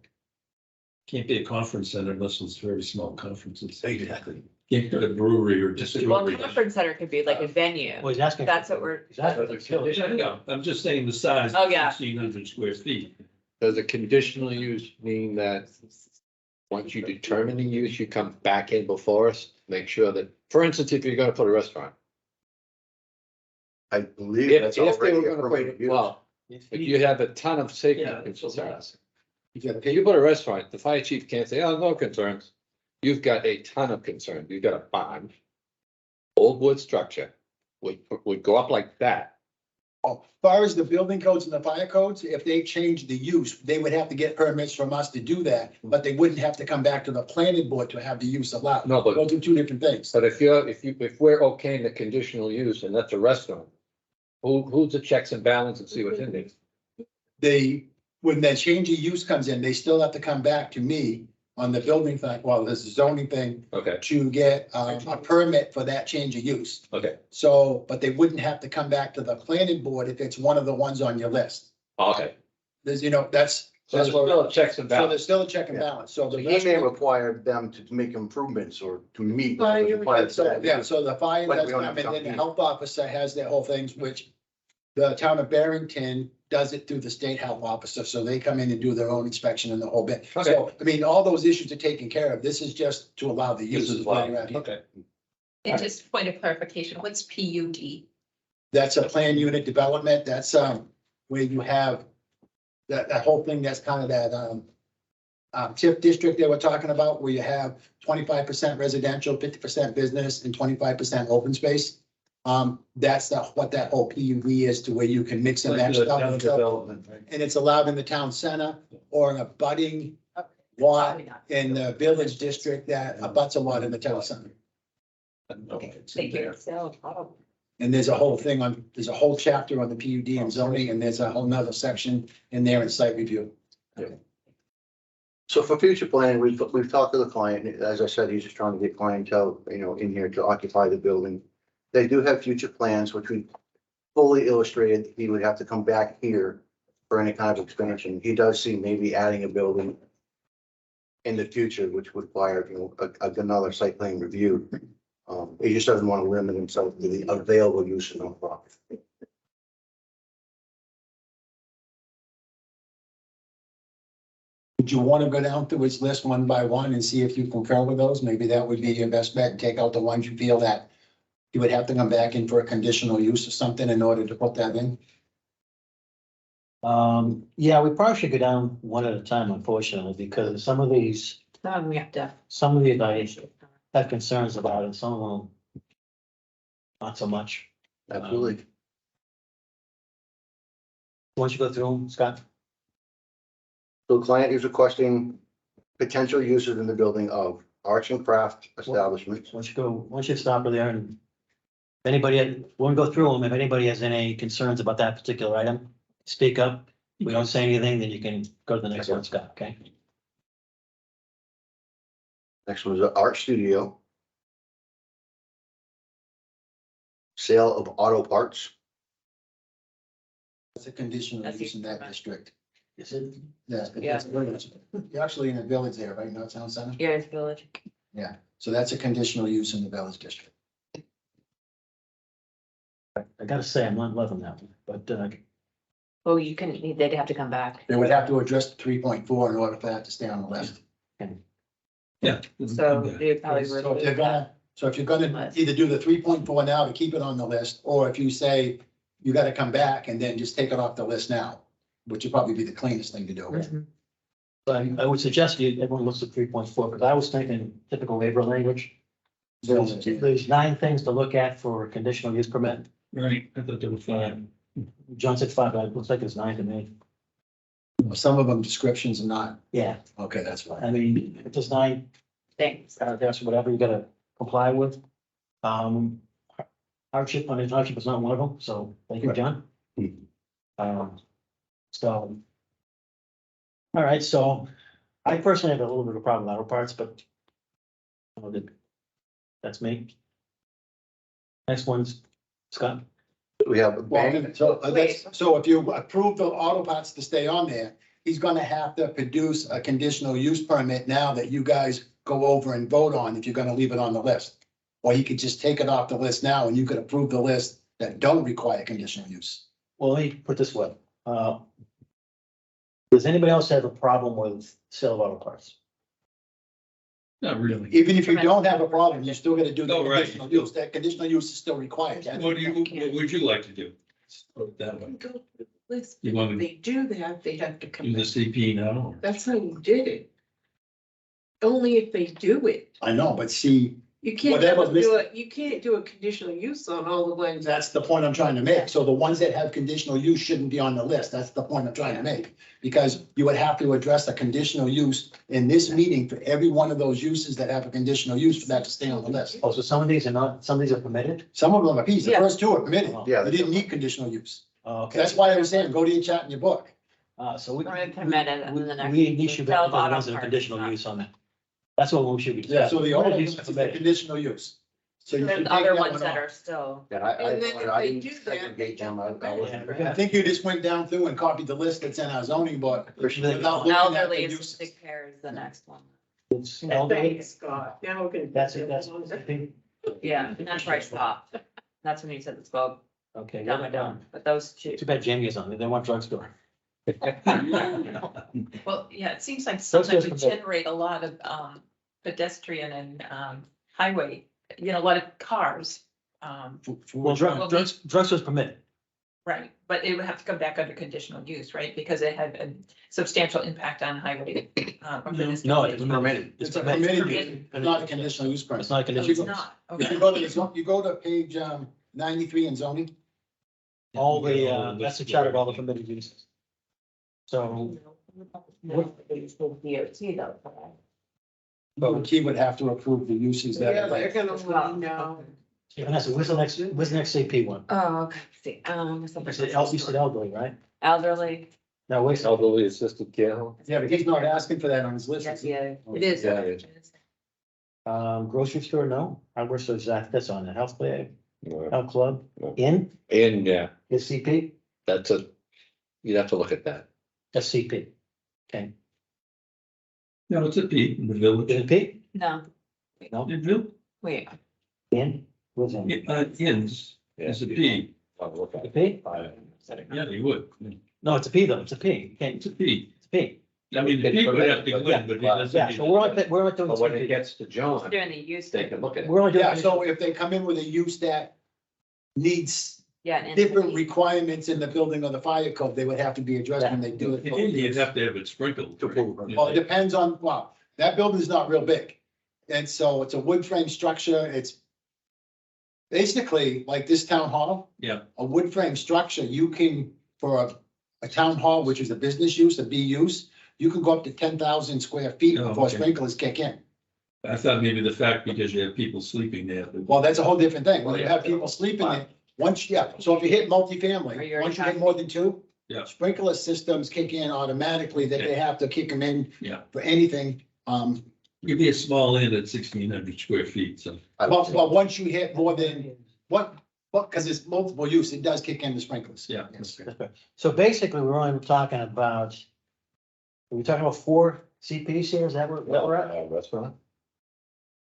Can't be a conference center unless it's very small conferences. exactly. Can't go to brewery or distillery. Well, conference center could be like a venue. Well, he's asking. That's what we're. Yeah, I'm just saying the size. Oh, yeah. 1,600 square feet. Does a conditional use mean that once you determine the use, you come back in before us, make sure that, for instance, if you're gonna put a restaurant, I believe If, that's if they already were a gonna permitted put, use. well, if you have a ton of safety Yeah, concerns. If you put a restaurant, the fire chief can't say, oh, no concerns. You've got a ton of concerns. You've got a barn. Old wood structure would go up like that. As far as the building codes and the fire codes, if they change the use, they would have to get permits from us to do that, but they wouldn't have to come back to the planning board to have the use allowed. No, but- Those are two different things. But if we're okay in the conditional use and that's a restaurant, who's the checks and balance and see what's in there? When that change of use comes in, they still have to come back to me on the building thing, well, there's a zoning thing Okay, to get a permit for that change of use. okay, So, but they wouldn't have to come back to the planning board if it's one of the ones on your list. okay. There's, you know, that's. So there's still a checks and So there's balance. still a check and balance, so So the he may restaurant, require them to make improvements or to meet. Well, the you- required so, standards. yeah, so the fire But does we don't come, have and then the company. health officer has their whole things, which the town of Barrington does it through the state health officer, so they come in and do their own inspection and the whole bit. Okay. So, I mean, all those issues are taken care of, this is just to allow the This use. is is why why, you're at here. okay. And just point of clarification, what's PUD? That's a plan unit development, that's, where you have that whole thing, that's kind of that, TIF district they were talking about, where you have 25% residential, 50% business, and 25% open space. That's what that whole PUD is, to where you can mix and match stuff. and stuff. Development, right? And it's allowed in the town center or in a budding lot in the village district that abuts a lot in the town center. Okay, thank you. And there's a whole thing on, there's a whole chapter on the PUD and zoning, and there's a whole nother section in there in site review. So for future planning, we've talked to the client, as I said, he's just trying to get clientele, you know, in here to occupy the building. They do have future plans, which we fully illustrated, he would have to come back here for any kind of expansion. He does see maybe adding a building in the future, which would require, you know, another site plan review. He just doesn't want to limit himself to the available use of the property. Would you want to go down through his list one by one and see if you concur with those? Maybe that would be your best bet, and take out the ones you feel that you would have to come back in for a conditional use or something in order to put that in. Yeah, we probably should go down one at a time, unfortunately, because some of these, We have to. some of these I have concerns about, and some of them not so much. Absolutely. Why don't you go through them, Scott? So the client is requesting potential uses in the building of arts and craft establishments. Why don't you stop over there, and if anybody, we'll go through them, if anybody has any concerns about that particular item, speak up. We don't say anything, then you can go to the next one, Scott, okay? Next one is an art studio. Sale of auto parts. It's a conditional That's use in that correct. district. Is it? Yeah. Yeah. You're actually in the village there, right? Not town center? Yeah, it's village. Yeah, so that's a conditional use in the village district. I gotta say, I'm not loving that one, but, Oh, you can, they'd have to come back. They would have to address 3.4 in order for that to stay on the list. Yeah. So they probably. So if you're remove that. gonna, so if you're gonna either do the 3.4 now to keep it on the list, or if you say you gotta come back and then just take it off the list now, which would probably be the cleanest thing to do. Mhm. I would suggest everyone looks at 3.4, because I was thinking typical waiver language. There's 9 things to look at for a conditional use permit. Right, I thought they were fine. John said 5, but it looks like it's 9 to me. Some of them descriptions are not, Yeah, okay, that's fine. I mean, if there's 9 Thanks. paragraphs or whatever you gotta comply with. Hardship, hardship is not one of them, so thank you, John. So. All right, so I personally have a little bit of a problem with auto parts, but. That's me. Next one's Scott. We have a bank. So if you approve the auto parts to stay on there, he's gonna have to produce a conditional use permit now that you guys go over and vote on, if you're gonna leave it on the list. Or he could just take it off the list now and you could approve the list that don't require conditional use. Well, let me put it this way. Does anybody else have a problem with sale of auto parts? Not really. Even if you don't have a problem, you still gotta do the Oh, right. conditional use. That conditional use is still required. What would you like to do? Put it that way. Listen, You want if to they do that, they have to do come the back. CP now? That's how you did it. Only if they do it. I know, but see, You can't Whatever just do it, you can't do a conditional use on all the ones. that's the point I'm trying to make. So the ones that have conditional use shouldn't be on the list. That's the point I'm trying to make. Because you would have to address a conditional use in this meeting for every one of those uses that have a conditional use for that to stay on the list. Oh, so some of these are not, some of these are permitted? Some of them are Ps. The Yeah. first two are permitted. Yeah. You didn't need conditional use. Oh, okay. That's why I was saying, go to your chat in your book. So we. We're gonna permit it, and then the next We should be sell able to auto ones that are parts, conditional not- use on that. That's what we should be. Yeah, so the only Permitted use use is the permitted. conditional use. So you should There's take other that ones one that off. are still, Yeah, And then if I they didn't do that, segregate them. Yeah. I think you just went down through and copied the list that's in our zoning book. Everything. without looking at the elderly is uses. sick care is the next one. It's elderly. thanks, Scott. Now we're gonna. That's it, that's, okay, Yeah, and that's where I stopped. That's when you said the spoke okay, down well and done. down, but those two. Too bad Jamie is on it, they want drugstore. Well, yeah, it seems like Those something guys would can vote. generate a lot of pedestrian and highway, you know, a lot of cars. Well, drugstore's permitted. Right, but it would have to come back under conditional use, right? Because it had a substantial impact on highway. No, it's municipality. permitted. It's a permitted use, it's not a conditional use permit. It's not a Oh, conditional it's use. not, If okay. you go to page 93 in zoning, All the, that's the chart of all the permitted uses. So, DOT though, correct? but Key would have to approve the uses Yeah, that. they're gonna want to know. Vanessa, where's the next CP one? Oh, okay, see, You said elderly, right? elderly, No, wait, Elderly assisted care home. Yeah, but he's not asking for that on his list. yes, is he? yeah. It is. Yeah, it grocery store, no, hardware store, that's on the health club, No. health club, No. in, And yeah, is CP, that's you'd have to look at that. that's CP. Okay, No, it's a P in the village. is it P? No, No, In Vil- wait, in, what's in? Inns is a P. I'll look at The it. P? Yeah, you would. No, it's a P though, it's a P, you can't, It's a P. it's a P. I mean, the P would have to go in, but it doesn't. Yeah, so we're not doing. But when it CP. gets to John, doing the use. they can look at it. We're only doing. Yeah, so if they come in with a use that needs Yeah. and different requirements in the building or the fire code, they would have to be addressed when they do it. In India, you'd have to have it sprinkled. To prove it. Well, it depends on, well, that building's not real big. And so it's a wood frame structure. It's basically like this town hall. Yeah. A wood frame structure, you can, for a town hall, which is a business use, a B use, you can go up to 10,000 square feet Oh, before okay. sprinklers kick in. I thought maybe the fact because you have people sleeping there. but- Well, that's a whole different thing. When you have people sleeping there, once, yeah, so if you hit Are multifamily, you once you hit more than two. Yeah. Sprinkler systems kick in automatically, that they have to kick them in. Yeah. For anything, You'd be a small inn at 1,600 square feet, so. but once you hit more than, because it's multiple use, it does kick in the sprinklers. Yeah. So basically, we're only talking about, are we talking about 4 CPs here? Is that where we're at? Restaurant.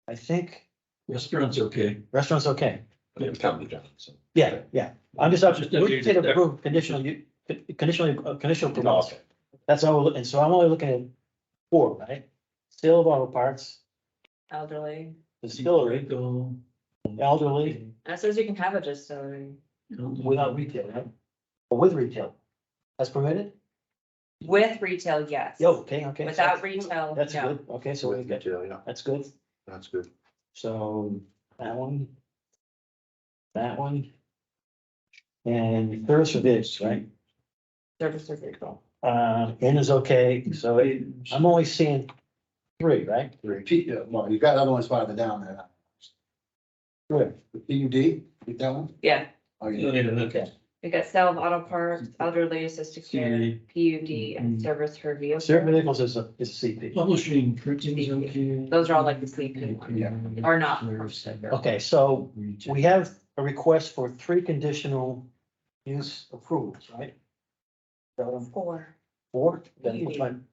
I think Restaurant's okay. restaurant's okay. Come to John, so. Yeah, yeah. I'm just up Just to, we did approve conditional, conditional No, approval. That's all, and so I'm only looking at 4, right? Sale of auto parts, elderly, distillery, elderly, and it says you can have a distillery without retail, right? Or with retail. That's permitted? with retail, yes. Yeah, okay, okay. Without retail, That's no. good. Okay, so we got, Yeah, that's good. that's good. So that one. That one. And thirst for this, right? Service or vehicle. N is okay, so I'm only seeing 3, right? Well, you got other ones farther down there. Good. The PUD, get that one? Yeah, Oh, Yeah, yeah. Okay. we got sale of auto parts, elderly assisted care, PUD, and service for vehicle. Certain vehicles is a CP. Publishing, printing's okay. Those are all like the CP ones, Yeah. or not. Okay, so we have a request for 3 conditional use approvals, right? 4. 4? Then which one?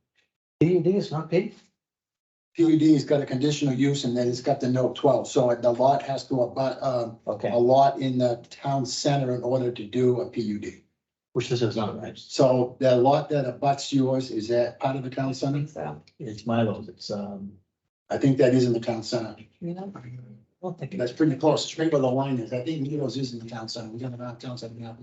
PUD is not P? PUD's got a conditional use and then it's got the note 12, so the lot has to abut, Okay, a lot in the town center in order to do a PUD. which this is not, right? So the lot that abuts yours, is that part of the town I center? think so. It's Milo's, it's, I think that is in the town center. You know? Well, thank you. That's pretty close, straight where the line is. I think Needles is in the town center. We got a town center now.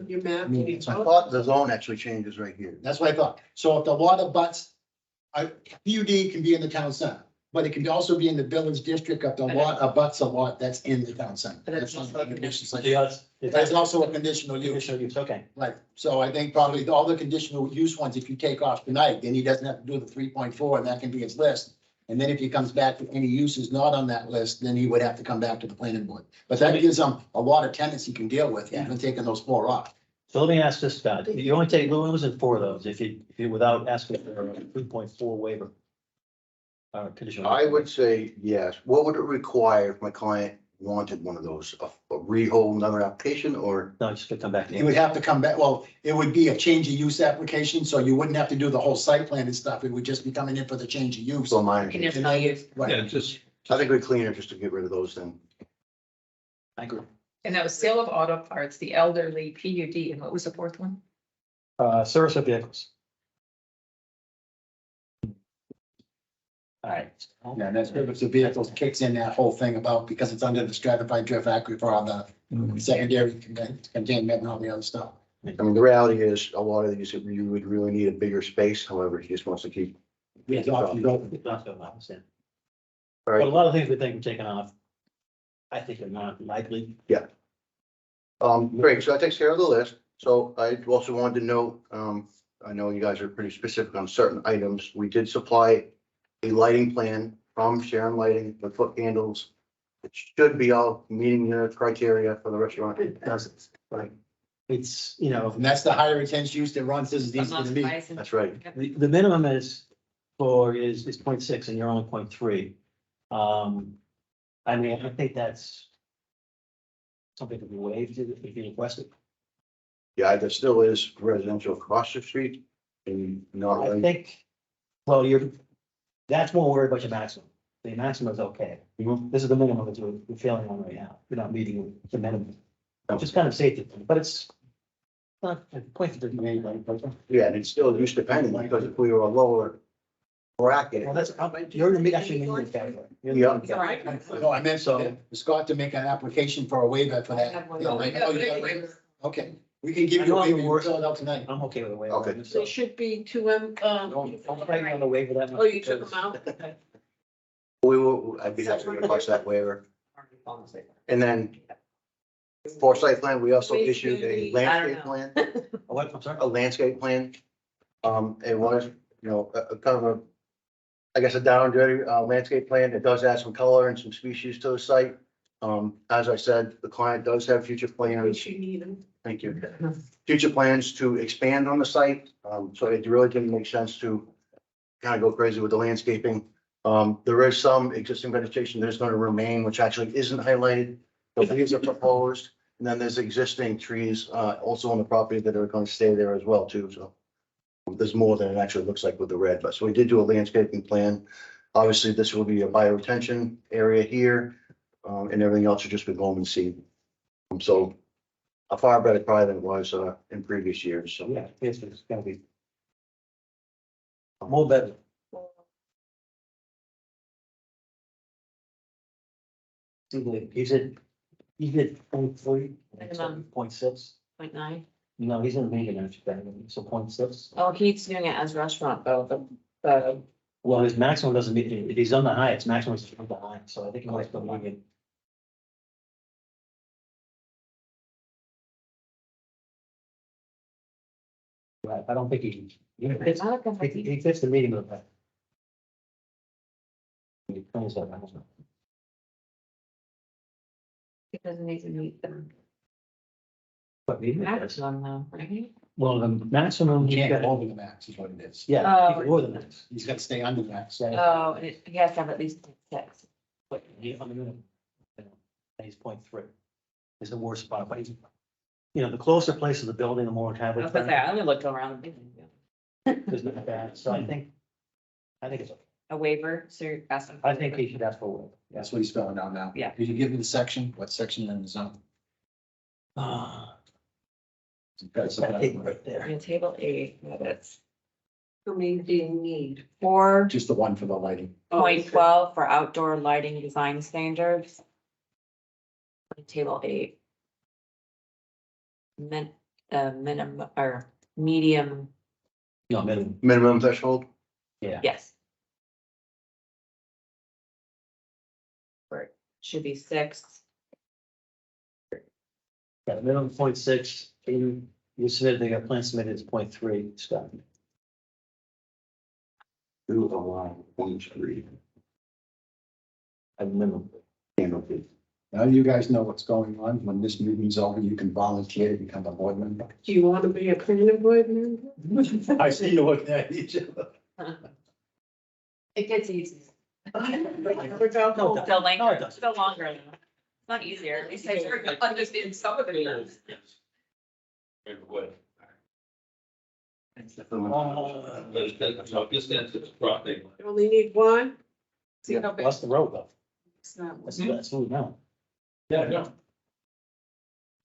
Your map. I I thought the zone actually changes right here. That's what I thought. So if the lot abuts, PUD can be in the town center, but it can also be in the village district if the lot abuts a lot that's in the town center. But it's That's one of also the conditions. So it's That's also a conditional use. conditional use, okay. Right, so I think probably all the conditional use ones, if you take off tonight, then he doesn't have to do the 3.4, and that can be his list. And then if he comes back to any uses not on that list, then he would have to come back to the planning board. But that gives him a lot of tenants he can deal with, even taking those 4 off. So let me ask this, Scott, you only take, losing 4 of those, if you, without asking for a 3.4 waiver. Conditional. I would say yes. What would it require if my client wanted one of those, a rehold another application or? No, just to come back. He would have to come back, well, it would be a change of use application, so you wouldn't have to do the whole site plan and stuff. It would just be coming in for the change of use. So mine, Conditional use. Yeah, Right, just, I think we're cleaner just to get rid of those then. I agree. And that was sale of auto parts, the elderly PUD, and what was the 4th one? Service of vehicles. All right. yeah, that's purpose of vehicles kicks in that whole thing about, because it's under the stratified drift aquifer on the secondary containment and all the other stuff. I mean, the reality is a lot of these, you would really need a bigger space. However, he just wants to keep. Yeah, it's options open. Not going off, yeah. All But a right, lot of things we think are taken off, I think are not likely. great. So that takes care of the list. So I also wanted to note, I know you guys are pretty specific on certain items. We did supply a lighting plan from Sharon Lighting, the foot candles. It should be all meeting the criteria for the restaurant. It doesn't, right? It's, you know, And that's the higher intense use that Ron says is easy to meet. That's right. the minimum is 0.6 and you're only 0.3. I mean, I think that's something to be waived if you request it. Yeah, there still is residential across the street and not I really. think, well, that's more worried about your maximum. The maximum is okay. This is the minimum that we're failing on right now. We're not meeting the minimum. Just kind of safety, but it's not a point to be made, right? Yeah, and it's still use dependent because if we were a lower bracket. Well, that's, you're in the, actually in the category. You're in the- Yeah. No, I meant so, Scott to make an application for a waiver for that. Yeah, like, oh, you got a waiver? Okay, we can give you a waiver, you fill it out tonight. I'm okay with the waiver. Okay. So, They should be two, don't fight me on the waiver that much. oh, you took them because- out? We will, I'd be happy to request that waiver. And then for site plan, we also Wait, issued a maybe- landscape I plan, What, I'm sorry? a landscape plan. It was, you know, a kind of a, I guess, a down and dirty landscape plan. It does add some color and some species to the site. As I said, the client does have future plans. You need them. Thank you. Future plans to expand on the site. So it really didn't make sense to kind of go crazy with the landscaping. There is some existing vegetation that is going to remain, which actually isn't highlighted. The leaves are proposed, and then there's existing trees, also on the property that are going to stay there as well too, so. There's more than it actually looks like with the red, but so we did do a landscaping plan. Obviously, this will be a bioretention area here, and everything else will just be loam and seed. So a far better probably than it was, in previous years, so. Yeah, it's gonna be more better. He's at 0.3, Minimum. 0.6. 0.9. No, he's in the medium, so 0.6. Oh, he's doing it as restaurant though, the, Well, his maximum doesn't meet, if he's on the high, it's maximum is on the high, so I think he might go medium. Right, I don't think it's not a good. he fits the medium of that. He plans that, I don't know. It doesn't need to meet them. But medium does. Maximum though, right? Well, the maximum. You can't go over the max is what it is. Yeah, Oh. he can go the max. He's got to stay under the max. Oh, and he has to have at least 6. But he, on the minimum. He's 0.3. Is the worst spot, but he's, you know, the closer place of the building, the more I tablet. was gonna say, I'm gonna look around. the building. Is not bad, so I think it's, okay. A waiver, so you're asking. for I a think waiver. he should ask for a waiver. That's what he's filling out now. Yeah. Did you give me the section? What section in the zone? Ah, That's that thing right there. In table 8, that is. How many do you need? Or Just the one for the lighting. Point 12 for outdoor lighting design standards. Table 8. Minimum or medium, No, minimum, Minimum threshold? yeah. yes. Or it should be 6. Yeah, minimum 0.6. You submitted, they got plan submitted as 0.3, Scott. Do a line, 1.3. At minimum. Now you guys know what's going on. When this meeting's over, you can volunteer to become a board member. do you want to be a planning board member? I see you looking at each other. It gets easy. Without No, hope. Still No, it longer, doesn't. still longer. It's not easier. They say you're gonna understand some of it. Uh, You only need one? See, no, What's the road though? It's not. That's moving now. Yeah, no.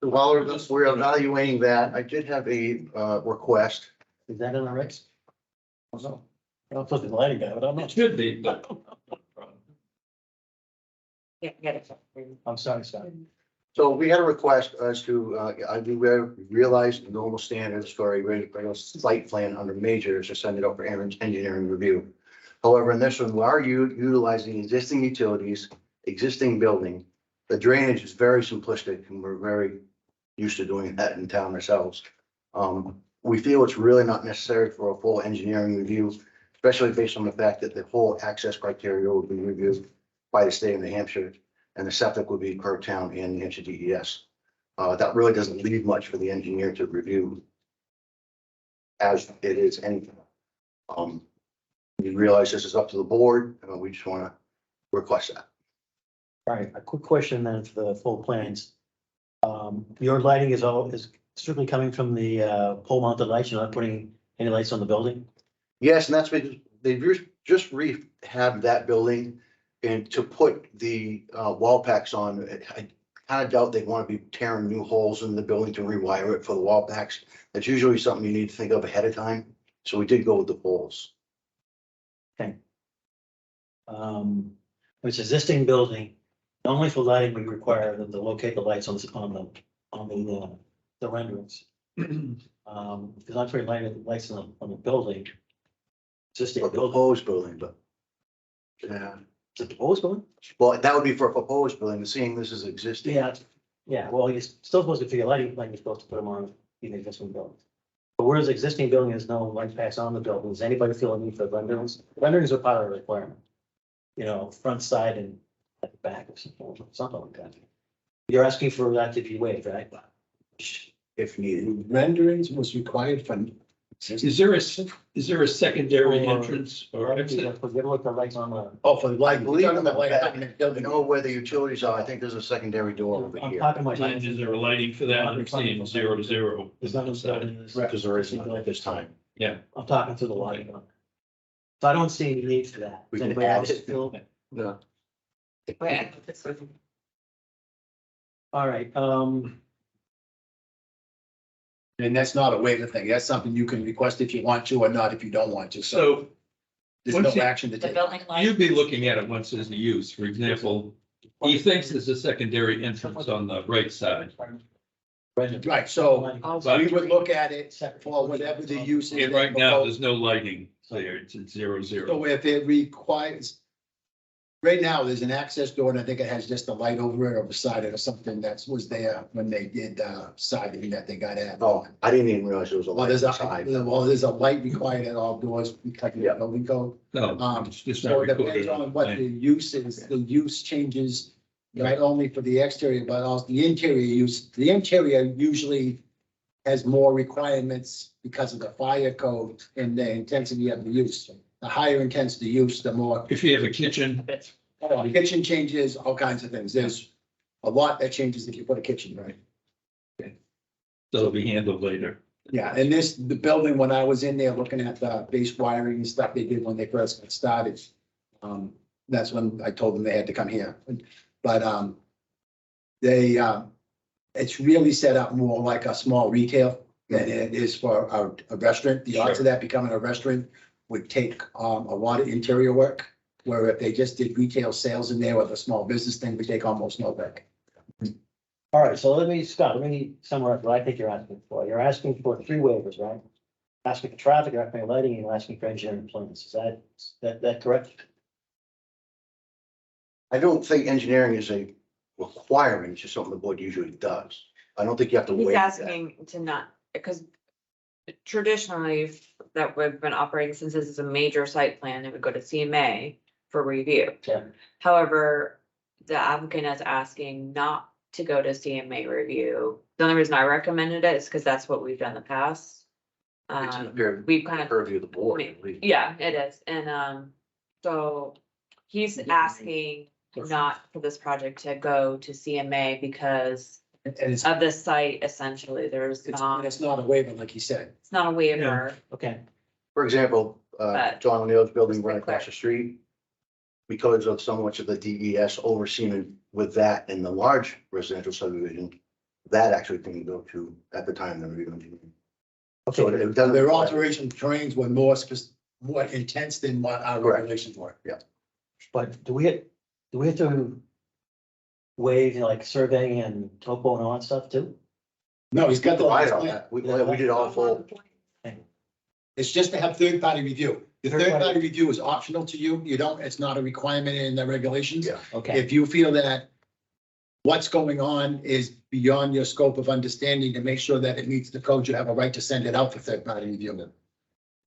While we're evaluating that, I did have a request. Is that in the regs? I don't know. I'll put the lighting guy, but I'm It not. should be, but. Yeah, get it. I'm sorry, Scott. So we had a request as to, I do realize the normal standards for a regular site plan under majors to send it up for engineering review. However, in this one, we are utilizing existing utilities, existing building. The drainage is very simplistic and we're very used to doing that in town ourselves. We feel it's really not necessary for a full engineering review, especially based on the fact that the whole access criteria will be reviewed by the state of New Hampshire, and the septic would be per town and New Hampshire DES. That really doesn't leave much for the engineer to review as it is anything. We realize this is up to the board, and we just want to request that. All right, a quick question then for the full plans. Your lighting is strictly coming from the pole mounted lights. You're not putting any lights on the building? Yes, and that's been, they've just rehabbed that building, and to put the wall packs on, I kind of doubt they'd want to be tearing new holes in the building to rewire it for the wall packs. That's usually something you need to think of ahead of time. So we did go with the poles. Okay. It's existing building, only for lighting, we require them to locate the lights on the renderings. Because I'm pretty lighting the lights on the building. Existing For building, proposed building, but. Yeah, is it the proposed building? well, that would be for a proposed building, seeing this is existing. Yeah, well, you're still supposed to figure lighting, like you're supposed to put them on the existing building. But whereas existing building has no light packs on the building, does anybody feel a need for renderings? Renderings are part of the requirement. You know, front, side and at the back or something like that. You're asking for that to be waived, right? If needed. Renderings was required for. Is there a secondary entrance or exit? Forget what the lights on the. Oh, for the light. I believe in the light. back, you know where the utilities are, I think there's a secondary door over I'm here. talking about. Is there a lighting for that? I'm seeing 0 to 0. There's nothing said in this. Because there isn't at this time. Yeah. I'm talking to the lighting. So I don't see any need for that. We Does can anybody add else it. feel? No. Wait, All right, And that's not a waiver thing. That's something you can request if you want to or not if you don't want to. So So there's once no you- action to The take. building light. you'd be looking at it once there's a use. For example, he thinks there's a secondary entrance on the right side. Right, so we would look at it for whatever the use is. And right now, there's no lighting there. It's at 0, 0. So if it requires, right now, there's an access door and I think it has just a light over it or beside it or something that was there when they did siding that they got added Oh, on. I didn't even realize there was a Well, light there's outside. there's a light required at all doors, because of the building code. No, it's just not So it depends recorded. on what the use is. The use changes, not only for the exterior, but also the interior use. The interior usually has more requirements because of the fire code and the intensity of the use. The higher intensity use, the more. If you have a kitchen, The kitchen changes, all kinds of things. There's a lot that changes if you put a kitchen, right? that'll be handled later. Yeah, and the building, when I was in there looking at the base wiring and stuff they did when they first got started. That's when I told them they had to come here, but, it's really set up more like a small retail than it is for a restaurant. The odds of that becoming a restaurant would take a lot of interior work, where if they just did retail sales in there with a small business thing, we take almost no work. All right, so Scott, let me summarize what I think you're asking for. You're asking for 3 waivers, right? Asking for traffic, you're asking for lighting, and you're asking for engineering plans. Is that correct? I don't think engineering is a requirement, it's just something the board usually does. I don't think you have to He's wait. asking to not, because traditionally that we've been operating since this is a major site plan, it would go to CMA for review. Yeah. However, the applicant is asking not to go to CMA review. The only reason I recommended it is because that's what we've done in the past. It's in the We've kind of, purview of the board. yeah, it is, and so he's asking not for this project to go to CMA because And it's, of the site, essentially, there's not, it's not a waiver, like he said. it's not a waiver. Okay. For example, But- John O'Neill's building Just right quick across the street. Because of so much of the DES overseeing with that in the large residential subdivision, that actually didn't go to, at the time, the review engineering. So Okay, it doesn't. Their alteration terrains were more intense than what our Correct. regulations were. Yeah. but do we have to waive, like, surveying and topo and all that stuff too? No, he's got the Provided last all plan. that. We did all full. It's just to have third-party review. The Third-party- third-party review is optional to you. You don't, it's not a requirement in the regulations. Yeah. Okay, If you feel that what's going on is beyond your scope of understanding to make sure that it meets the code, you have a right to send it out for third-party review.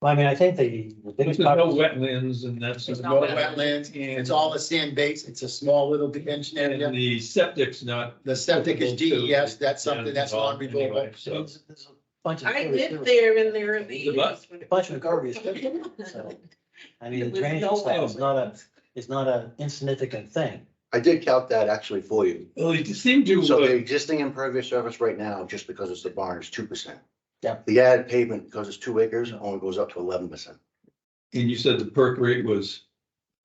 well, I mean, I think the There's biggest no part. wetlands and that's. There's no wetlands, it's all a sand base, it's a small little ditch And area. the septic's not. The septic is DES, that's Yeah, something that's involved non-reviewable. anyway, So, There's a bunch of. I impervious lived surface- there in the early What? years. A bunch of impervious surface, so, I mean, the There was drainage no stuff is wetlands. not a insignificant thing. I did count that actually for you. well, you seem to, So the existing impervious surface right now, just because it's the barn, is 2%. Yeah. The added pavement, because it's 2 acres, only goes up to 11%. and you said the perk rate was,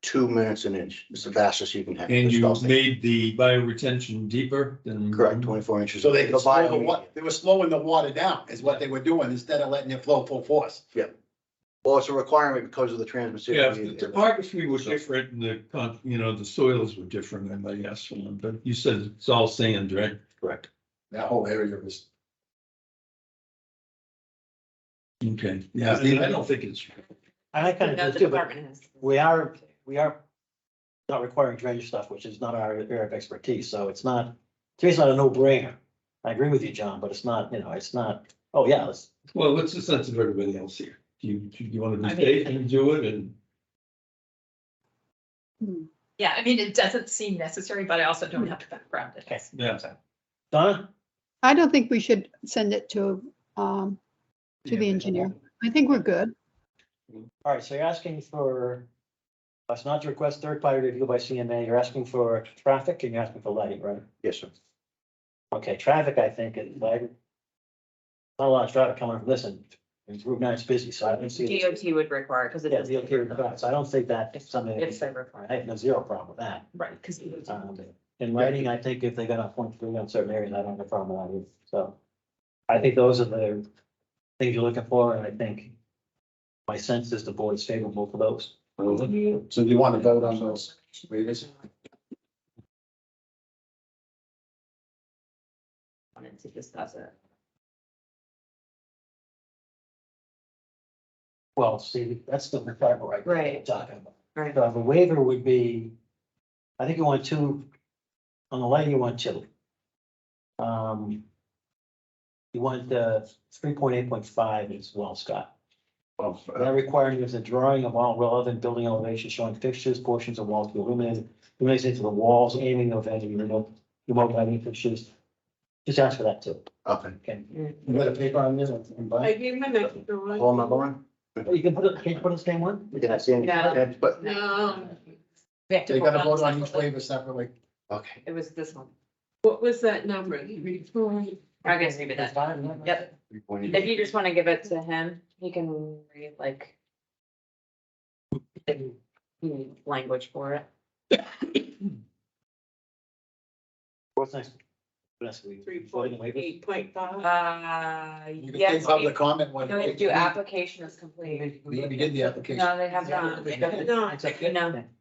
2 minutes an inch. It's the fastest you can have. and you Stop it. made the bioretention deeper than. Correct, 24 inches. So they The could slow the bio- wa, they were slowing the water down, is what they were doing, instead of letting it flow full force. Well, it's a requirement because of the Yeah, transmission. the topography was different and the soils were different, I guess, but you said it's all sand, right? Correct. That whole area was. Okay, yeah, and I don't think it's. I kind No, of the do too, but department has. we are not requiring drainage stuff, which is not our area of expertise, so it's not, to me, it's not a no-brainer. I agree with you, John, but it's not, it's not, oh, yeah, let's, Well, what's the sense of everybody else here? Do you want to I be mean- safe and do it and? Yeah, I mean, it doesn't seem necessary, but I also don't have the background. in it. Yeah. Donna? I don't think we should send it to the engineer. I think we're good. All right, so you're asking for, us not to request third-party review by CMA, you're asking for traffic and you're asking for lighting, right? Yes, sir. Okay, traffic, I think, is like, not a lot of traffic coming from this, and Route 9 is busy, so I don't see. DOT would require, because it Yeah, is. DOT requires, so I don't think that's something. If they require. I have no zero problem with that. Right, because. In writing, I think if they got a point three on certain areas, I don't have a problem with that either, so. I think those are the things you're looking for, and I think my sense is the board is favorable for those. So do you want to vote on those waivers? Wanted to discuss it. Well, see, that's the requirement, right? Right. Talking about. Right. So the waiver would be, I think you want 2, on the lighting, you want 2. You want 3.8.5 as well, Scott. That requirement is a drawing of all relevant building elevations showing fixtures, portions of walls to be illuminated, illuminated to the walls, aiming of any remote lighting fixtures. Just ask for that too. Okay. Okay. You got a paper on this? I gave him an extra one. Hold another one? You can put it, can you put the same one? Did I see any? No. But, No, We have to They gotta vote on separately. each waiver separately. okay. It was this one. what was that number? I guess maybe that. Yep. 3.8. If you just want to give it to him, he can read like. Language for it. What's next? That's we voting the waivers. 3.8.5. You can Yes, take public comment when. we don't do application is complete. We already did the application. No, they have not. No,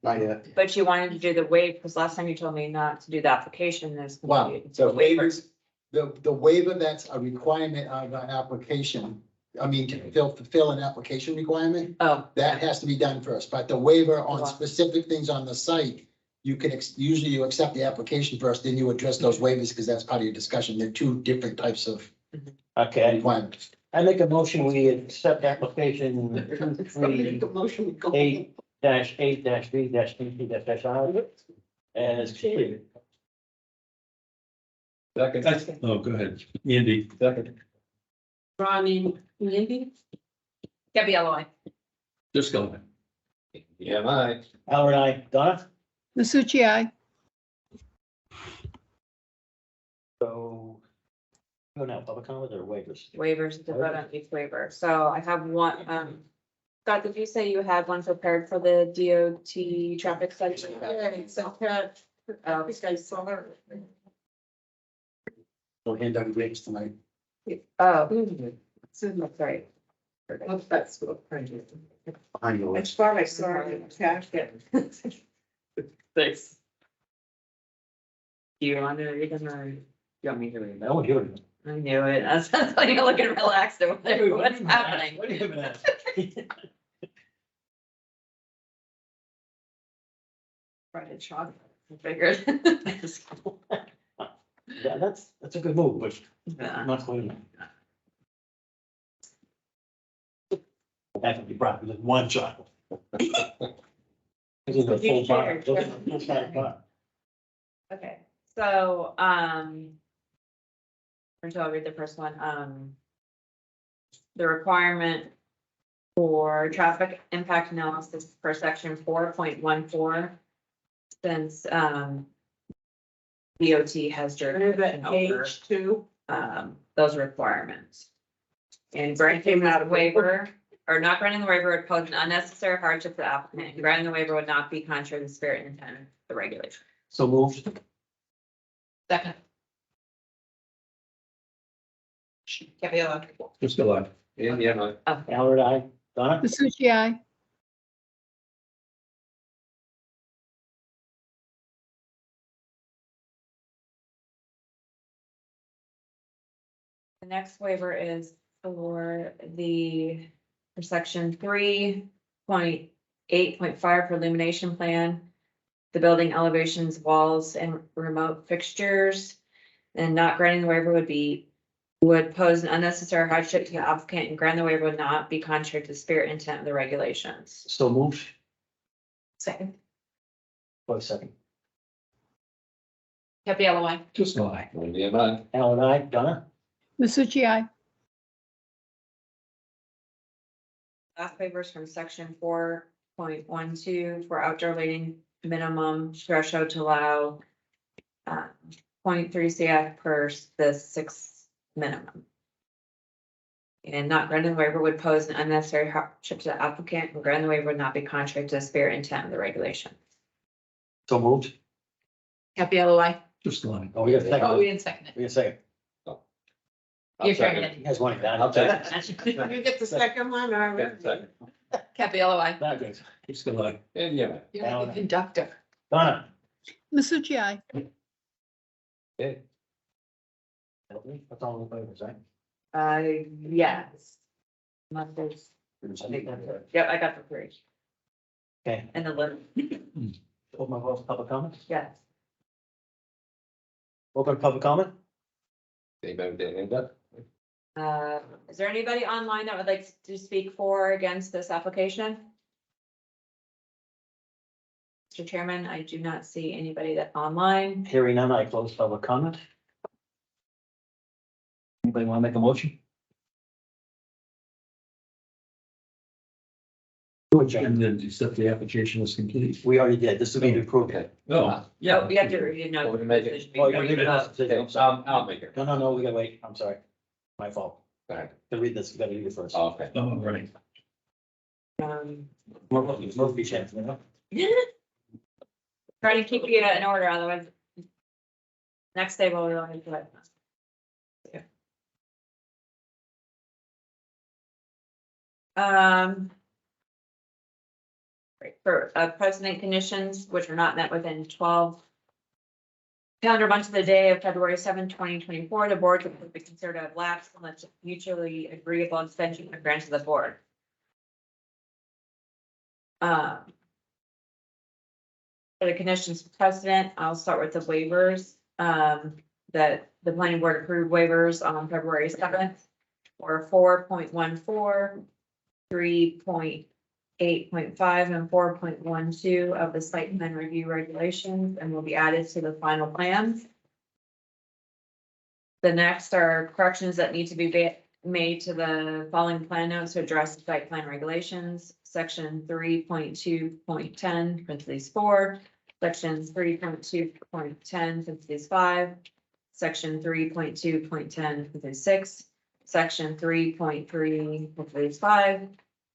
Not yet. but you wanted to do the waiver, because last time you told me not to do the application is Wow, complete. the waivers, the waiver that's a requirement of an application, I mean, to fulfill an application requirement, Oh, that has to be done first, but the waiver on Wow. specific things on the site, you can, usually you accept the application first, then you address those waivers, because that's part of your discussion. They're two different types of Okay, requirements. I make a motion, we accept application 238-8-B-3-I as completed. Second. Oh, go ahead, Andy. Second. Ronnie, Andy? Debbie Elroy. Just go ahead. Yeah, mine. Howard, I, Donna? Masucci, aye. So. Go now, public comment or waivers? waivers, to vote on each waiver. So I have one, Scott, did you say you had one prepared for the DOT traffic study? Yeah, it's attached. I think I saw her. We'll hand out waivers tonight. Oh, That's right. That's what I did. Behind the I list. thought I saw her attached it. Thanks. Do you want to read them or you want me to read them? I won't hear it. I knew it. That's like you're looking relaxed over there. What's happening? What are you giving us? Fried chocolate. I figured. Yeah, that's a good move, but Yeah. not quite. That could be brought with one child. This is a full bar. This is a full-size bar. Okay, so, until I read the first one, the requirement for traffic impact analysis for section 4.14, since, DOT has jurisdiction over, Page 2. those requirements. And granting that waiver, or not granting the waiver would pose an unnecessary hardship to the applicant, and granting the waiver would not be contrary to the spirit and intent of the regulation. So moved. Second. Debbie Elroy. Just go ahead. Yeah, mine. Howard, I, Donna? Masucci, aye. The next waiver is for section 3.8.5 for illumination plan. The building elevations, walls and remote fixtures. And not granting the waiver would pose an unnecessary hardship to the applicant, and grant the waiver would not be contrary to the spirit and intent of the regulations. So moved. Second. Wait a second. Debbie Elroy. Just go ahead. Yeah, mine. Howard, I, Donna? Masucci, aye. Last waivers from section 4.12 for outdoor lighting minimum threshold to allow 0.3 CF per the 6 minimum. And not granting the waiver would pose an unnecessary hardship to the applicant, and granting the waiver would not be contrary to the spirit and intent of the regulation. So moved. Debbie Elroy. Just go ahead. Oh, we got a second. Oh, we didn't second it. We got a second. I'll You're second. trying You guys want it down? I'll take You get the second one, all right? Second. to. Debbie Elroy. Not good. Just go ahead. Yeah, mine. You're like a conductor. Donna? Masucci, aye. Okay. That's all the waivers, right? Yes. Unless there's- Yep, I got the 3 Okay, and the limit. open my vote for public comment. Yes. Open public comment. Anybody with their hand up? Is there anybody online that would like to speak for or against this application? Mr. Chairman, I do not see anybody that online. Hearing none, I close public comment. Anybody want to make a motion? Do it, John. And then accept the application is complete. We already did. This will be approved. Okay. Oh, Yeah, we have to, you know. Well, we make it. decision. Oh, you leave it out. I'm sorry. I'll make it. No, we gotta wait. I'm sorry. My fault. All right. To read this, we gotta read it first. Okay. oh, right. Murphy chance, you know? Try to keep you in order, otherwise Next day, we'll go into it. Right, for precedent conditions, which are not met within 12 calendar months of the day of February 7, 2024, the board could be considered to have lapsed unless a mutually agreeable extension of grants of the board. For the conditions precedent, I'll start with the waivers, that the planning board approved waivers on February 7th. Or 4.14, 3.8.5, and 4.12 of the site plan review regulations, and will be added to the final plans. The next are corrections that need to be made to the following plan notes to address the site plan regulations. Section 3.2.10, parentheses 4, section 3.2.10, parentheses 5, section 3.2.10, parentheses 6, section 3.3, parentheses 5,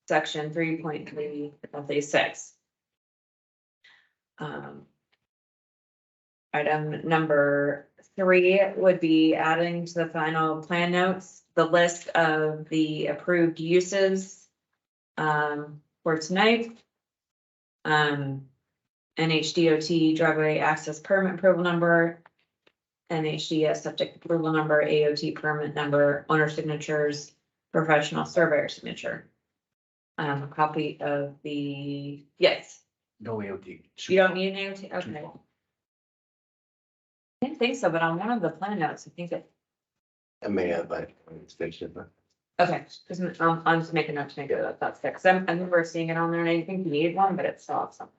section 3.3, parentheses 6. Item number 3 would be adding to the final plan notes, the list of the approved uses for tonight. NHDOT driveway access permit approval number, NHDS septic approval number, AOT permit number, owner signatures, professional surveyor signature. A copy of the, yes, No AOT. you don't need an AOT, okay. I didn't think so, but on one of the plan notes, I think that, I may have, but extension, but. okay, I'm just making a note to make it that's fixed. I remember seeing it on there and I didn't think you needed one, but it's still off something.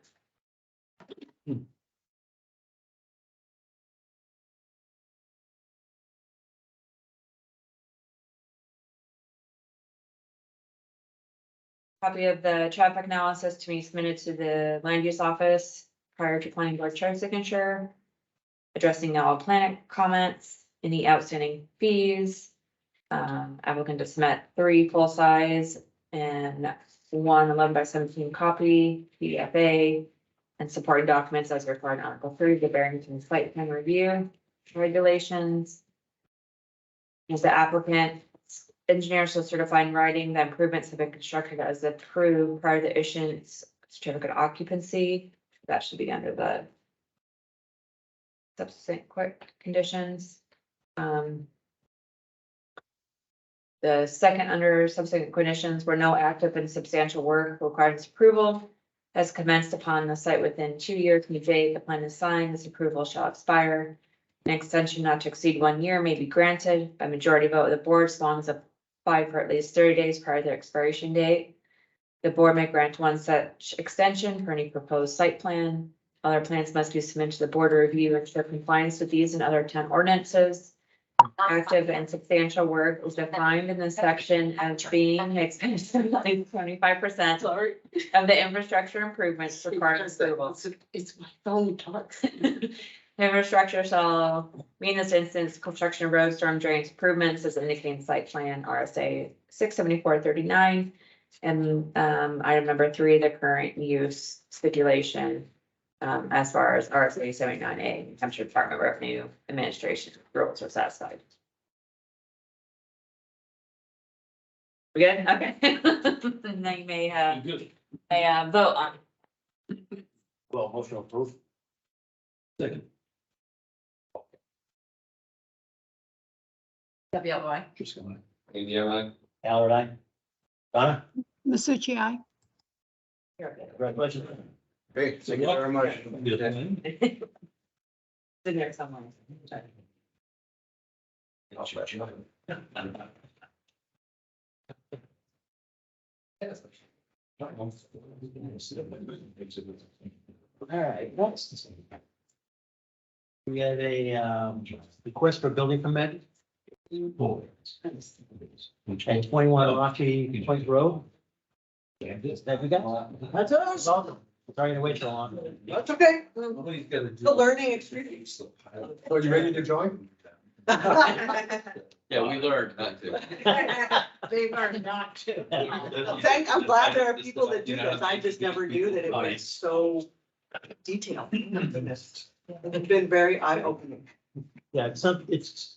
Copy of the traffic analysis to be submitted to the land use office prior to planning board chair signature. Addressing all planet comments, any outstanding fees. Applicant to submit 3 full-size and 1 11/17 copy, PDFA, and supporting documents as required in Article 3 of the Barrington Site Plan Review Regulations. Is the applicant engineer shall certify in writing that improvements have been constructed as approved prior to the issuance certificate of occupancy. That should be under the subsequent quick conditions. The second under subsequent conditions where no active and substantial work required its approval has commenced upon the site within 2 years from the date the plan is signed, this approval shall expire. An extension not to exceed 1 year may be granted by majority vote of the board as long as applied for at least 30 days prior to the expiration date. The board may grant one such extension for any proposed site plan. Other plans must be submitted to the board to review and ensure compliance with these and other town ordinances. Active and substantial work is defined in this section as being expensive 25% of the infrastructure improvements required approval. It's my phone talks. Infrastructure shall mean this instance construction of road storm drains improvements as indicated in site plan RSA 674-39. And item number 3, the current use stipulation. As far as RSA 79A, Hampshire Department of Revenue Administration rules are satisfied. We good? Okay. Now you may vote on. Well, motion approved. Second. WLY. Just going. Allard, aye. Donna? Masucci, aye. Congratulations. Hey, thank you very much. It's in there somewhere. All right, next. We have a request for building permit. And 21 Rocky Point Road. That we got? That's us. Sorry to wait so long. That's okay. Nobody's got to do. The learning experience. So you ready to join? Yeah, we learned not to. They learned not to. I'm glad there are people that do this. I just never knew that it was so detailed. It's been very eye-opening. Yeah, it's,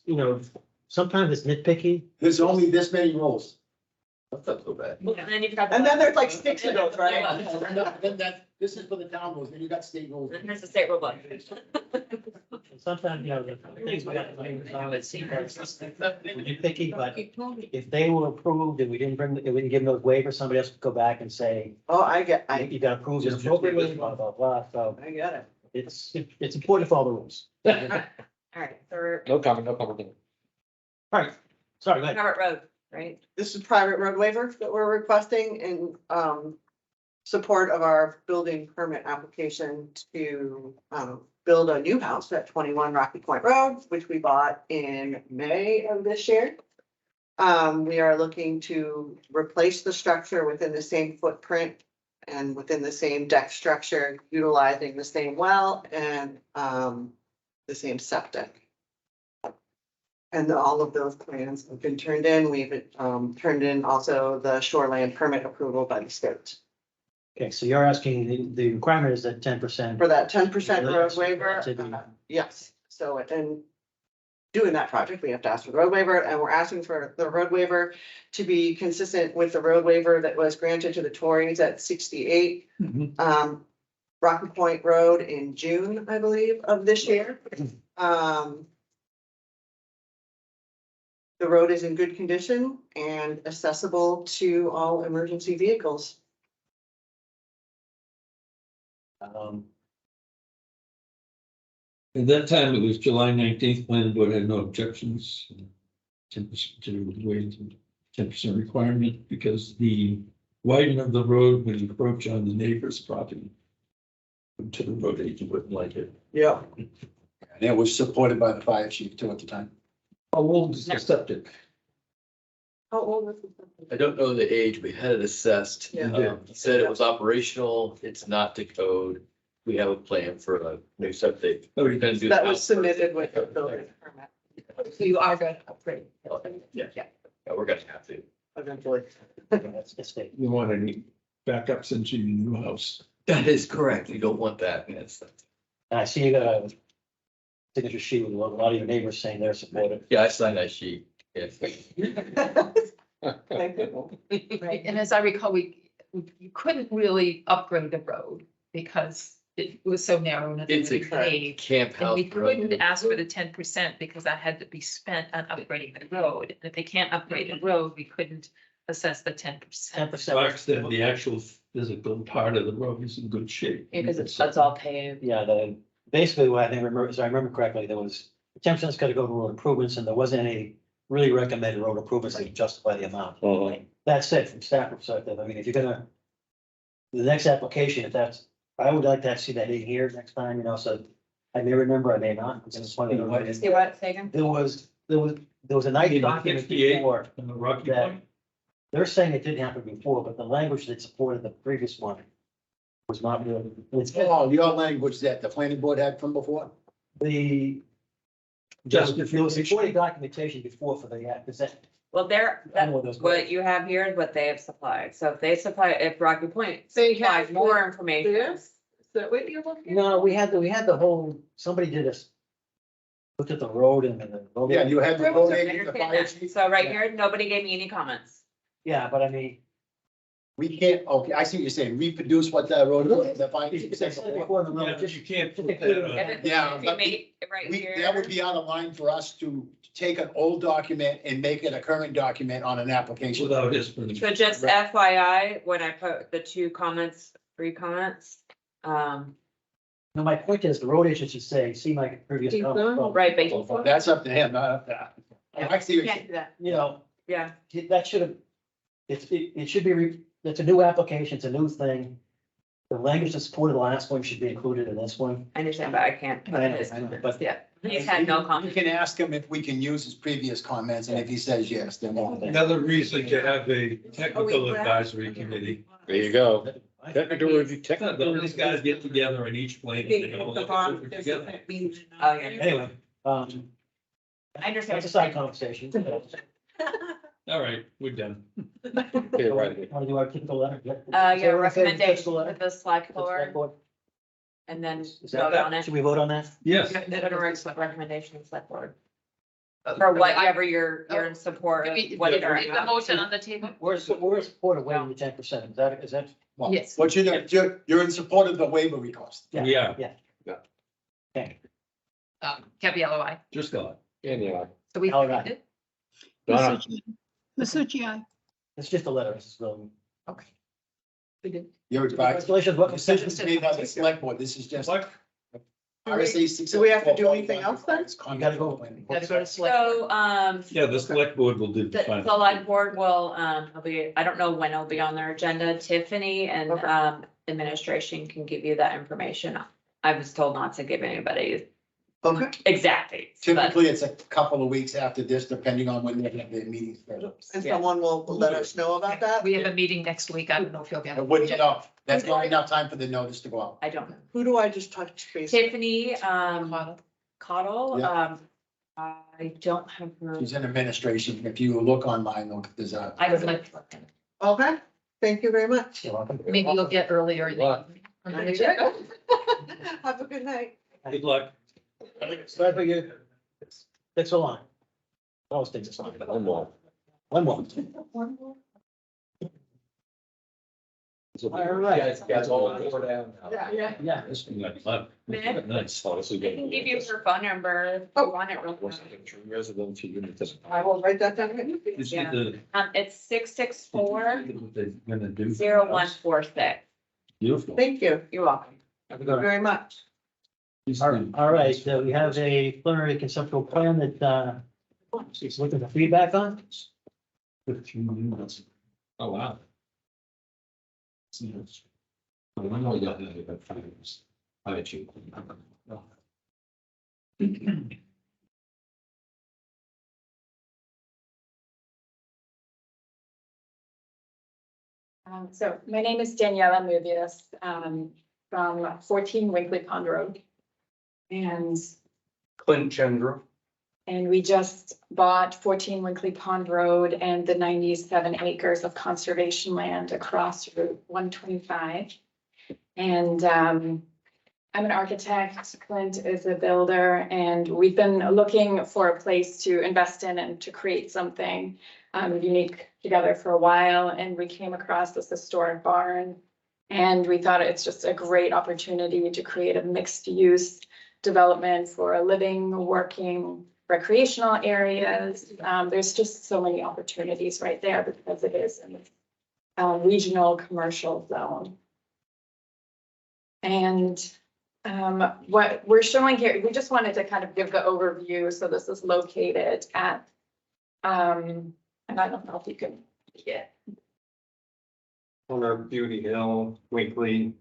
sometimes it's nitpicky. There's only this many rules. That's not so bad. And then you've got. And then there's like 6 of those, right? Then this is for the town rules, then you got state rules. Then there's the state rule book. Sometimes, the things we got to do, I would see nitpicky, but if they were approved and we didn't give them those waivers, somebody else could go back and say, Oh, I you got approved appropriately, blah, blah, blah. So get it. it's important to follow the rules. All right, so we're No comment, no comment. All right, sorry, go ahead. Robert Road, right? This is private road waiver that we're requesting in support of our building permit application to build a new house at 21 Rocky Point Road, which we bought in May of this year. We are looking to replace the structure within the same footprint and within the same deck structure, utilizing the same well and the same septic. And all of those plans have been turned in. We've turned in also the shoreline permit approval by the state. Okay, so you're asking, the requirement is that 10%. For that 10% road Yes, waiver, to be- yes, so in doing that project, we have to ask for the road waiver, and we're asking for the road waiver to be consistent with the road waiver that was granted to the Tories at 68 Rocky Point Road in June, I believe, of this year. The road is in good condition and accessible to all emergency vehicles. At that time, it was July 19th, planning board had no objections. 10% to waive 10% requirement because the widening of the road would encroach on the neighbor's property. To the road agent wouldn't like it. Yeah. And it was supported by the fire chief too at the time. How old is the septic? How old is it? I don't know the age. We had it assessed. Yeah. He said it was operational. It's not to code. We have a plan for a new septic. Oh, We're gonna do That the was house submitted with the building permit. So you are going to upgrade. Yeah, we're gonna have to. Eventually. That's the You want any backups into your new house? That is correct. We don't want that. Yes. And I see you got a signature sheet with a lot of your neighbors saying they're supportive. Yeah, I signed that sheet. Yes. Thank you. Right, and as I recall, you couldn't really upgrade the road because it was so narrow and It's a paved. camp And house. we couldn't ask for the 10% because that had to be spent on upgrading the road. And if they can't upgrade the road, we couldn't assess the 10%. 10%. Then the actual physical part of the road is in good shape. Because it's all paved. Yeah, basically what I think, as I remember correctly, there was 10%'s got to go to road improvements and there wasn't any really recommended road improvements that justify the amount. That said, from staff perspective, I mean, if you're gonna, the next application, if that's, I would like to see that in here next time, so I may remember, I may not. It's just one of the- See what, say again? There was a nice document 68 before on the Rocky that, Point. they're saying it didn't happen before, but the language that supported the previous one was not really, it's Oh, your language that the planning board had from before? the. There was supporting documentation before for the, because that. Well, I know what those- what you have here is what they have supplied. So if they supply, if Rocky Point They supplies have more information. This, is that what you're looking at? No, we had the whole, somebody did this. Looked at the road and the. Yeah, you had the road I agent, the understand fire that. chief. So right here, nobody gave me any comments. Yeah, but I mean. We can't, okay, I see what you're saying, reproduce what the road, the fire chief Because said I said before. before in the road, Yeah, just. you can't put If that it- on. Yeah, if you but made it right That would here, be out of line for us to take an old document and make it a current document on an application. Without his permission. so just FYI, when I put the 2 comments, 3 comments, No, my point is, the road agent should say, see my previous. He's comment." done. right, but That's up to him, not up to us. I see what can't do that. Yeah, That should have, it should be, it's a new application, it's a new thing. The language that supported the last one should be included in this one. I understand, but I can't. I know, but- Yeah, he's had no You comment. can ask him if we can use his previous comments, and if he says yes, then we'll. Another reason to have a technical advisory committee. There you go. Technical review, technical. These guys get together in each plane. They all The look bond over is- together. Oh, yeah. Anyway, I understand. that's a side conversation. All right, we're done. Okay, right. Want to do our typical letter? Your recommendation to the select board. and then Is that, vote on it. should we vote on that? Yes. Put a recommendation to select board. Or whatever you're in support of. Is the whatever. motion on the table? We're in support of waiving the 10%. Is that? Well, Yes. What you're in support of the waiver request. Yeah. Okay. Capiello, aye. Just got. Anyhow. So we. All right. Donna, Masucci, aye. It's just a letter. So, Okay. We did. Your congratulations. Welcome. decisions made by the select board. This is just. RSA Do we have to do anything else then? You gotta go. Gotta go to select. So, Yeah, the select board will do the the final. select board will, it'll be, I don't know when it'll be on their agenda. Tiffany and, administration can give you that information. I was told not to give anybody Okay. exact dates, but Typically, it's a couple of weeks after this, depending on when they have their meetings. And Yeah. someone will let us know about that? We have a meeting next week. I don't know if you'll get It it. wouldn't get off. That's not enough time for the notice to go out. I don't know. Who do I just touch base? with? Tiffany, Cottle, Yeah. I don't have her. She's in administration. If you look online, look, there's a. I was like, Okay, thank you very much. You're welcome. Maybe you'll get earlier. in the Luck. evening. Have a good night. Good luck. Sorry for you. Takes so long. Always takes us long. one more. One more. So All right. you guys got all four down now. Yeah. This one got fun. Nick? Nice. Honestly, I can give you her phone number if you want it real quick. Residential units. I will write that down. Is it Yeah. the- It's 664 what they're gonna do? 0146. Beautiful. Thank you. You're welcome. Thank you very much. All right, so we have a preliminary conceptual plan that, she's looking for feedback on. 15 minutes. Oh, wow. So my name is Daniela Mubius, from 14 Winkley Pond Road. And Clint Chandra. we just bought 14 Winkley Pond Road and the 97 acres of conservation land across Route 125. And I'm an architect, Clint is a builder, and we've been looking for a place to invest in and to create something unique together for a while. And we came across this historic barn. And we thought it's just a great opportunity to create a mixed use development for living, working, recreational areas. There's just so many opportunities right there because it is in the regional commercial zone. And what we're showing here, we just wanted to kind of give the overview. So this is located at, and I don't know if you can see it. Owner Beauty Hill, Winkley.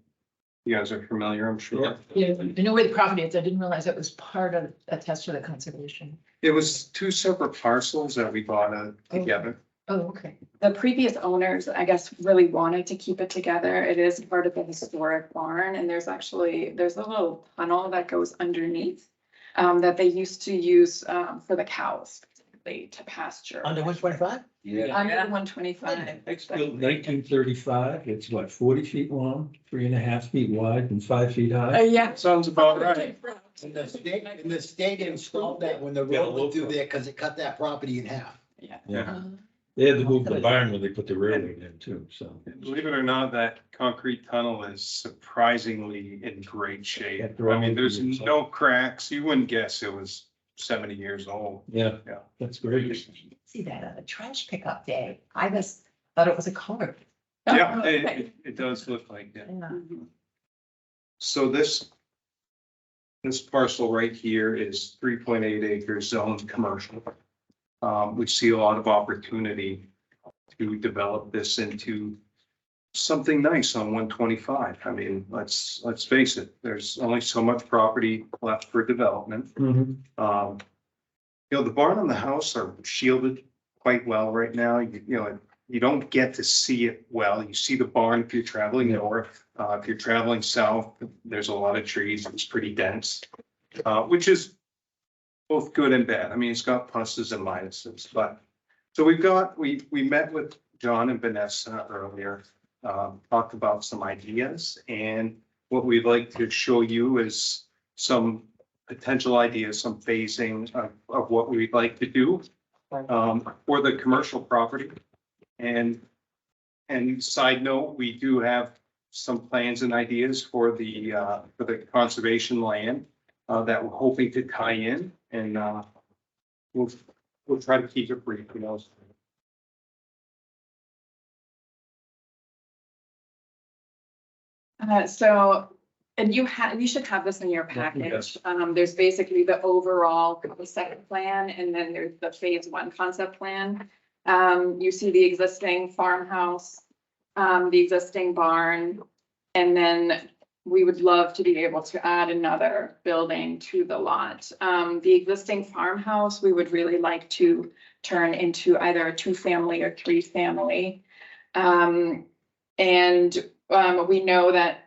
You guys are familiar, I'm sure. Yeah, I know where the property is. I didn't realize it was part of, attached to the conservation. It was two separate parcels that we bought together. Oh, okay. The previous owners, I guess, really wanted to keep it together. It is part of the historic barn, and there's a little tunnel that goes underneath that they used to use for the cows, basically, to pasture. Under 125? Yeah. Under 125. It's built 1935. It's what, 40 feet long, 3.5 feet wide and 5 feet high? Yeah. Sounds about right. And the state installed that when the road went through there, because it cut that property in half. Yeah. They had to move the barn when they put the railway in too, so. Believe it or not, that concrete tunnel is surprisingly in great shape. After I all mean, these there's years. no cracks. You wouldn't guess it was 70 years old. Yeah. Yeah. That's great. See that on a trash pickup day. I just thought it was a car. Yeah, Oh, okay. it does look like that. Yeah. So this parcel right here is 3.8 acres zoned commercial. We see a lot of opportunity to develop this into something nice on 125. I mean, let's face it, there's only so much property left for development. Mhm. You know, the barn and the house are shielded quite well right now. You know, you don't get to see it well. You see the barn if you're traveling north. If you're traveling south, there's a lot of trees. It's pretty dense, which is both good and bad. I mean, it's got pluses and minuses, but so we met with John and Vanessa earlier, talked about some ideas, and what we'd like to show you is some potential ideas, some phasing of what we'd like to do for the commercial property. And side note, we do have some plans and ideas for the conservation land that we're hoping to tie in, and we'll try to keep it brief, you know. And you should have this in your package. There's basically the overall concept plan, and then there's the phase one concept plan. You see the existing farmhouse, the existing barn, and then we would love to be able to add another building to the lot. The existing farmhouse, we would really like to turn into either a 2-family or 3-family. We know that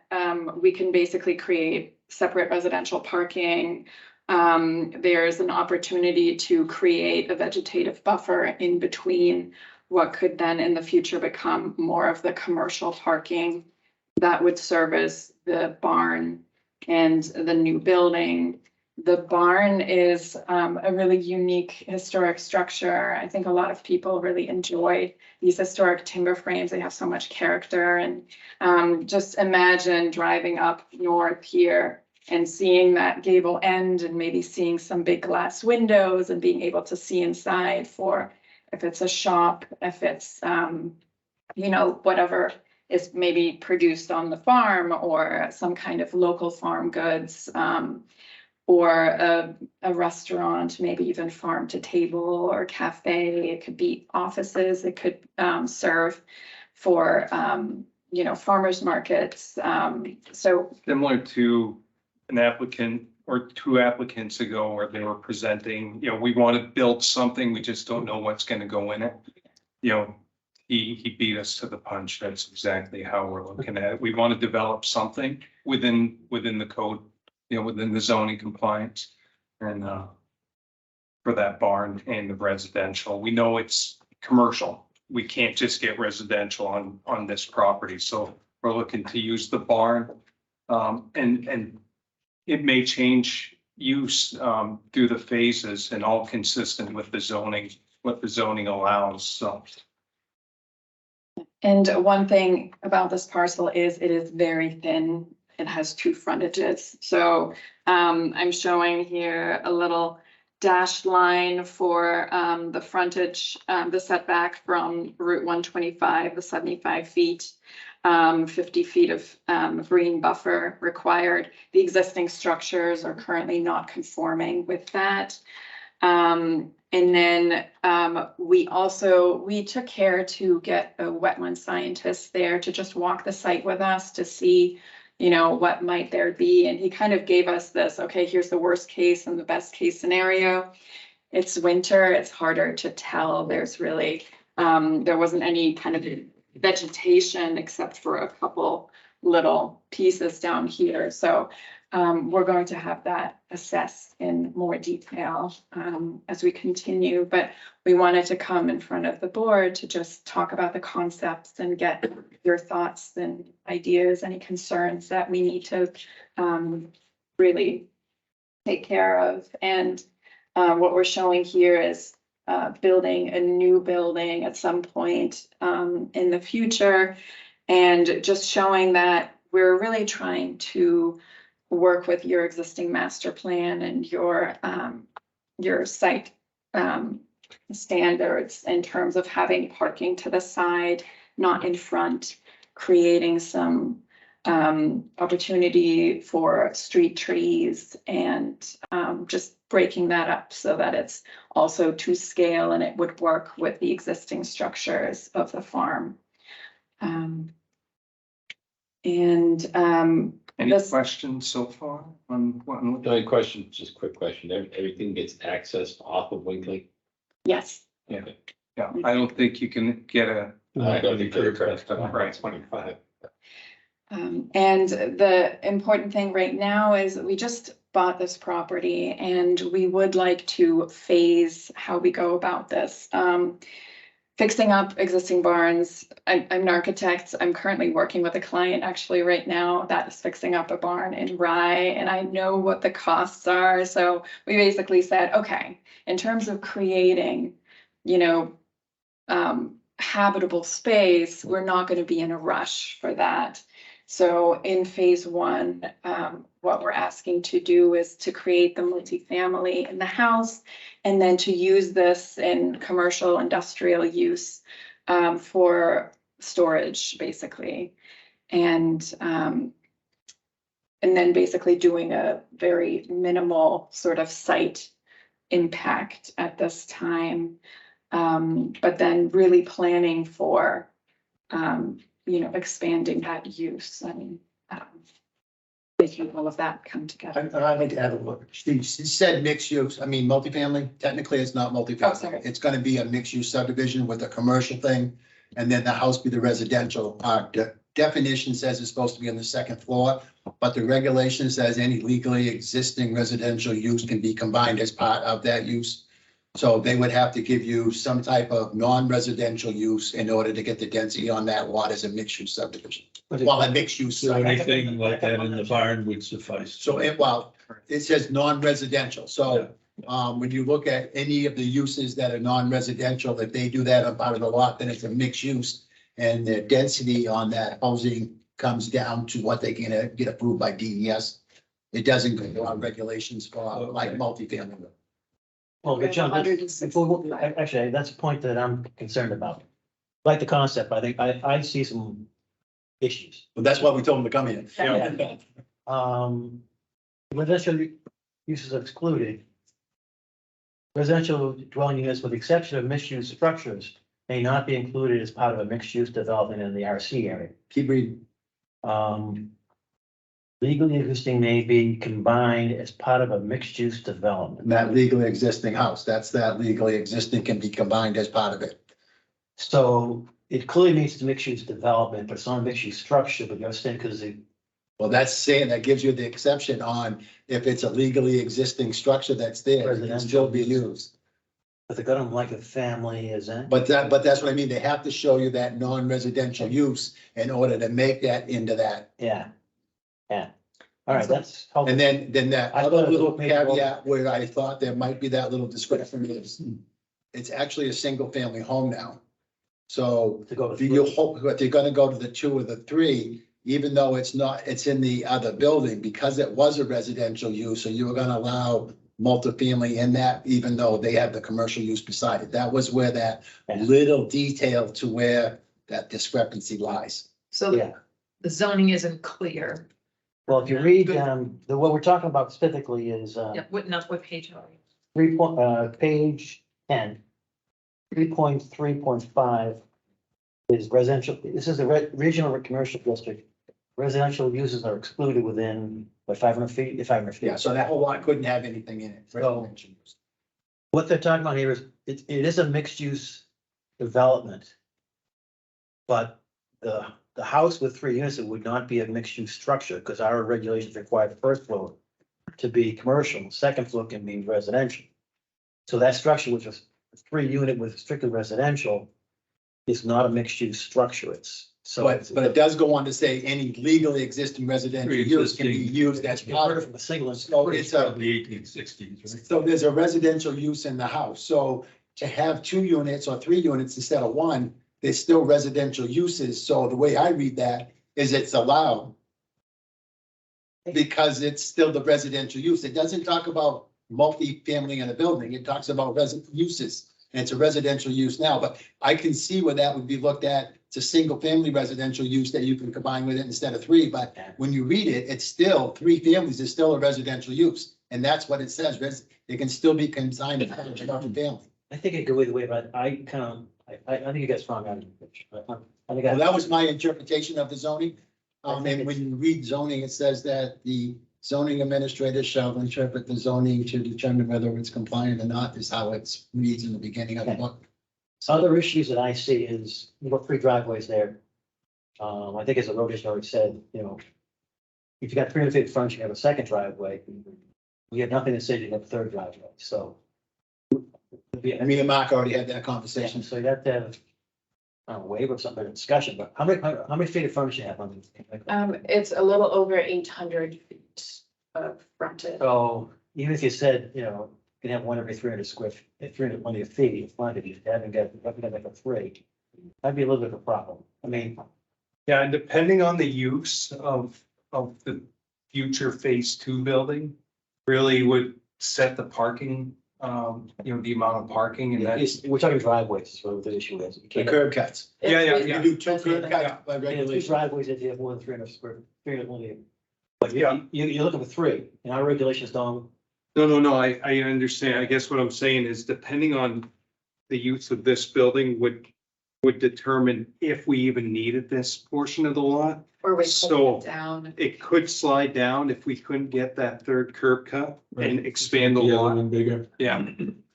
we can basically create separate residential parking. There's an opportunity to create a vegetative buffer in between what could then in the future become more of the commercial parking that would service the barn and the new building. The barn is a really unique historic structure. I think a lot of people really enjoy these historic timber frames. They have so much character, and just imagine driving up north here and seeing that gable end and maybe seeing some big glass windows and being able to see inside for if it's a shop, if it's, whatever is maybe produced on the farm or some kind of local farm goods, or a restaurant, maybe even farm to table or cafe. It could be offices. It could serve for, farmers markets. So Similar to an applicant or 2 applicants ago where they were presenting, we want to build something, we just don't know what's going to go in it. He beat us to the punch. That's exactly how we're looking at it. We want to develop something within the code, within the zoning compliance, and for that barn and the residential. We know it's commercial. We can't just get residential on this property. So we're looking to use the barn, and it may change use through the phases and all consistent with the zoning, what the zoning allows. So. And one thing about this parcel is it is very thin. It has 2 frontages. So I'm showing here a little dashed line for the frontage, the setback from Route 125, the 75 feet, 50 feet of green buffer required. The existing structures are currently not conforming with that. And then we took care to get a wetland scientist there to just walk the site with us to see, what might there be. And he kind of gave us this, okay, here's the worst case and the best case scenario. It's winter, it's harder to tell. There's really, there wasn't any kind of vegetation except for a couple little pieces down here. So we're going to have that assessed in more detail as we continue, but we wanted to come in front of the board to just talk about the concepts and get your thoughts and ideas, any concerns that we need to really take care of. And what we're showing here is building a new building at some point in the future, and just showing that we're really trying to work with your existing master plan and your site standards in terms of having parking to the side, not in front, creating some opportunity for street trees, and just breaking that up so that it's also to scale and it would work with the existing structures of the farm. Any questions so far on what? The only question, just a quick question, everything gets accessed off of Winkley? Yes. Yeah, I don't think you can get a. I don't think they're Right. 25. And the important thing right now is we just bought this property and we would like to phase how we go about this. fixing up existing barns. I'm an architect. I'm currently working with a client actually right now that is fixing up a barn in Rye, and I know what the costs are. So we basically said, okay, in terms of creating, you know, habitable space, we're not going to be in a rush for that. So in phase one, what we're asking to do is to create the multifamily in the house, and then to use this in commercial industrial use for storage, basically. And then basically doing a very minimal sort of site impact at this time. But then really planning for, you know, expanding that use and making all of that come together. I'd like to add a look. She said mixed use, I mean, multifamily, technically it's not Oh, multifamily. sorry. It's gonna be a mixed use subdivision with a commercial thing, and then the house be the residential. The definition says it's supposed to be on the second floor, but the regulation says any legally existing residential use can be combined as part of that use. So they would have to give you some type of non-residential use in order to get the density on that lot as a mixed use subdivision. Well, a mixed use. So anything like that in the barn would suffice. So it says non-residential. So when you look at any of the uses that are non-residential, if they do that on part of the lot, then it's a mixed use. And the density on that housing comes down to what they can get approved by DES. It doesn't go on regulations for like multifamily. Well, but John, actually, that's a point that I'm concerned about. Like the concept, I think I see some issues. Well, that's why we told them to come in. Residential uses are excluded. Residential dwelling units, with the exception of mixed-use structures, may not be included as part of a mixed-use development in the RC area. Keep reading. Legally existing may be combined as part of a mixed-use development. That legally existing house, that's that legally existing can be combined as part of it. So it clearly meets the mixed-use development, but it's not a mixed-use structure, but you're saying because the. Well, that's saying that gives you the exception on if it's a legally existing structure that's there, it can still be used. But they got them like a family, isn't? But that's what I mean. They have to show you that non-residential use in order to make that into that. Yeah. Yeah. All right, that's. helpful. And then that I other thought it little was made caveat where I thought there might be that little discretion is it's actually a single family home now. So To go to if you hope, if you're gonna go to the 2 or the 3, even though it's not, it's in the other building, because it was a residential use, so you were gonna allow multifamily in that, even though they have the commercial use beside it. That was where that little detail to where that discrepancy lies. So the zoning isn't clear. Well, if you read, what we're talking about specifically is, Yeah, what page are we? page 10. 3.3.5 is residential. This is a regional commercial district. Residential uses are excluded within, 500 feet, 500 feet. Yeah, so that whole lot couldn't have anything in it. residential use. What they're talking about here is, it is a mixed use development. But the house with 3 units, it would not be a mixed use structure, because our regulations require the first floor to be commercial, second floor can be residential. So that structure, which is a 3 unit with strictly residential, is not a mixed use structure. It's so. But it does go on to say any legally existing residential use can be used as part of. From a single. So it's a, The 1860s, right? so there's a residential use in the house. So to have 2 units or 3 units instead of 1, there's still residential uses. So the way I read that is it's allowed. Because it's still the residential use. It doesn't talk about multi-family in a building. It talks about resident uses. And it's a residential use now, but I can see where that would be looked at. It's a single family residential use that you can combine with it instead of 3, but when you read it, it's still 3 families is still a residential use. And that's what it says. It can still be consigned as a family. I think it could go either way, but I think you got strong on it. Well, that was my interpretation of the zoning. And when you read zoning, it says that the zoning administrator shall interpret the zoning to determine whether it's compliant or not, is how it reads in the beginning of the book. Other issues that I see is, you've got 3 driveways there. I think as the road already said, if you got 300 feet front, you have a second driveway. We have nothing to say you have a third driveway, so. be, I mean, Mark already had that conversation. so you have to have a waiver or something, a discussion, but how many feet of frontage you have on the? It's a little over 800 feet of frontage. So even if you said, you know, you can have one every 300 square, 300 linear feet, if one of you haven't got like a three, that'd be a little bit of a problem. I mean, Yeah, and depending on the use of the future phase two building, really would set the parking, you know, the amount of parking and that's. we're talking driveways is what the issue is. You The can't curb cuts. Yeah, You can do two curb cuts by have two regulation. driveways if you have more than 300 square, 300 linear. But Yeah. you're looking for three, and our regulations don't. No, I understand. I guess what I'm saying is depending on the use of this building would determine if we even needed this portion of the lot. Or we So- pull it down. It could slide down if we couldn't get that third curb cut and Right. expand the The other lot. one bigger. Yeah,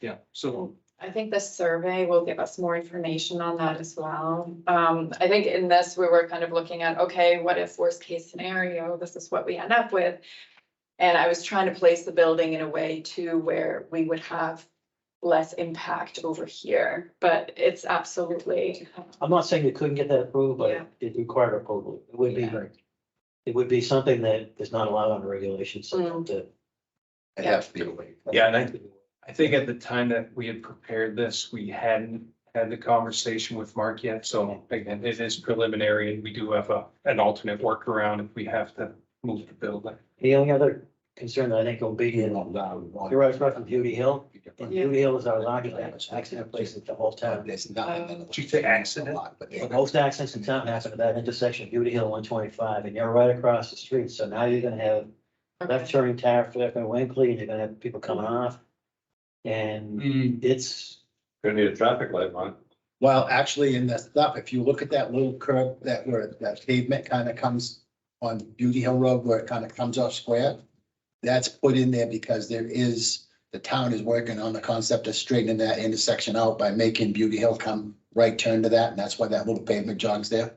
yeah, so. I think the survey will give us more information on that as well. I think in this, we were kind of looking at, okay, what if worst case scenario, this is what we end up with? And I was trying to place the building in a way too, where we would have less impact over here, but it's absolutely. I'm not saying you couldn't get that approved, Yeah. but it required approval. It would be, Yeah. it would be something that is not allowed under regulations. So that- It has to be a waiver. Yeah, and I think at the time that we had prepared this, we hadn't had the conversation with Mark yet, so again, it is preliminary and we do have an alternate workaround if we have to move the building. The only other concern that I think will be, you're right from Beauty Hill, and Beauty Hill is our largest accident place in the whole town. There's nothing. Did you say accident? But most accidents in town happen at that intersection, Beauty Hill 125, and you're right across the street, so now you're gonna have left turning traffic and Winkley, and you're gonna have people coming off. And it's, Gonna need a traffic light, man. Well, actually, in the stuff, if you look at that little curb that where that pavement kind of comes on Beauty Hill Road where it kind of comes off square, that's put in there because the town is working on the concept of straightening that intersection out by making Beauty Hill come right turn to that, and that's why that little pavement jogs there.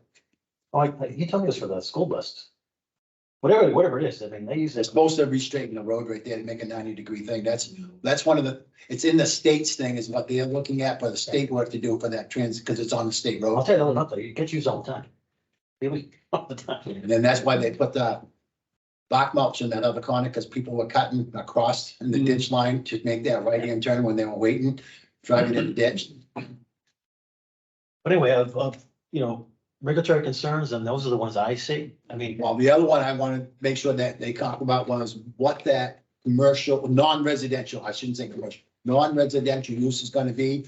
he told me this for the school bus. Whatever it is, I mean, they use It's this. supposed to re-straighten the road right there to make a 90-degree thing. That's one of the, it's in the state's thing is what they're looking at for the state work to do for that transit, because it's on the state I'll road. tell you another, you get used all the time. Really, all the time. And then that's why they put the bark mulch in that other corner, because people were cutting across in the ditch line to make that right-hand turn when they were waiting, driving in the ditch. But anyway, of, you know, regulatory concerns, and those are the ones I see. I mean, Well, the other one I want to make sure that they talk about was what that commercial, non-residential, I shouldn't say commercial, non-residential use is gonna be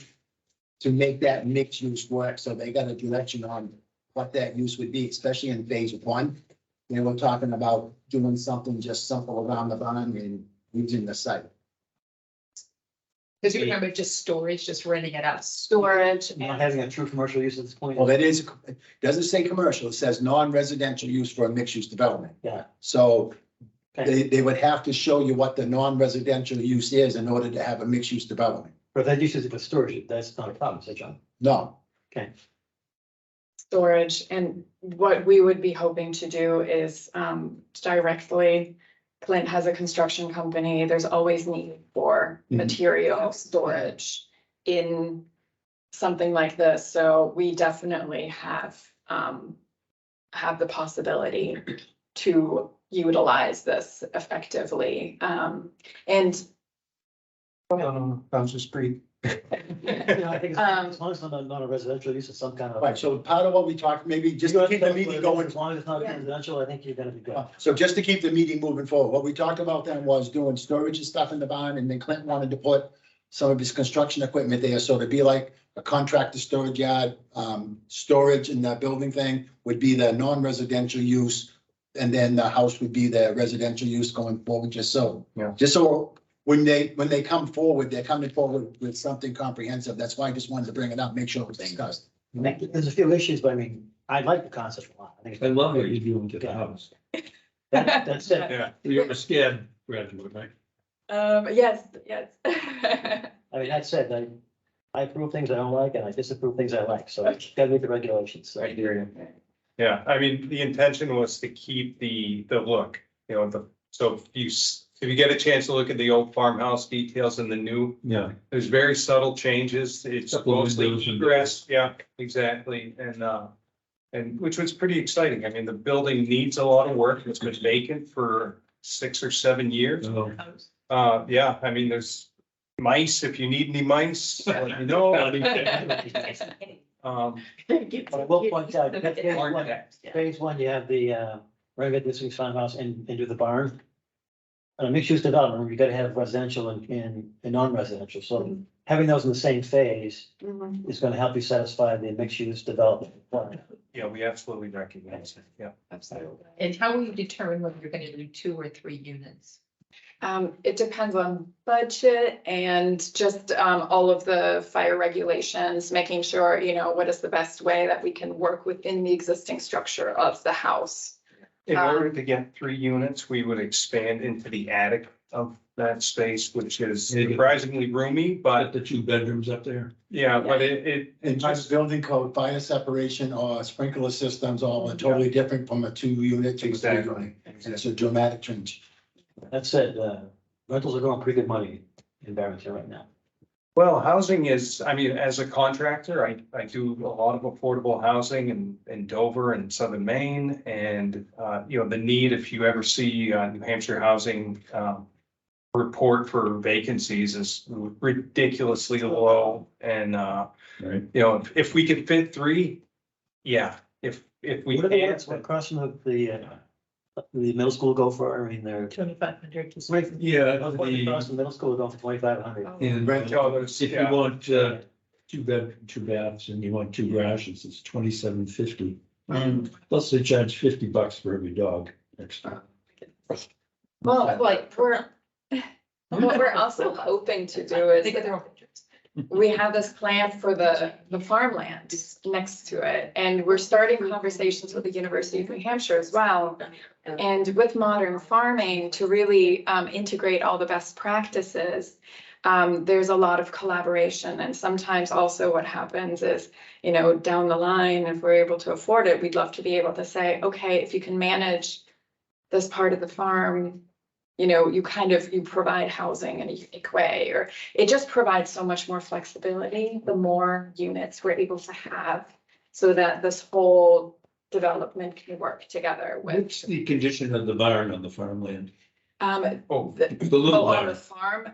to make that mixed use work. So they got a direction on what that use would be, especially in phase one. They were talking about doing something just simple around the barn and using the site. Cause you remember just storage, just renting it out. Storage. not having a true commercial use at this point. Well, that is, it doesn't say commercial, it says non-residential use for a mixed-use development. Yeah. So Okay. they would have to show you what the non-residential use is in order to have a mixed-use development. But that uses it for storage, that's not a problem, say John. No, Okay. Storage, and what we would be hoping to do is directly, Clint has a construction company, there's always need for material storage in something like this, so we definitely have the possibility to utilize this effectively, and I was just pretty. Yeah, I think as long as it's not a residential use, it's some kind of. right, so part of what we talked, maybe just to keep the meeting going. As long as it's not residential, I think you're gonna be good. So just to keep the meeting moving forward, what we talked about then was doing storage and stuff in the barn, and then Clinton wanted to put some of his construction equipment there, so it'd be like a contractor storage yard, storage in that building thing would be the non-residential use. And then the house would be the residential use going forward, just so. Yeah. Just so when they come forward, they're coming forward with something comprehensive. That's why I just wanted to bring it up, make sure it was discussed. There's a few issues, but I mean, I like the concept a lot. I think it's. I love what you're doing to the house. That's it. Yeah, you're a SCAD graduate, right? yes. I mean, that said, I approve things I don't like and I disapprove things I like, so it's gotta meet the regulations. So. I hear you. Yeah, I mean, the intention was to keep the look, you know, so if you if you get a chance to look at the old farmhouse details and the new, Yeah. there's very subtle changes. It's Couple of mostly windows and- egress, yeah, exactly, and which was pretty exciting. I mean, the building needs a lot of work. It's been vacant for 6 or 7 years. Oh. Yeah, I mean, there's mice, if you need any mice, let me know. But I will point out, phase one, you have the, renovate the existing farmhouse and do the barn. And a mixed use development, you gotta have residential and non-residential, so having those in the same phase Mhm. is gonna help you satisfy the mixed use development. requirement. Yeah, we absolutely recognize it, yeah. Absolutely. And how will you determine whether you're gonna do 2 or 3 units? It depends on budget and just all of the fire regulations, making sure, you know, what is the best way that we can work within the existing structure of the house. In order to get 3 units, we would expand into the attic of that space, which is surprisingly roomy, Got but the 2 bedrooms up there. yeah, but it And just building code, fire separation or sprinkler systems, all are totally different from a 2 unit to a 3 unit. And it's a dramatic change. That said, rentals are going pretty good money in Barrington right now. Well, housing is, I mean, as a contractor, I do a lot of affordable housing in Dover and Southern Maine. And, you know, the need, if you ever see New Hampshire housing report for vacancies is ridiculously low. And, Right. you know, if we could fit 3, yeah, if we What are the can't. ones across from the middle school go for? I mean, they're. 2,500 to. Yeah, Across the middle school go for 2,500. and Oh, those, if you yeah. want, 2 bed, 2 baths, and you want 2 garages, it's $27.50. Plus they charge $50 for every dog extra. Well, like, what we're also hoping to do is, They get their own pictures. we have this plan for the farmland next to it. And we're starting conversations with the University of New Hampshire as well. And with modern farming, to really integrate all the best practices, there's a lot of collaboration. And sometimes also what happens is, you know, down the line, if we're able to afford it, we'd love to be able to say, okay, if you can manage this part of the farm, you know, you provide housing in a unique way, or it just provides so much more flexibility, the more units we're able to have, so that this whole development can work together with. What's the condition of the barn on the farmland? Oh, The little on the barn.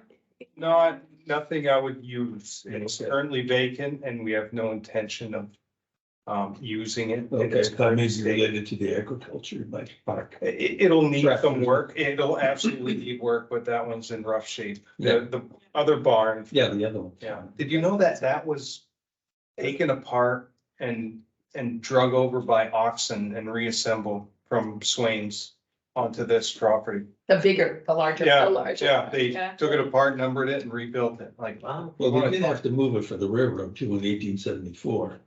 farm, Nothing I would use. It's currently vacant and we have no intention of using it. in Okay, its that current may be state. related to the agriculture, like park. It'll need some Tractors. work. It'll absolutely need work, but that one's in rough shape. Yeah. The other barn, Yeah, the other one. yeah. Did you know that was taken apart and drug over by oxen and reassembled from Swains onto this property? The larger. Yeah, the larger yeah, one, they yeah. took it apart, numbered it and rebuilt it, like. Wow. Well, they did have to move it for the railroad too in 1874.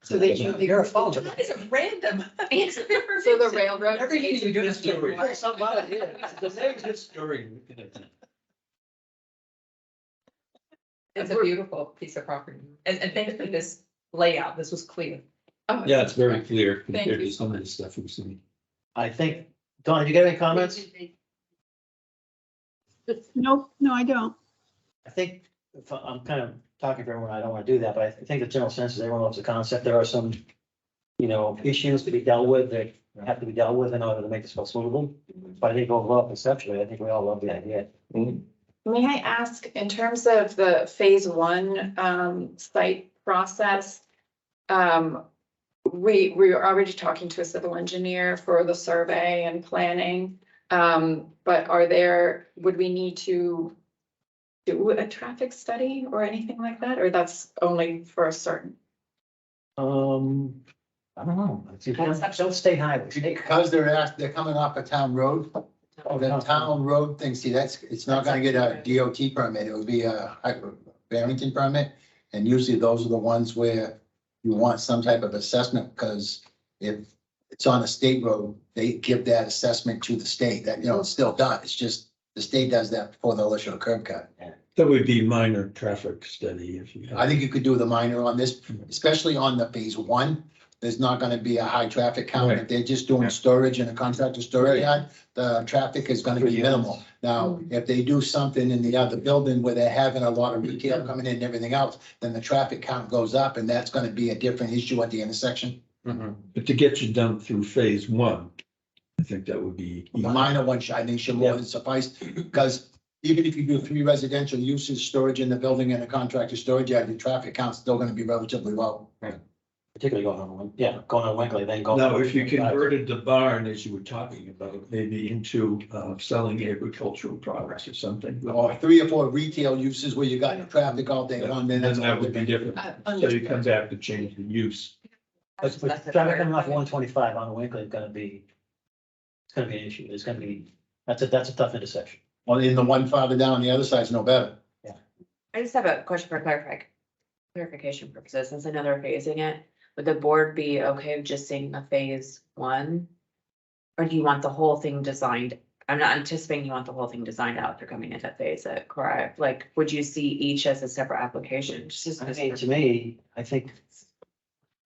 so they. You're a phone. That is a random. So the railroad. Every day you do this. Story. It's a very good Story. It's a beautiful piece of property. And thanks for this layout. This was clear. Oh, Yeah, it's very clear Thank compared you to so some of the stuff we've seen. I think, Don, did you get any comments? Nope, no, I don't. I think, if I'm kind of talking for everyone, I don't want to do that, but I think the general sense is everyone loves the concept. There are some, you know, issues to be dealt with that have to be dealt with in order to make this go smoothly. But I think overall conceptually, I think we all love the idea. May I ask, in terms of the phase 1 site process, we were already talking to a civil engineer for the survey and planning. But would we need to do a traffic study or anything like that, or that's only for a certain? I don't know. Don't stay high. Because they're coming off a town road, the town road thing, see, it's not gonna get a DOT permit, it would be a Barrington permit. And usually those are the ones where you want some type of assessment, because if it's on a state road, they give that assessment to the state, that, you know, it's still done, it's just, the state does that before they'll issue a curb cut. That would be minor traffic study if you. I think you could do the minor on this, especially on the phase 1, there's not gonna be a high traffic count. If Right. they're just doing storage in a contractor storage yard, the traffic is gonna be minimal. Now, if they do something in the other building where they're having a lot of retail coming in and everything else, then the traffic count goes up, and that's gonna be a different issue at the intersection. But to get you done through phase one, I think that would be. The minor one, I think should more than suffice, because even if you do 3 residential uses, storage in the building and a contractor storage yard, the traffic count's still gonna be relatively low. Particularly going on Winkley, then going. Now, if you converted the barn, as you were talking about, maybe into selling agricultural products or something. Or 3 or 4 retail uses where you got your traffic all day long, then Then that's. that would be different. So you come back to change the use. But traffic coming off 125 on Winkley is gonna be, it's gonna be an issue. It's gonna be, that's a tough intersection. Well, in the one farther down, the other side's no better. I just have a question for clarification purposes, since I know they're phasing it. Would the board be okay with just seeing the phase one? Or do you want the whole thing designed? I'm not anticipating you want the whole thing designed out. They're coming in to phase it, correct? Like, would you see each as a separate application? I mean, to me, I think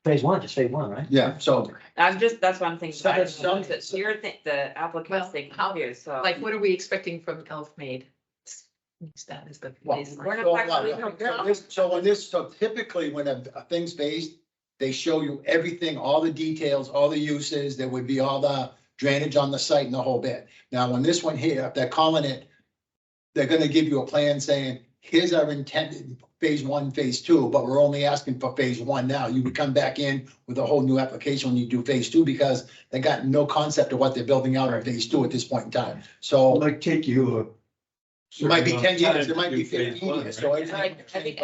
phase one, right? Yeah, so That's what I'm thinking. I don't know, Some- but you're the applicant's thinking too, so. Like, what are we expecting from Elfmaid? That is the. Well, phase We're one. not So typically when a thing's phased, they show you everything, all the details, all the uses, there would be all the drainage on the site and the whole bit. Now, when this one here, if they're calling it, they're gonna give you a plan saying, here's our intended phase 1, phase 2, but we're only asking for phase 1 now. You would come back in with a whole new application when you do phase 2, because they got no concept of what they're building out in phase 2 at this point in time. It So might take you it might be 10 years, it might be to do phase 15 one, years, so right? everything. I think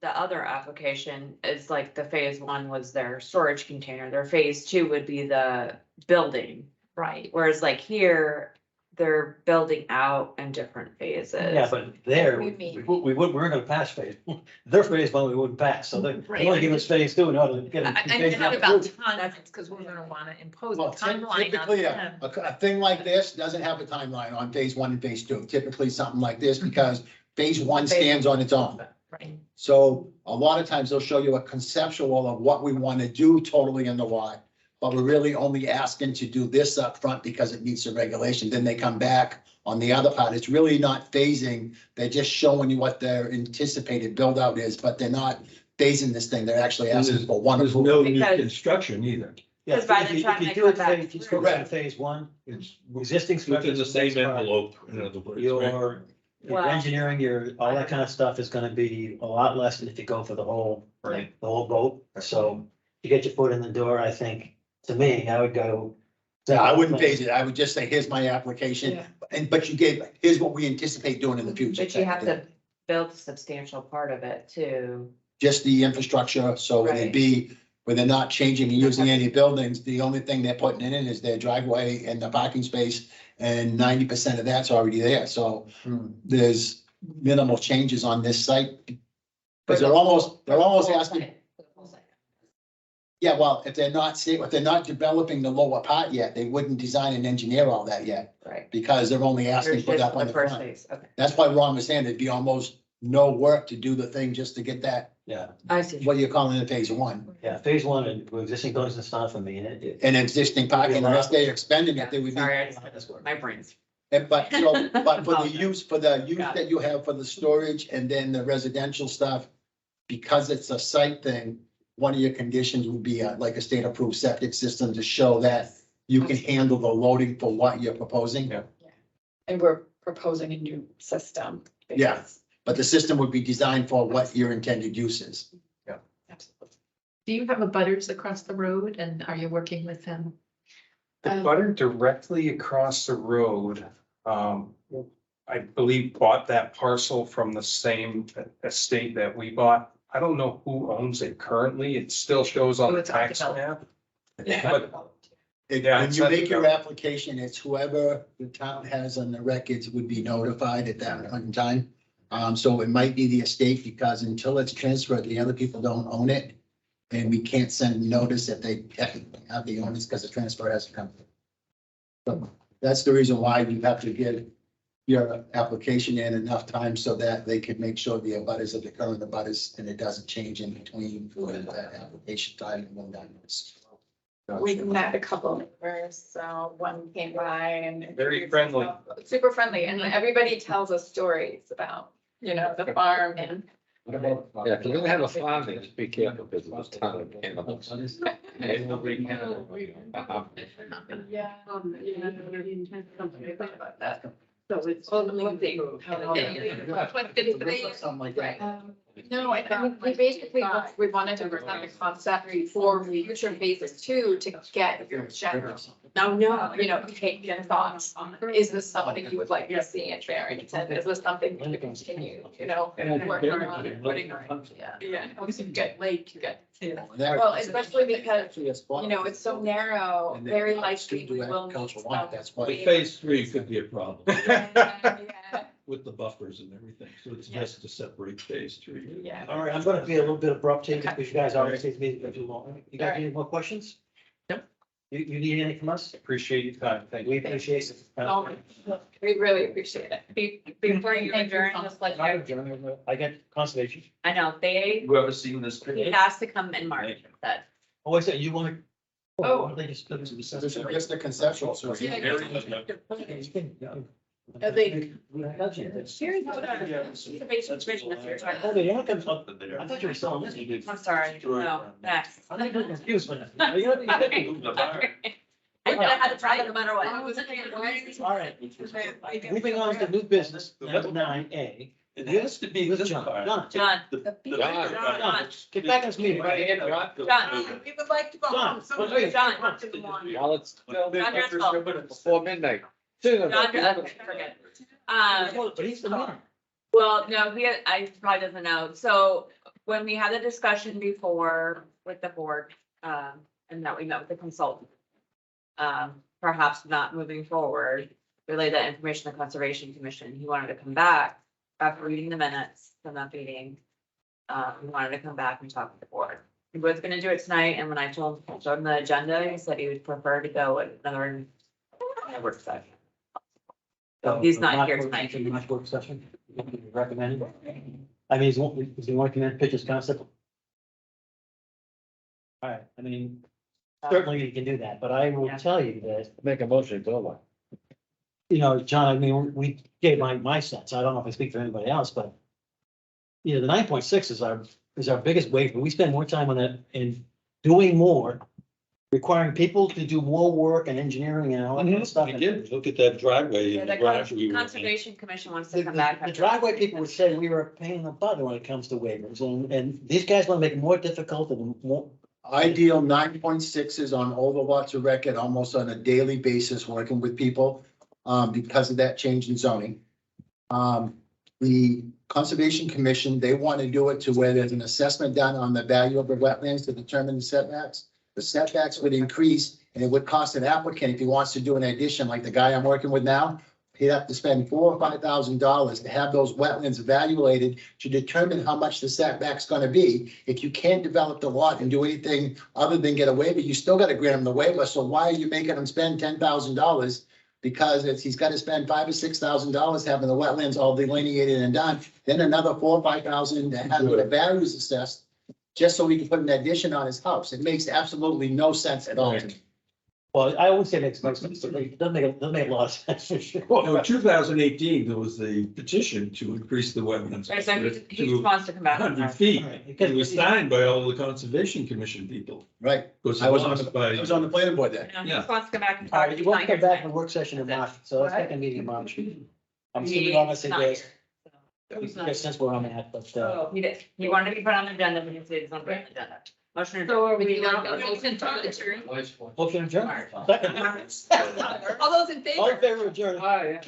the other application is like the phase one was their storage container, their phase two would be the building. Right. Whereas like here, they're building out in different phases. Yeah, but there, We mean- we're gonna pass phase. Their phase one, we wouldn't pass, so they're Right. only giving us phase 2 in order to get. I not about timelines, because we're gonna wanna impose a Well, timeline on typically, them. a thing like this doesn't have a timeline on phase 1 and phase 2. Typically, something like this, because phase 1 stands on its own. Right. So a lot of times they'll show you a conceptual of what we want to do totally in the lot. But we're really only asking to do this up front because it meets the regulation. Then they come back on the other part. It's really not phasing. They're just showing you what their anticipated build out is, but they're not phasing this thing. They're actually asking for one. There's no new Because- construction either. Yeah, Because by if the you- time if you they do come it back phase- if you through- go to phase 1, It's existing within structures. the same envelope, in other words, right? Your Wow. engineering, all that kind of stuff is gonna be a lot less than if you go for the whole boat. So you get your foot in the door, I think, to me, I would go. Yeah, I wouldn't phase it. I would just say, here's my application. Yeah. But you gave, here's what we anticipate doing in the future. But you have to build a substantial part of it too. Just the infrastructure, so it'd Right. be, where they're not changing and using any buildings, the only thing they're putting in is their driveway and the parking space. And 90% of that's already there, so there's minimal changes on this site. Because they're almost asking, yeah, well, if they're not developing the lower part yet, they wouldn't design and engineer all that yet. Right. Because they're only asking for that on the first front. phase, okay. That's why Ron was saying it'd be almost no work to do the thing just to get that, Yeah, I see. what you're calling it, phase 1. yeah, phase 1 and with existing buildings and stuff, I mean, And existing parking, unless they're expending it, they would be. Sorry, my brain's. But for the use that you have for the storage and then the residential stuff, because it's a site thing, one of your conditions would be like a state approved septic system to show that you can handle the loading for what you're proposing. Yeah. And we're proposing a new system. Yeah. because- But the system would be designed for what your intended use is. Absolutely. Do you have a butters across the road and are you working with them? The butter directly across the road, I believe bought that parcel from the same estate that we bought. I don't know who owns it currently. It still shows on Oh, the it's tax undeveloped. map. But When it's you make your undeveloped. application, it's whoever the town has on the records would be notified at that point in time. So it might be the estate, because until it's transferred, the other people don't own it. And we can't send notice if they have the owners, because the transfer hasn't come. So that's the reason why you have to get your application in enough time so that they can make sure the abutters are the current abutters and it doesn't change in between for that application time and when that is. We met a couple of neighbors, so one came by and. Very friendly. Super friendly, and everybody tells us stories about, you know, the farm and. Yeah, if you're gonna have a farm, then just be careful because there's a ton of animals. Yeah. So it's. Something like that. No, I think we basically, we wanted to present a concept for future phases too, to get your general. Now, no, you know, take your thoughts on, is this something you would like to see in Barrington? Is this something to continue, you know, working on and putting on? Yeah, obviously get late, you get. Well, especially because, you know, it's so narrow, very likely we will. That's why. But phase 3 could be a problem Yeah. with the buffers and everything, so it's best to separate phase 3. Yeah. All right, I'm gonna be a little bit abrupt here Okay. because you guys already take me too long. You guys All right. any more questions? Nope. You need anything from us? Appreciate your time. Thank you. We appreciate it. Oh, we really appreciate it. Before you adjourn, just let you know, I get conservation. I know, they, Whoever seen this. he has to come in March, instead. Oh, I said, you want to? Oh. They just. This is just the conceptual. So Yeah. Are they? Here's what conservation commission, if you're talking Oh, about. they don't come up there. I thought you were selling this. I'm sorry, no, next. I'm not confused with that. I would have had to try it no matter what. All right, moving on to new business, number 9A. It has to be With this John. part. John, John, John, get back in this meeting. John, We would like to go John, home. So what are you- John. Well, it's John Driscoll. before midnight. John, okay, forget. But he's the winner. Well, no, I probably doesn't know. So when we had the discussion before with the board, and that we met with the consultant, perhaps not moving forward, relay that information to the Conservation Commission. He wanted to come back after reading the minutes from that meeting. He wanted to come back and talk with the board. He was gonna do it tonight, and when I showed him the agenda, he said he would prefer to go with another work session. So he's not here tonight. Much work session, recommended. I mean, is he want to come in and pitch his concept? All right, I mean, certainly you can do that, but I will Yeah. tell you that, Make a motion to go on. you know, John, I mean, we gave my sense. I don't know if I speak for anybody else, but you know, the 9.6 is our biggest waiver. We spend more time on that and doing more, requiring people to do more work and engineering and all that kind of stuff. We did, look at that driveway Yeah, in the the garage. we were in. Conservation Commission wants The to come back. the driveway people would say we were a pain in the butt when it comes to waivers, and these guys want to make it more difficult and more. Ideal 9.6s on all the lots of record, almost on a daily basis, working with people, because of that change in zoning. The Conservation Commission, they want to do it to where there's an assessment done on the value of the wetlands to determine the setbacks. The setbacks would increase, and it would cost an applicant, if he wants to do an addition, like the guy I'm working with now, he'd have to spend $4,000 or $5,000 to have those wetlands evaluated to determine how much the setback's gonna be. If you can't develop the lot and do anything other than get a waiver, you still gotta grant him the waiver, so why are you making him spend $10,000? Because he's gotta spend $5,000 or $6,000 having the wetlands all delineated and done, then another $4,000 or $5,000 to have the values assessed, just so he can put an addition on his house. It makes absolutely no sense at all to me. Well, I always say it makes no sense, but it doesn't make a lot of sense for sure. No, in 2018, there was a petition to increase the wetlands. Right, so he to just wants to come back. 100 feet. All right, It was signed by all the Conservation Commission people. Right. Because I was on lost the, by. I was on the planning board then. No, he Yeah. just wants to come back and All talk. right, He's you want not to here come back tonight. in work session in March, so What? second meeting in March. I'm He- assuming I'm gonna say he's not this, here. get a sense where I'm at, but, He did, he wanted to be put on the agenda, but he said it's on the agenda. Motion. So are we going to motion to adjourn? motion adjourned. Second. All those in All favor? in favor of adjourned. Hi, yeah.